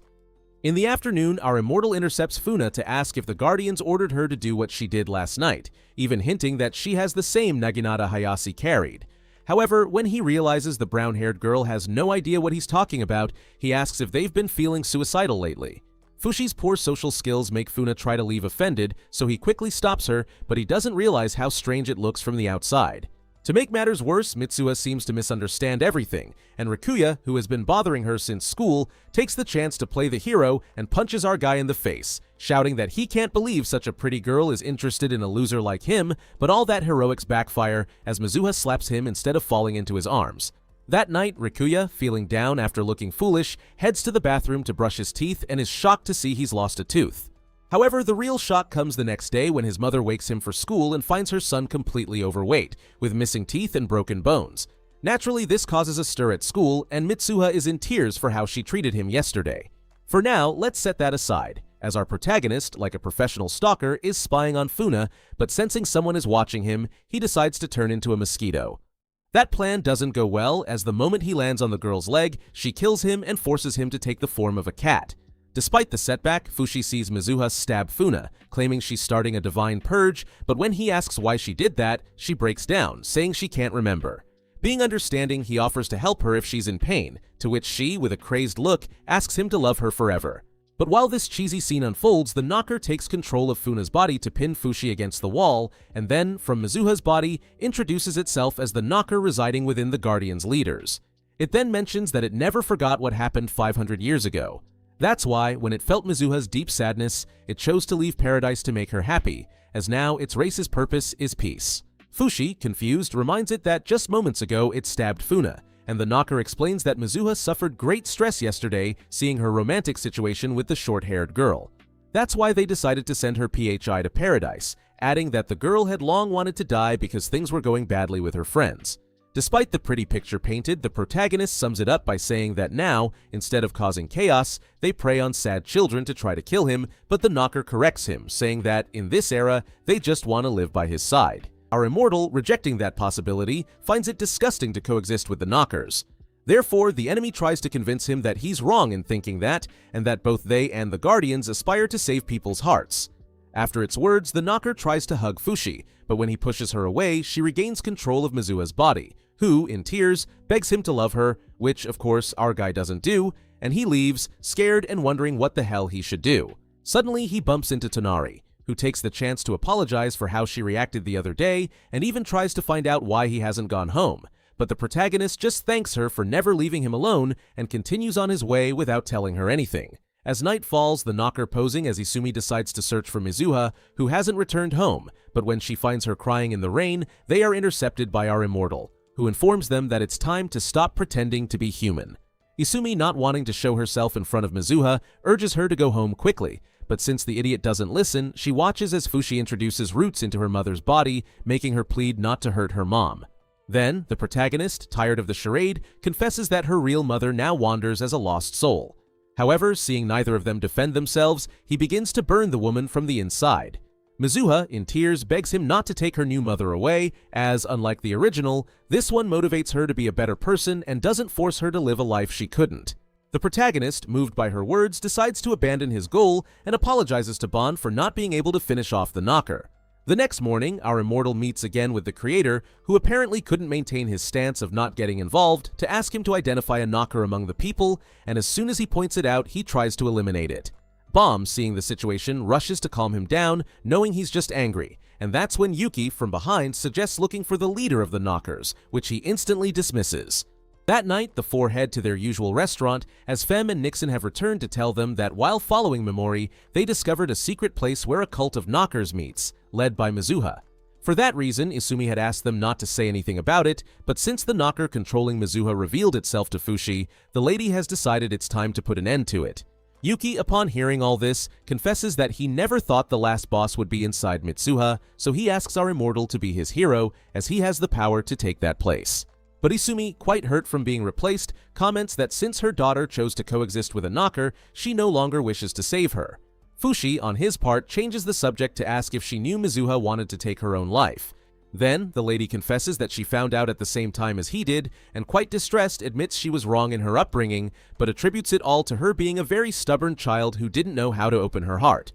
In the afternoon, our immortal intercepts Funa to ask if the Guardians ordered her to do what she did last night, even hinting that she has the same Naginata Hayase carried. However, when he realizes the brown-haired girl has no idea what he's talking about, he asks if they've been feeling suicidal lately. Fushi's poor social skills make Funa try to leave offended, so he quickly stops her, but he doesn't realize how strange it looks from the outside. To make matters worse, Mitsuha seems to misunderstand everything, and Rikuya, who has been bothering her since school, takes the chance to play the hero and punches our guy in the face, shouting that he can't believe such a pretty girl is interested in a loser like him, but all that heroics backfire as Mizuha slaps him instead of falling into his arms. That night, Rikuya, feeling down after looking foolish, heads to the bathroom to brush his teeth and is shocked to see he's lost a tooth. However, the real shock comes the next day when his mother wakes him for school and finds her son completely overweight, with missing teeth and broken bones. Naturally, this causes a stir at school, and Mitsuha is in tears for how she treated him yesterday. For now, let's set that aside, as our protagonist, like a professional stalker, is spying on Funa, but sensing someone is watching him, he decides to turn into a mosquito. That plan doesn't go well, as the moment he lands on the girl's leg, she kills him and forces him to take the form of a cat. Despite the setback, Fushi sees Mizuha stab Funa, claiming she's starting a divine purge, but when he asks why she did that, she breaks down, saying she can't remember. Being understanding, he offers to help her if she's in pain, to which she, with a crazed look, asks him to love her forever. But while this cheesy scene unfolds, the knocker takes control of Funa's body to pin Fushi against the wall, and then, from Mizuha's body, introduces itself as the knocker residing within the Guardians' leaders. It then mentions that it never forgot what happened 500 years ago. That's why, when it felt Mizuha's deep sadness, it chose to leave paradise to make her happy, as now its race's purpose is peace. Fushi, confused, reminds it that just moments ago it stabbed Funa, and the knocker explains that Mizuha suffered great stress yesterday seeing her romantic situation with the short-haired girl. That's why they decided to send her PHI to paradise, adding that the girl had long wanted to die because things were going badly with her friends. Despite the pretty picture painted, the protagonist sums it up by saying that now, instead of causing chaos, they prey on sad children to try to kill him, but the knocker corrects him, saying that, in this era, they just want to live by his side. Our immortal, rejecting that possibility, finds it disgusting to coexist with the knockers. Therefore, the enemy tries to convince him that he's wrong in thinking that, and that both they and the Guardians aspire to save people's hearts. After its words, the knocker tries to hug Fushi, but when he pushes her away, she regains control of Mizuha's body, who, in tears, begs him to love her, which, of course, our guy doesn't do, and he leaves, scared and wondering what the hell he should do. Suddenly, he bumps into Tonari, who takes the chance to apologize for how she reacted the other day and even tries to find out why he hasn't gone home, but the protagonist just thanks her for never leaving him alone and continues on his way without telling her anything. As night falls, the knocker posing as Izumi decides to search for Mizuha, who hasn't returned home, but when she finds her crying in the rain, they are intercepted by our immortal, who informs them that it's time to stop pretending to be human. Izumi, not wanting to show herself in front of Mizuha, urges her to go home quickly, but since the idiot doesn't listen, she watches as Fushi introduces roots into her mother's body, making her plead not to hurt her mom. Then, the protagonist, tired of the charade, confesses that her real mother now wanders as a lost soul. However, seeing neither of them defend themselves, he begins to burn the woman from the inside. Mizuha, in tears, begs him not to take her new mother away, as, unlike the original, this one motivates her to be a better person and doesn't force her to live a life she couldn't. The protagonist, moved by her words, decides to abandon his goal and apologizes to Bond for not being able to finish off the knocker. The next morning, our immortal meets again with the creator, who apparently couldn't maintain his stance of not getting involved, to ask him to identify a knocker among the people, and as soon as he points it out, he tries to eliminate it. Bomb, seeing the situation, rushes to calm him down, knowing he's just angry, and that's when Yuki, from behind, suggests looking for the leader of the knockers, which he instantly dismisses. That night, the four head to their usual restaurant, as Fem and Nixon have returned to tell them that while following Memori, they discovered a secret place where a cult of knockers meets, led by Mizuha. For that reason, Izumi had asked them not to say anything about it, but since the knocker controlling Mizuha revealed itself to Fushi, the lady has decided it's time to put an end to it. Yuki, upon hearing all this, confesses that he never thought the last boss would be inside Mitsuha, so he asks our immortal to be his hero, as he has the power to take that place. But Izumi, quite hurt from being replaced, comments that since her daughter chose to coexist with a knocker, she no longer wishes to save her. Fushi, on his part, changes the subject to ask if she knew Mizuha wanted to take her own life. Then, the lady confesses that she found out at the same time as he did, and quite distressed admits she was wrong in her upbringing, but attributes it all to her being a very stubborn child who didn't know how to open her heart.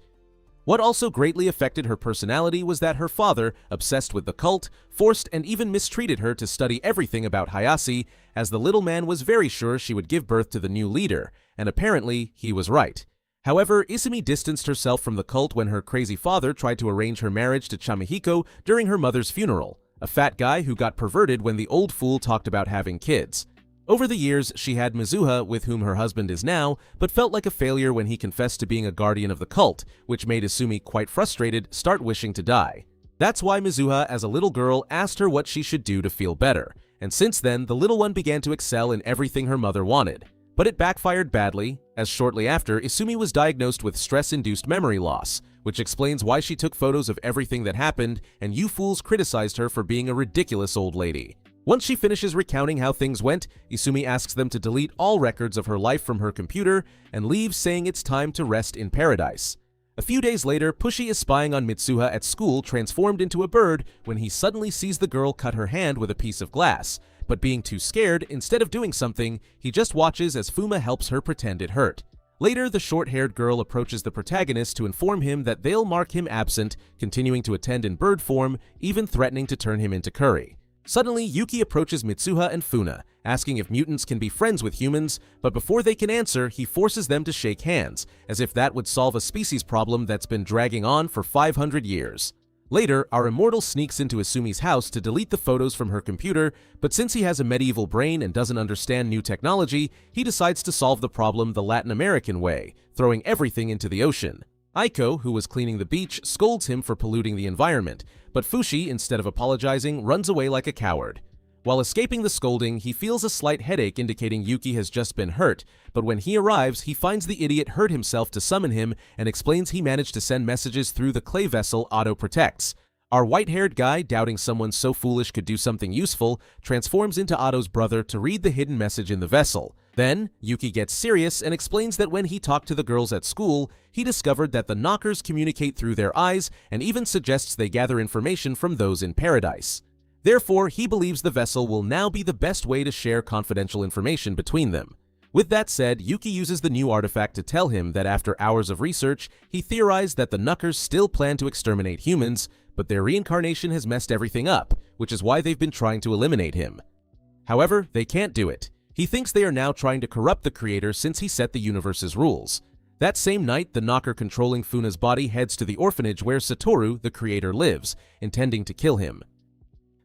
What also greatly affected her personality was that her father, obsessed with the cult, forced and even mistreated her to study everything about Hayase, as the little man was very sure she would give birth to the new leader, and apparently he was right. However, Izumi distanced herself from the cult when her crazy father tried to arrange her marriage to Chamihiko during her mother's funeral, a fat guy who got perverted when the old fool talked about having kids. Over the years, she had Mizuha, with whom her husband is now, but felt like a failure when he confessed to being a guardian of the cult, which made Izumi, quite frustrated, start wishing to die. That's why Mizuha, as a little girl, asked her what she should do to feel better, and since then, the little one began to excel in everything her mother wanted. But it backfired badly, as shortly after, Izumi was diagnosed with stress-induced memory loss, which explains why she took photos of everything that happened, and you fools criticized her for being a ridiculous old lady. Once she finishes recounting how things went, Izumi asks them to delete all records of her life from her computer and leaves, saying it's time to rest in paradise. A few days later, Pushy is spying on Mitsuha at school transformed into a bird when he suddenly sees the girl cut her hand with a piece of glass. But being too scared, instead of doing something, he just watches as Fuma helps her pretend it hurt. Later, the short-haired girl approaches the protagonist to inform him that they'll mark him absent, continuing to attend in bird form, even threatening to turn him into curry. Suddenly, Yuki approaches Mitsuha and Funa, asking if mutants can be friends with humans, but before they can answer, he forces them to shake hands, as if that would solve a species problem that's been dragging on for 500 years. Later, our immortal sneaks into Asumi's house to delete the photos from her computer, but since he has a medieval brain and doesn't understand new technology, he decides to solve the problem the Latin American way, throwing everything into the ocean. Aiko, who was cleaning the beach, scolds him for polluting the environment, but Fushi, instead of apologizing, runs away like a coward. While escaping the scolding, he feels a slight headache indicating Yuki has just been hurt, but when he arrives, he finds the idiot hurt himself to summon him and explains he managed to send messages through the clay vessel Otto protects. Our white-haired guy, doubting someone so foolish could do something useful, transforms into Otto's brother to read the hidden message in the vessel. Then, Yuki gets serious and explains that when he talked to the girls at school, he discovered that the knockers communicate through their eyes and even suggests they gather information from those in paradise. Therefore, he believes the vessel will now be the best way to share confidential information between them. With that said, Yuki uses the new artifact to tell him that after hours of research, he theorized that the Knuckers still plan to exterminate humans, but their reincarnation has messed everything up, which is why they've been trying to eliminate him. However, they can't do it. He thinks they are now trying to corrupt the creator since he set the universe's rules. That same night, the knocker controlling Funa's body heads to the orphanage where Satoru, the creator, lives, intending to kill him.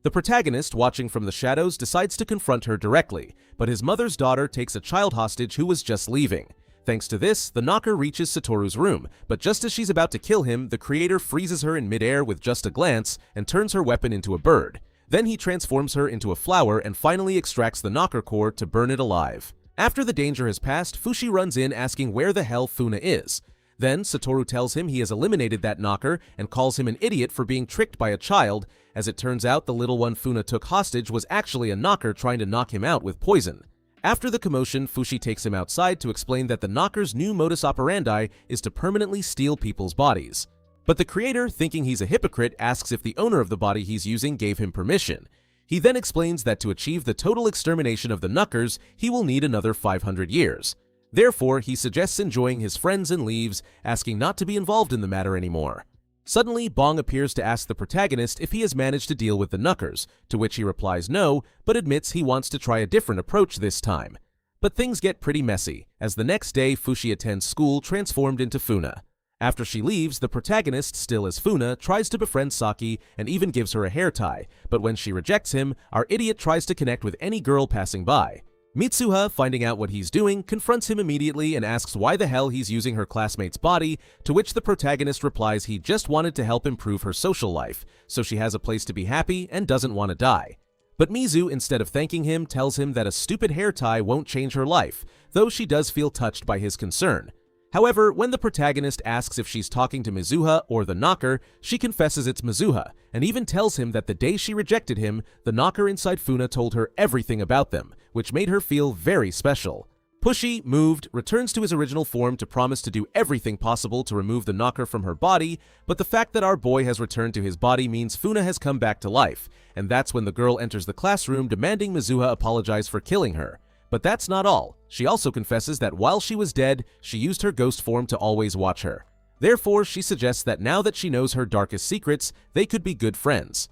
The protagonist, watching from the shadows, decides to confront her directly, but his mother's daughter takes a child hostage who was just leaving. Thanks to this, the knocker reaches Satoru's room, but just as she's about to kill him, the creator freezes her in midair with just a glance and turns her weapon into a bird. Then he transforms her into a flower and finally extracts the knocker core to burn it alive. After the danger has passed, Fushi runs in asking where the hell Funa is. Then, Satoru tells him he has eliminated that knocker and calls him an idiot for being tricked by a child. As it turns out, the little one Funa took hostage was actually a knocker trying to knock him out with poison. After the commotion, Fushi takes him outside to explain that the knocker's new modus operandi is to permanently steal people's bodies. But the creator, thinking he's a hypocrite, asks if the owner of the body he's using gave him permission. He then explains that to achieve the total extermination of the Knuckers, he will need another 500 years. Therefore, he suggests enjoying his friends and leaves, asking not to be involved in the matter anymore. Suddenly, Bong appears to ask the protagonist if he has managed to deal with the Knuckers, to which he replies no, but admits he wants to try a different approach this time. But things get pretty messy, as the next day Fushi attends school transformed into Funa. After she leaves, the protagonist, still as Funa, tries to befriend Saki and even gives her a hair tie, but when she rejects him, our idiot tries to connect with any girl passing by. Mitsuha, finding out what he's doing, confronts him immediately and asks why the hell he's using her classmate's body, to which the protagonist replies he just wanted to help improve her social life, so she has a place to be happy and doesn't want to die. But Mizu, instead of thanking him, tells him that a stupid hair tie won't change her life, though she does feel touched by his concern. However, when the protagonist asks if she's talking to Mizuha or the knocker, she confesses it's Mizuha, and even tells him that the day she rejected him, the knocker inside Funa told her everything about them, which made her feel very special. Pushy, moved, returns to his original form to promise to do everything possible to remove the knocker from her body, but the fact that our boy has returned to his body means Funa has come back to life, and that's when the girl enters the classroom demanding Mizuha apologize for killing her. But that's not all. She also confesses that while she was dead, she used her ghost form to always watch her. Therefore, she suggests that now that she knows her darkest secrets, they could be good friends.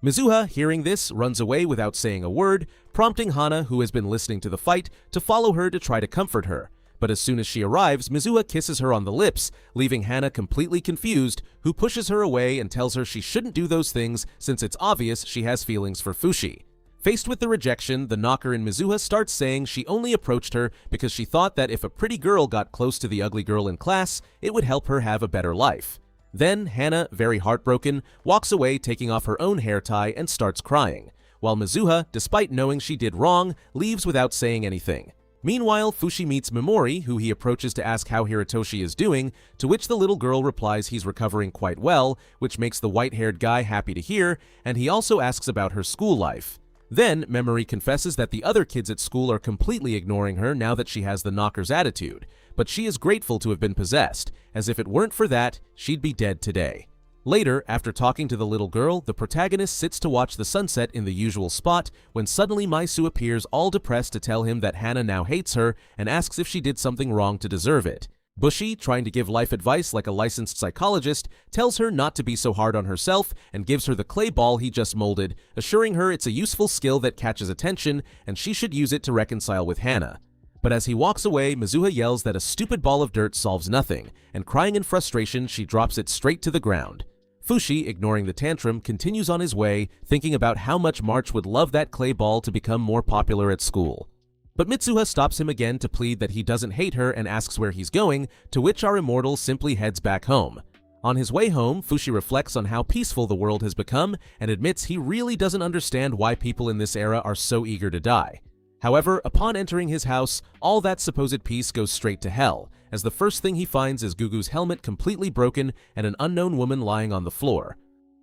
Mizuha, hearing this, runs away without saying a word, prompting Hana, who has been listening to the fight, to follow her to try to comfort her. But as soon as she arrives, Mizuha kisses her on the lips, leaving Hana completely confused, who pushes her away and tells her she shouldn't do those things since it's obvious she has feelings for Fushi. Faced with the rejection, the knocker in Mizuha starts saying she only approached her because she thought that if a pretty girl got close to the ugly girl in class, it would help her have a better life. Then, Hana, very heartbroken, walks away taking off her own hair tie and starts crying, while Mizuha, despite knowing she did wrong, leaves without saying anything. Meanwhile, Fushi meets Mimori, who he approaches to ask how Hiratoshi is doing, to which the little girl replies he's recovering quite well, which makes the white-haired guy happy to hear, and he also asks about her school life. Then, Memory confesses that the other kids at school are completely ignoring her now that she has the knocker's attitude, but she is grateful to have been possessed, as if it weren't for that, she'd be dead today. Later, after talking to the little girl, the protagonist sits to watch the sunset in the usual spot when suddenly Maisu appears all depressed to tell him that Hana now hates her and asks if she did something wrong to deserve it. Bushi, trying to give life advice like a licensed psychologist, tells her not to be so hard on herself and gives her the clay ball he just molded, assuring her it's a useful skill that catches attention and she should use it to reconcile with Hana. But as he walks away, Mizuha yells that a stupid ball of dirt solves nothing, and crying in frustration, she drops it straight to the ground. Fushi, ignoring the tantrum, continues on his way, thinking about how much March would love that clay ball to become more popular at school. But Mitsuha stops him again to plead that he doesn't hate her and asks where he's going, to which our immortal simply heads back home. On his way home, Fushi reflects on how peaceful the world has become and admits he really doesn't understand why people in this era are so eager to die. However, upon entering his house, all that supposed peace goes straight to hell, as the first thing he finds is Gugu's helmet completely broken and an unknown woman lying on the floor.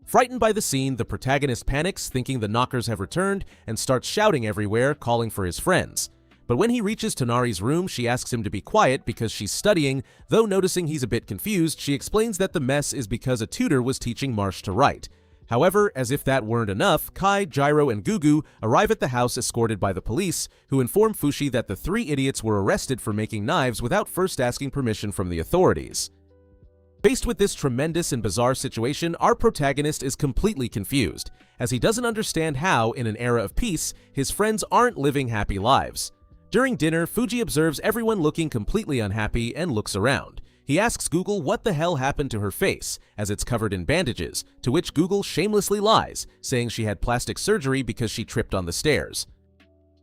Frightened by the scene, the protagonist panics, thinking the knockers have returned, and starts shouting everywhere, calling for his friends. But when he reaches Tonari's room, she asks him to be quiet because she's studying, though noticing he's a bit confused, she explains that the mess is because a tutor was teaching Marsh to write. However, as if that weren't enough, Kai, Gyro, and Gugu arrive at the house escorted by the police, who inform Fushi that the three idiots were arrested for making knives without first asking permission from the authorities. Faced with this tremendous and bizarre situation, our protagonist is completely confused, as he doesn't understand how, in an era of peace, his friends aren't living happy lives. During dinner, Fuji observes everyone looking completely unhappy and looks around. He asks Google what the hell happened to her face, as it's covered in bandages, to which Google shamelessly lies, saying she had plastic surgery because she tripped on the stairs.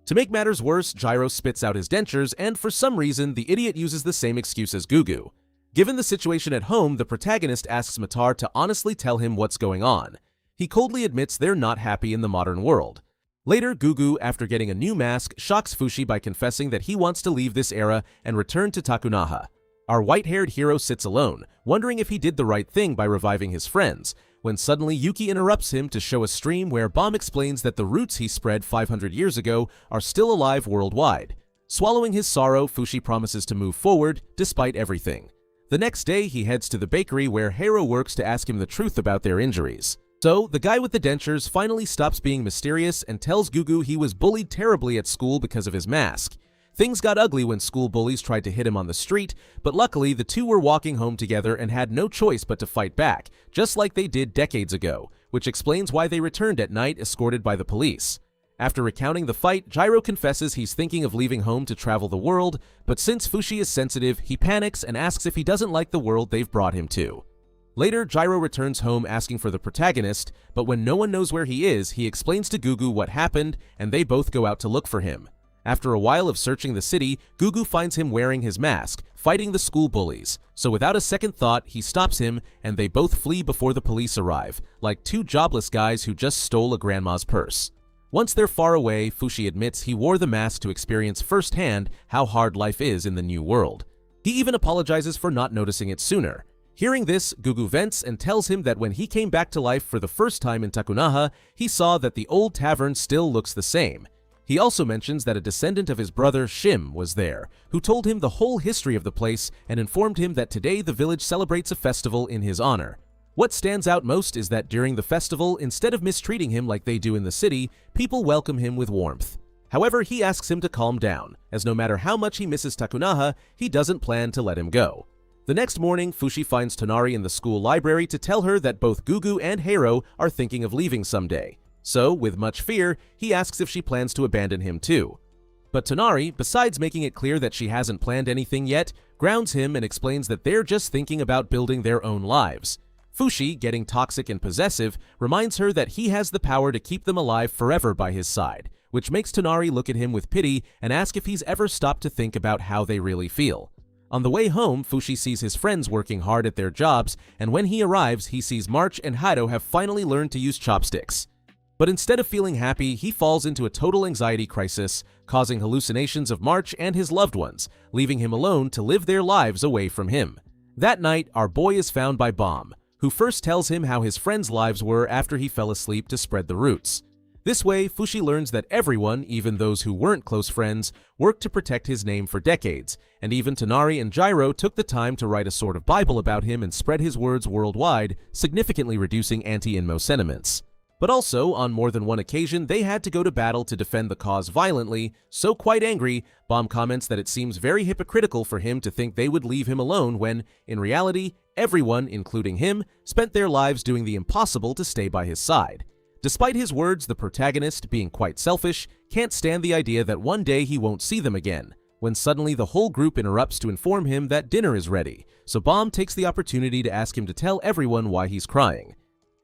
To make matters worse, Gyro spits out his dentures, and for some reason, the idiot uses the same excuse as Gugu. Given the situation at home, the protagonist asks Matar to honestly tell him what's going on. He coldly admits they're not happy in the modern world. Later, Gugu, after getting a new mask, shocks Fushi by confessing that he wants to leave this era and return to Takunaha. Our white-haired hero sits alone, wondering if he did the right thing by reviving his friends, when suddenly Yuki interrupts him to show a stream where Bomb explains that the roots he spread 500 years ago are still alive worldwide. Swallowing his sorrow, Fushi promises to move forward, despite everything. The next day, he heads to the bakery where Hero works to ask him the truth about their injuries. So, the guy with the dentures finally stops being mysterious and tells Gugu he was bullied terribly at school because of his mask. Things got ugly when school bullies tried to hit him on the street, but luckily the two were walking home together and had no choice but to fight back, just like they did decades ago, which explains why they returned at night escorted by the police. After recounting the fight, Gyro confesses he's thinking of leaving home to travel the world, but since Fushi is sensitive, he panics and asks if he doesn't like the world they've brought him to. Later, Gyro returns home asking for the protagonist, but when no one knows where he is, he explains to Gugu what happened, and they both go out to look for him. After a while of searching the city, Gugu finds him wearing his mask, fighting the school bullies. So without a second thought, he stops him, and they both flee before the police arrive, like two jobless guys who just stole a grandma's purse. Once they're far away, Fushi admits he wore the mask to experience firsthand how hard life is in the new world. He even apologizes for not noticing it sooner. Hearing this, Gugu vents and tells him that when he came back to life for the first time in Takunaha, he saw that the old tavern still looks the same. He also mentions that a descendant of his brother, Shim, was there, who told him the whole history of the place and informed him that today the village celebrates a festival in his honor. What stands out most is that during the festival, instead of mistreating him like they do in the city, people welcome him with warmth. However, he asks him to calm down, as no matter how much he misses Takunaha, he doesn't plan to let him go. The next morning, Fushi finds Tonari in the school library to tell her that both Gugu and Hero are thinking of leaving someday. So, with much fear, he asks if she plans to abandon him too. But Tonari, besides making it clear that she hasn't planned anything yet, grounds him and explains that they're just thinking about building their own lives. Fushi, getting toxic and possessive, reminds her that he has the power to keep them alive forever by his side, which makes Tonari look at him with pity and ask if he's ever stopped to think about how they really feel. On the way home, Fushi sees his friends working hard at their jobs, and when he arrives, he sees March and Hado have finally learned to use chopsticks. But instead of feeling happy, he falls into a total anxiety crisis, causing hallucinations of March and his loved ones, leaving him alone to live their lives away from him. That night, our boy is found by Bomb, who first tells him how his friends' lives were after he fell asleep to spread the roots. This way, Fushi learns that everyone, even those who weren't close friends, worked to protect his name for decades, and even Tonari and Gyro took the time to write a sort of Bible about him and spread his words worldwide, significantly reducing anti-IMMO sentiments. But also, on more than one occasion, they had to go to battle to defend the cause violently, so quite angry, Bomb comments that it seems very hypocritical for him to think they would leave him alone when, in reality, everyone, including him, spent their lives doing the impossible to stay by his side. Despite his words, the protagonist, being quite selfish, can't stand the idea that one day he won't see them again, when suddenly the whole group interrupts to inform him that dinner is ready, so Bomb takes the opportunity to ask him to tell everyone why he's crying.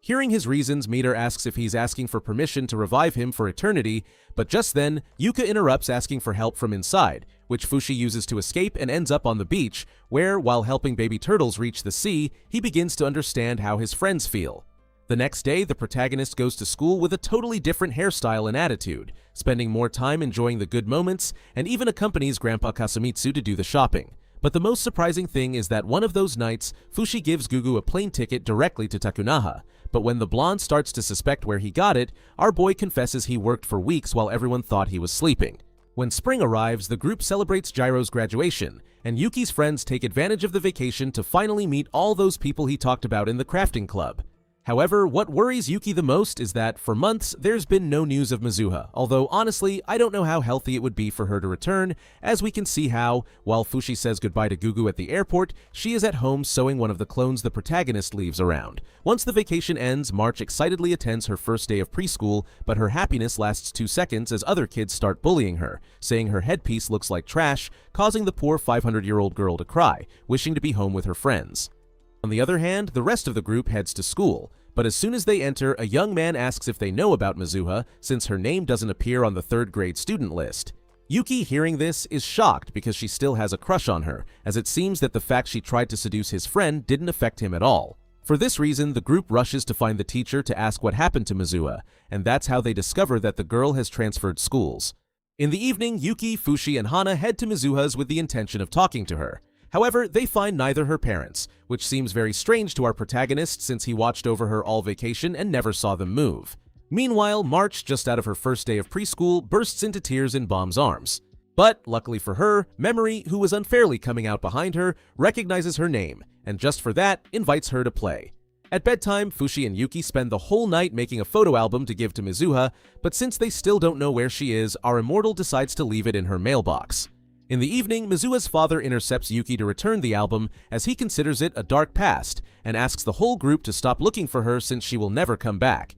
Hearing his reasons, Meter asks if he's asking for permission to revive him for eternity, but just then, Yuka interrupts asking for help from inside, which Fushi uses to escape and ends up on the beach, where, while helping baby turtles reach the sea, he begins to understand how his friends feel. The next day, the protagonist goes to school with a totally different hairstyle and attitude, spending more time enjoying the good moments, and even accompanies Grandpa Kasumitsu to do the shopping. But the most surprising thing is that one of those nights, Fushi gives Gugu a plane ticket directly to Takunaha, but when the blonde starts to suspect where he got it, our boy confesses he worked for weeks while everyone thought he was sleeping. When spring arrives, the group celebrates Gyro's graduation, and Yuki's friends take advantage of the vacation to finally meet all those people he talked about in the crafting club. However, what worries Yuki the most is that, for months, there's been no news of Mizuha, although honestly, I don't know how healthy it would be for her to return, as we can see how, while Fushi says goodbye to Gugu at the airport, she is at home sewing one of the clones the protagonist leaves around. Once the vacation ends, March excitedly attends her first day of preschool, but her happiness lasts 2 seconds as other kids start bullying her, saying her headpiece looks like trash, causing the poor 500-year-old girl to cry, wishing to be home with her friends. On the other hand, the rest of the group heads to school, but as soon as they enter, a young man asks if they know about Mizuha, since her name doesn't appear on the 3rd grade student list. Yuki, hearing this, is shocked because she still has a crush on her, as it seems that the fact she tried to seduce his friend didn't affect him at all. For this reason, the group rushes to find the teacher to ask what happened to Mizuha, and that's how they discover that the girl has transferred schools. In the evening, Yuki, Fushi, and Hana head to Mizuha's with the intention of talking to her. However, they find neither her parents, which seems very strange to our protagonist since he watched over her all vacation and never saw them move. Meanwhile, March, just out of her first day of preschool, bursts into tears in Bomb's arms. But, luckily for her, Memory, who was unfairly coming out behind her, recognizes her name, and just for that, invites her to play. At bedtime, Fushi and Yuki spend the whole night making a photo album to give to Mizuha, but since they still don't know where she is, our immortal decides to leave it in her mailbox. In the evening, Mizuha's father intercepts Yuki to return the album, as he considers it a dark past, and asks the whole group to stop looking for her since she will never come back.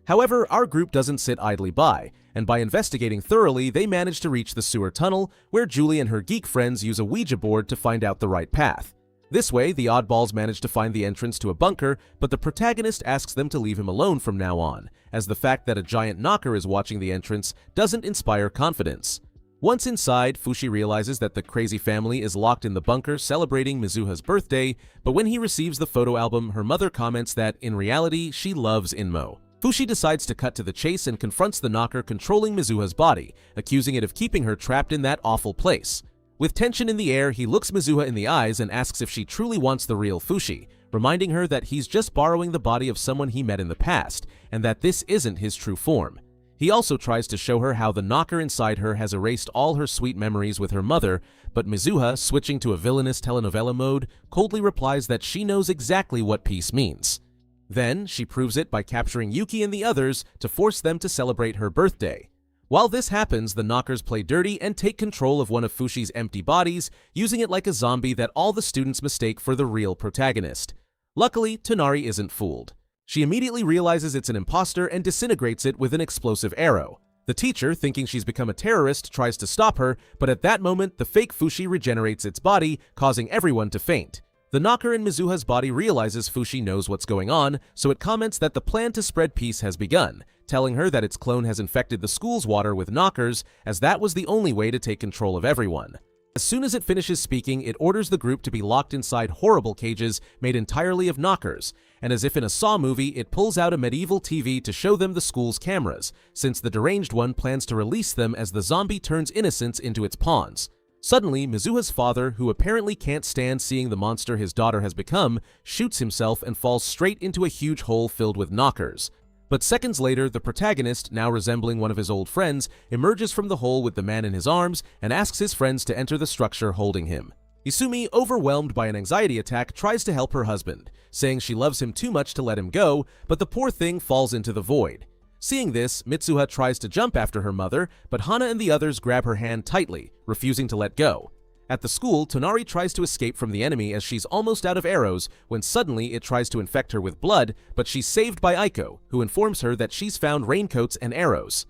However, our group doesn't sit idly by, and by investigating thoroughly, they manage to reach the sewer tunnel, where Julie and her geek friends use a Ouija board to find out the right path. This way, the oddballs manage to find the entrance to a bunker, but the protagonist asks them to leave him alone from now on, as the fact that a giant knocker is watching the entrance doesn't inspire confidence. Once inside, Fushi realizes that the crazy family is locked in the bunker celebrating Mizuha's birthday, but when he receives the photo album, her mother comments that, in reality, she loves IMMO. Fushi decides to cut to the chase and confronts the knocker controlling Mizuha's body, accusing it of keeping her trapped in that awful place. With tension in the air, he looks Mizuha in the eyes and asks if she truly wants the real Fushi, reminding her that he's just borrowing the body of someone he met in the past, and that this isn't his true form. He also tries to show her how the knocker inside her has erased all her sweet memories with her mother, but Mizuha, switching to a villainous telenovela mode, coldly replies that she knows exactly what peace means. Then, she proves it by capturing Yuki and the others to force them to celebrate her birthday. While this happens, the knockers play dirty and take control of one of Fushi's empty bodies, using it like a zombie that all the students mistake for the real protagonist. Luckily, Tonari isn't fooled. She immediately realizes it's an imposter and disintegrates it with an explosive arrow. The teacher, thinking she's become a terrorist, tries to stop her, but at that moment, the fake Fushi regenerates its body, causing everyone to faint. The knocker in Mizuha's body realizes Fushi knows what's going on, so it comments that the plan to spread peace has begun, telling her that its clone has infected the school's water with knockers, as that was the only way to take control of everyone. As soon as it finishes speaking, it orders the group to be locked inside horrible cages made entirely of knockers, and as if in a Saw movie, it pulls out a medieval TV to show them the school's cameras, since the deranged one plans to release them as the zombie turns innocents into its pawns. Suddenly, Mizuha's father, who apparently can't stand seeing the monster his daughter has become, shoots himself and falls straight into a huge hole filled with knockers. But seconds later, the protagonist, now resembling one of his old friends, emerges from the hole with the man in his arms and asks his friends to enter the structure holding him. Isumi, overwhelmed by an anxiety attack, tries to help her husband, saying she loves him too much to let him go, but the poor thing falls into the void. Seeing this, Mitsuha tries to jump after her mother, but Hana and the others grab her hand tightly, refusing to let go. At the school, Tonari tries to escape from the enemy as she's almost out of arrows when suddenly it tries to infect her with blood, but she's saved by Aiko, who informs her that she's found raincoats and arrows.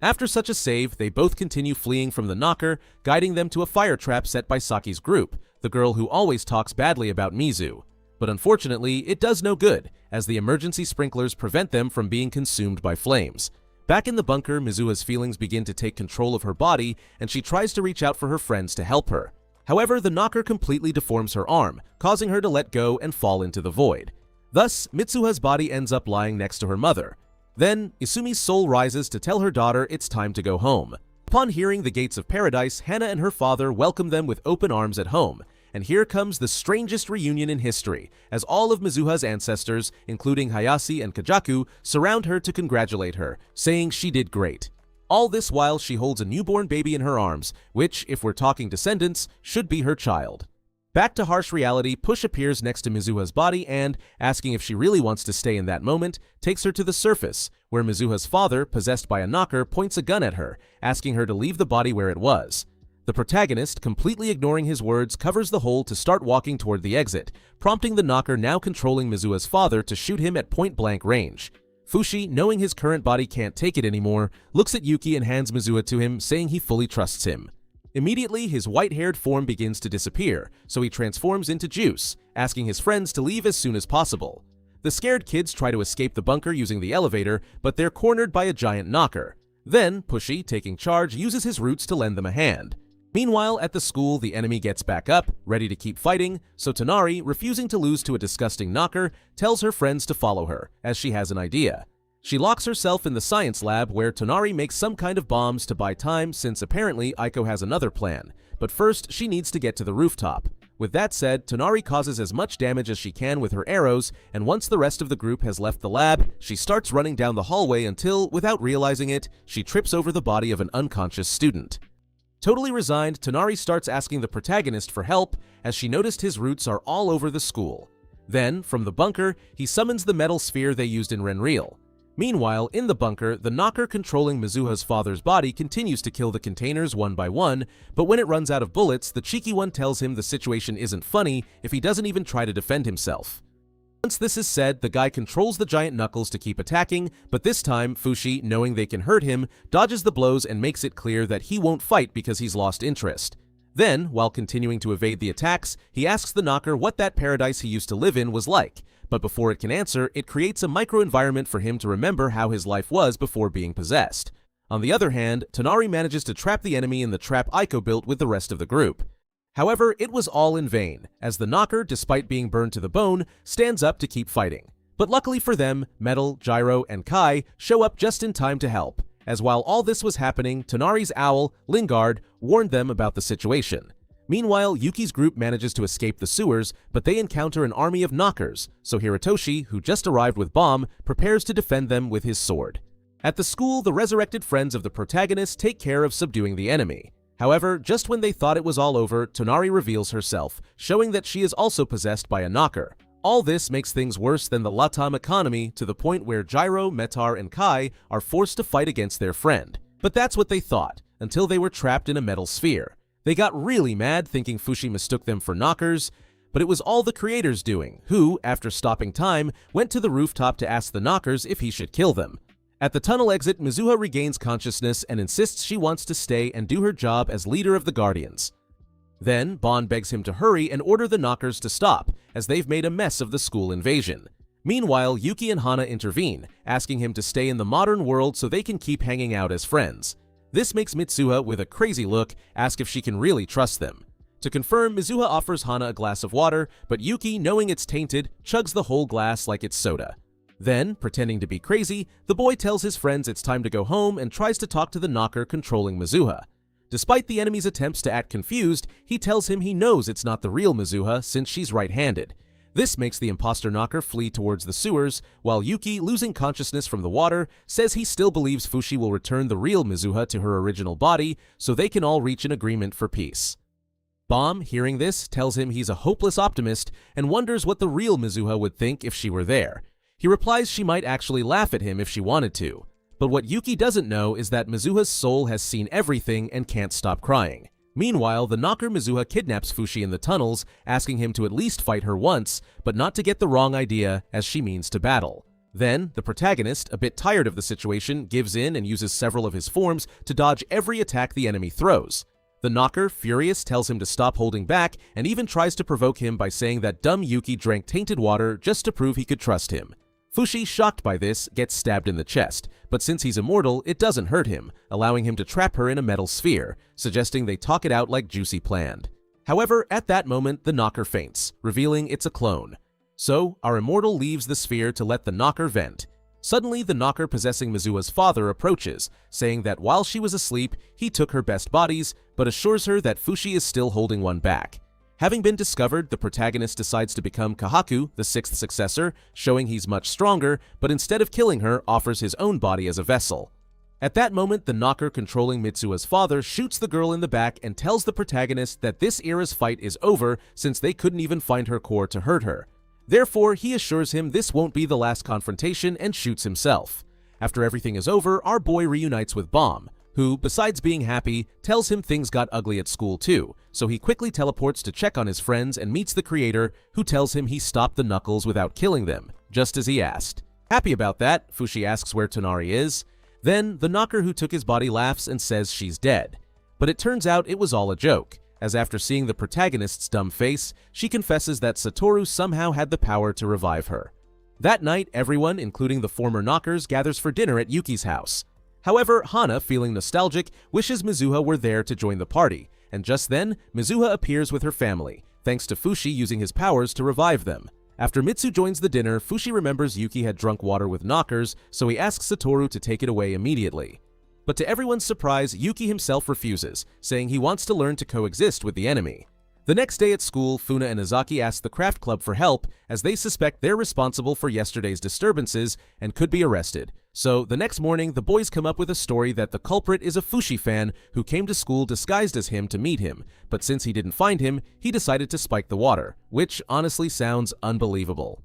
After such a save, they both continue fleeing from the knocker, guiding them to a fire trap set by Saki's group, the girl who always talks badly about Mizu. But unfortunately, it does no good, as the emergency sprinklers prevent them from being consumed by flames. Back in the bunker, Mizuha's feelings begin to take control of her body, and she tries to reach out for her friends to help her. However, the knocker completely deforms her arm, causing her to let go and fall into the void. Thus, Mitsuha's body ends up lying next to her mother. Then, Isumi's soul rises to tell her daughter it's time to go home. Upon hearing the gates of paradise, Hana and her father welcome them with open arms at home. And here comes the strangest reunion in history, as all of Mizuha's ancestors, including Hayase and Kajaku, surround her to congratulate her, saying she did great. All this while she holds a newborn baby in her arms, which, if we're talking descendants, should be her child. Back to harsh reality, Push appears next to Mizuha's body and, asking if she really wants to stay in that moment, takes her to the surface, where Mizuha's father, possessed by a knocker, points a gun at her, asking her to leave the body where it was. The protagonist, completely ignoring his words, covers the hole to start walking toward the exit, prompting the knocker now controlling Mizuha's father to shoot him at point-blank range. Fushi, knowing his current body can't take it anymore, looks at Yuki and hands Mizuha to him, saying he fully trusts him. Immediately, his white-haired form begins to disappear, so he transforms into juice, asking his friends to leave as soon as possible. The scared kids try to escape the bunker using the elevator, but they're cornered by a giant knocker. Then, Pushi, taking charge, uses his roots to lend them a hand. Meanwhile, at the school, the enemy gets back up, ready to keep fighting, so Tonari, refusing to lose to a disgusting knocker, tells her friends to follow her, as she has an idea. She locks herself in the science lab where Tonari makes some kind of bombs to buy time since apparently Aiko has another plan, but first she needs to get to the rooftop. With that said, Tonari causes as much damage as she can with her arrows, and once the rest of the group has left the lab, she starts running down the hallway until, without realizing it, she trips over the body of an unconscious student. Totally resigned, Tonari starts asking the protagonist for help as she noticed his roots are all over the school. Then, from the bunker, he summons the metal sphere they used in Renreal. Meanwhile, in the bunker, the knocker controlling Mizuha's father's body continues to kill the containers one by one, but when it runs out of bullets, the cheeky one tells him the situation isn't funny if he doesn't even try to defend himself. Once this is said, the guy controls the giant knuckles to keep attacking, but this time, Fushi, knowing they can hurt him, dodges the blows and makes it clear that he won't fight because he's lost interest. Then, while continuing to evade the attacks, he asks the knocker what that paradise he used to live in was like, but before it can answer, it creates a microenvironment for him to remember how his life was before being possessed. On the other hand, Tonari manages to trap the enemy in the trap Aiko built with the rest of the group. However, it was all in vain, as the knocker, despite being burned to the bone, stands up to keep fighting. But luckily for them, Metal, Gyro, and Kai show up just in time to help, as while all this was happening, Tonari's owl, Lingard, warned them about the situation. Meanwhile, Yuki's group manages to escape the sewers, but they encounter an army of knockers, so Hirotoshi, who just arrived with Bomb, prepares to defend them with his sword. At the school, the resurrected friends of the protagonist take care of subduing the enemy. However, just when they thought it was all over, Tonari reveals herself, showing that she is also possessed by a knocker. All this makes things worse than the Latam economy to the point where Gyro, Metar, and Kai are forced to fight against their friend. But that's what they thought, until they were trapped in a metal sphere. They got really mad thinking Fushi mistook them for knockers, but it was all the creator's doing, who, after stopping time, went to the rooftop to ask the knockers if he should kill them. At the tunnel exit, Mizuha regains consciousness and insists she wants to stay and do her job as leader of the Guardians. Then, Bon begs him to hurry and order the knockers to stop, as they've made a mess of the school invasion. Meanwhile, Yuki and Hana intervene, asking him to stay in the modern world so they can keep hanging out as friends. This makes Mitsuha, with a crazy look, ask if she can really trust them. To confirm, Mizuha offers Hana a glass of water, but Yuki, knowing it's tainted, chugs the whole glass like it's soda. Then, pretending to be crazy, the boy tells his friends it's time to go home and tries to talk to the knocker controlling Mizuha. Despite the enemy's attempts to act confused, he tells him he knows it's not the real Mizuha since she's right-handed. This makes the imposter knocker flee towards the sewers, while Yuki, losing consciousness from the water, says he still believes Fushi will return the real Mizuha to her original body so they can all reach an agreement for peace. Bomb, hearing this, tells him he's a hopeless optimist and wonders what the real Mizuha would think if she were there. He replies she might actually laugh at him if she wanted to. But what Yuki doesn't know is that Mizuha's soul has seen everything and can't stop crying. Meanwhile, the knocker Mizuha kidnaps Fushi in the tunnels, asking him to at least fight her once, but not to get the wrong idea, as she means to battle. Then, the protagonist, a bit tired of the situation, gives in and uses several of his forms to dodge every attack the enemy throws. The knocker, furious, tells him to stop holding back and even tries to provoke him by saying that dumb Yuki drank tainted water just to prove he could trust him. Fushi, shocked by this, gets stabbed in the chest, but since he's immortal, it doesn't hurt him, allowing him to trap her in a metal sphere, suggesting they talk it out like Juicy planned. However, at that moment, the knocker faints, revealing it's a clone. So, our immortal leaves the sphere to let the knocker vent. Suddenly, the knocker possessing Mizuha's father approaches, saying that while she was asleep, he took her best bodies, but assures her that Fushi is still holding one back. Having been discovered, the protagonist decides to become Kahaku, the sixth successor, showing he's much stronger, but instead of killing her, offers his own body as a vessel. At that moment, the knocker controlling Mitsuha's father shoots the girl in the back and tells the protagonist that this era's fight is over since they couldn't even find her core to hurt her. Therefore, he assures him this won't be the last confrontation and shoots himself. After everything is over, our boy reunites with Bomb, who, besides being happy, tells him things got ugly at school too, so he quickly teleports to check on his friends and meets the creator, who tells him he stopped the Knuckles without killing them, just as he asked. Happy about that, Fushi asks where Tonari is. Then, the knocker who took his body laughs and says she's dead. But it turns out it was all a joke, as after seeing the protagonist's dumb face, she confesses that Satoru somehow had the power to revive her. That night, everyone, including the former knockers, gathers for dinner at Yuki's house. However, Hana, feeling nostalgic, wishes Mizuha were there to join the party, and just then, Mizuha appears with her family, thanks to Fushi using his powers to revive them. After Mitsu joins the dinner, Fushi remembers Yuki had drunk water with knockers, so he asks Satoru to take it away immediately. But to everyone's surprise, Yuki himself refuses, saying he wants to learn to coexist with the enemy. The next day at school, Funa and Izaki ask the craft club for help, as they suspect they're responsible for yesterday's disturbances and could be arrested. So, the next morning, the boys come up with a story that the culprit is a Fushi fan who came to school disguised as him to meet him, but since he didn't find him, he decided to spike the water, which honestly sounds unbelievable.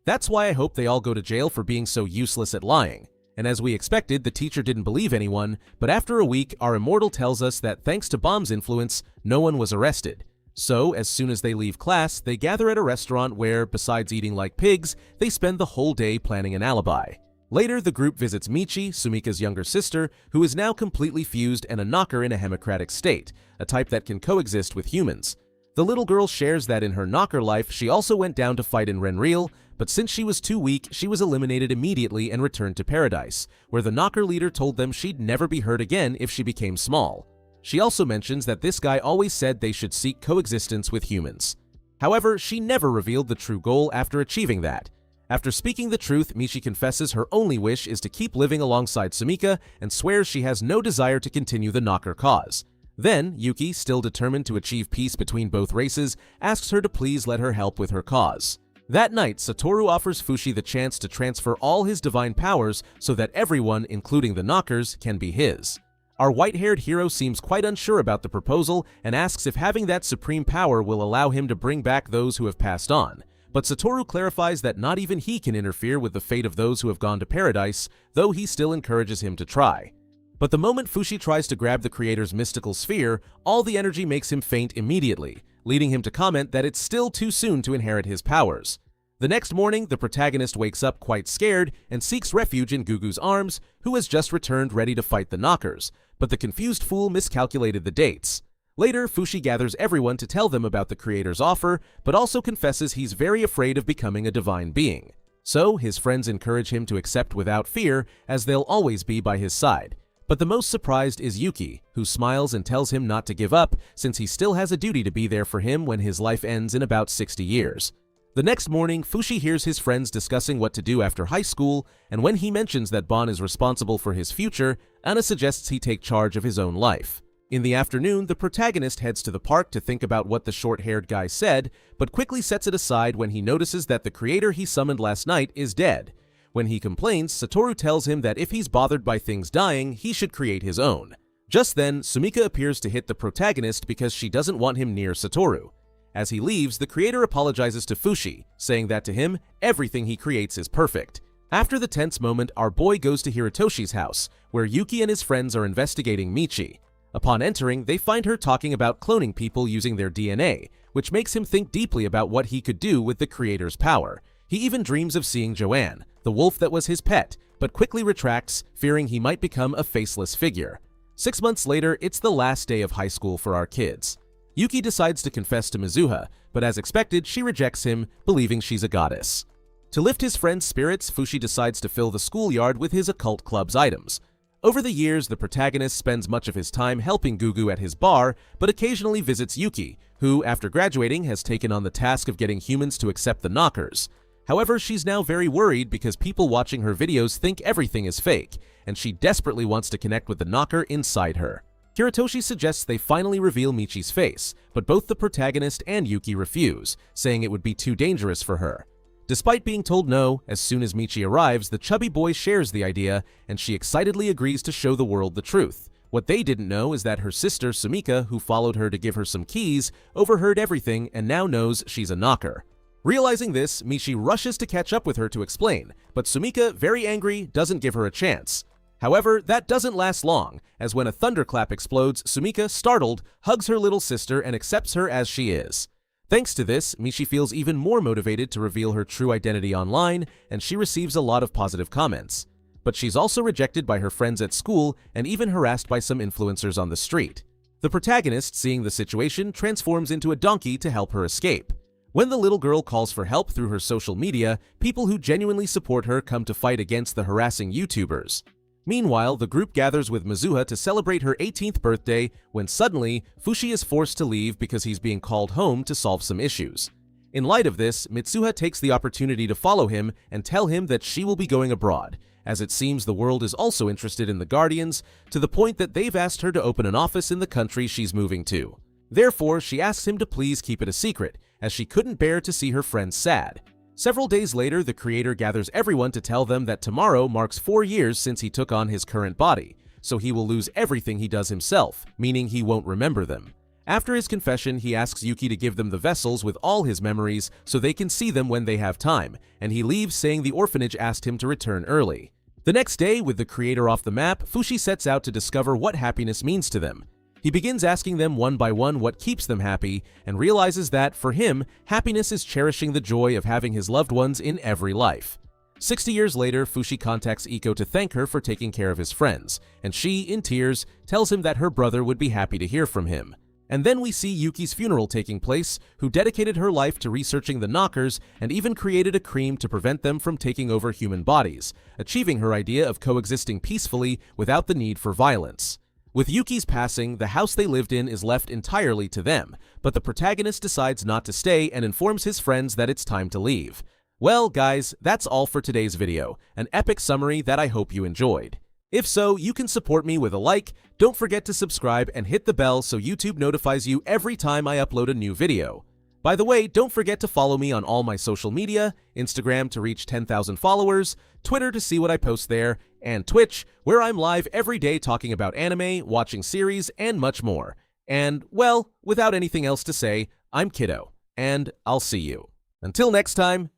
That's why I hope they all go to jail for being so useless at lying. And as we expected, the teacher didn't believe anyone, but after a week, our immortal tells us that thanks to Bomb's influence, no one was arrested. So, as soon as they leave class, they gather at a restaurant where, besides eating like pigs, they spend the whole day planning an alibi. Later, the group visits Michi, Sumika's younger sister, who is now completely fused and a knocker in a hemocratic state, a type that can coexist with humans. The little girl shares that in her knocker life, she also went down to fight in Renreal, but since she was too weak, she was eliminated immediately and returned to Paradise, where the knocker leader told them she'd never be hurt again if she became small. She also mentions that this guy always said they should seek coexistence with humans. However, she never revealed the true goal after achieving that. After speaking the truth, Michi confesses her only wish is to keep living alongside Sumika and swears she has no desire to continue the knocker cause. Then, Yuki, still determined to achieve peace between both races, asks her to please let her help with her cause. That night, Satoru offers Fushi the chance to transfer all his divine powers so that everyone, including the knockers, can be his. Our white-haired hero seems quite unsure about the proposal and asks if having that supreme power will allow him to bring back those who have passed on. But Satoru clarifies that not even he can interfere with the fate of those who have gone to Paradise, though he still encourages him to try. But the moment Fushi tries to grab the creator's mystical sphere, all the energy makes him faint immediately, leading him to comment that it's still too soon to inherit his powers. The next morning, the protagonist wakes up quite scared and seeks refuge in Gugu's arms, who has just returned ready to fight the knockers, but the confused fool miscalculated the dates. Later, Fushi gathers everyone to tell them about the creator's offer, but also confesses he's very afraid of becoming a divine being. So, his friends encourage him to accept without fear, as they'll always be by his side. But the most surprised is Yuki, who smiles and tells him not to give up, since he still has a duty to be there for him when his life ends in about 60 years. The next morning, Fushi hears his friends discussing what to do after high school, and when he mentions that Bon is responsible for his future, Anna suggests he take charge of his own life. In the afternoon, the protagonist heads to the park to think about what the short-haired guy said, but quickly sets it aside when he notices that the creator he summoned last night is dead. When he complains, Satoru tells him that if he's bothered by things dying, he should create his own. Just then, Sumika appears to hit the protagonist because she doesn't want him near Satoru. As he leaves, the creator apologizes to Fushi, saying that to him, everything he creates is perfect. After the tense moment, our boy goes to Hirotoshi's house, where Yuki and his friends are investigating Michi. Upon entering, they find her talking about cloning people using their DNA, which makes him think deeply about what he could do with the creator's power. He even dreams of seeing Joanne, the wolf that was his pet, but quickly retracts, fearing he might become a faceless figure. 6 months later, it's the last day of high school for our kids. Yuki decides to confess to Mizuha, but as expected, she rejects him, believing she's a goddess. To lift his friend's spirits, Fushi decides to fill the schoolyard with his occult club's items. Over the years, the protagonist spends much of his time helping Gugu at his bar, but occasionally visits Yuki, who, after graduating, has taken on the task of getting humans to accept the knockers. However, she's now very worried because people watching her videos think everything is fake, and she desperately wants to connect with the knocker inside her. Hirotoshi suggests they finally reveal Michi's face, but both the protagonist and Yuki refuse, saying it would be too dangerous for her. Despite being told no, as soon as Michi arrives, the chubby boy shares the idea, and she excitedly agrees to show the world the truth. What they didn't know is that her sister, Sumika, who followed her to give her some keys, overheard everything and now knows she's a knocker. Realizing this, Michi rushes to catch up with her to explain, but Sumika, very angry, doesn't give her a chance. However, that doesn't last long, as when a thunderclap explodes, Sumika, startled, hugs her little sister and accepts her as she is. Thanks to this, Michi feels even more motivated to reveal her true identity online, and she receives a lot of positive comments. But she's also rejected by her friends at school and even harassed by some influencers on the street. The protagonist, seeing the situation, transforms into a donkey to help her escape. When the little girl calls for help through her social media, people who genuinely support her come to fight against the harassing YouTubers. Meanwhile, the group gathers with Mizuha to celebrate her 18th birthday when suddenly, Fushi is forced to leave because he's being called home to solve some issues. In light of this, Mitsuha takes the opportunity to follow him and tell him that she will be going abroad, as it seems the world is also interested in the Guardians, to the point that they've asked her to open an office in the country she's moving to. Therefore, she asks him to please keep it a secret, as she couldn't bear to see her friends sad. Several days later, the creator gathers everyone to tell them that tomorrow marks 4 years since he took on his current body, so he will lose everything he does himself, meaning he won't remember them. After his confession, he asks Yuki to give them the vessels with all his memories so they can see them when they have time, and he leaves saying the orphanage asked him to return early. The next day, with the creator off the map, Fushi sets out to discover what happiness means to them. He begins asking them one by one what keeps them happy, and realizes that, for him, happiness is cherishing the joy of having his loved ones in every life. 60 years later, Fushi contacts Iko to thank her for taking care of his friends, and she, in tears, tells him that her brother would be happy to hear from him. And then we see Yuki's funeral taking place, who dedicated her life to researching the knockers and even created a cream to prevent them from taking over human bodies, achieving her idea of coexisting peacefully without the need for violence. With Yuki's passing, the house they lived in is left entirely to them, but the protagonist decides not to stay and informs his friends that it's time to leave. Well, guys, that's all for today's video, an epic summary that I hope you enjoyed. If so, you can support me with a like, don't forget to subscribe and hit the bell so YouTube notifies you every time I upload a new video. By the way, don't forget to follow me on all my social media, Instagram to reach 10,000 followers, Twitter to see what I post there, and Twitch, where I'm live every day talking about anime, watching series, and much more. And, well, without anything else to say, I'm Kiddo, and I'll see you. Until next time,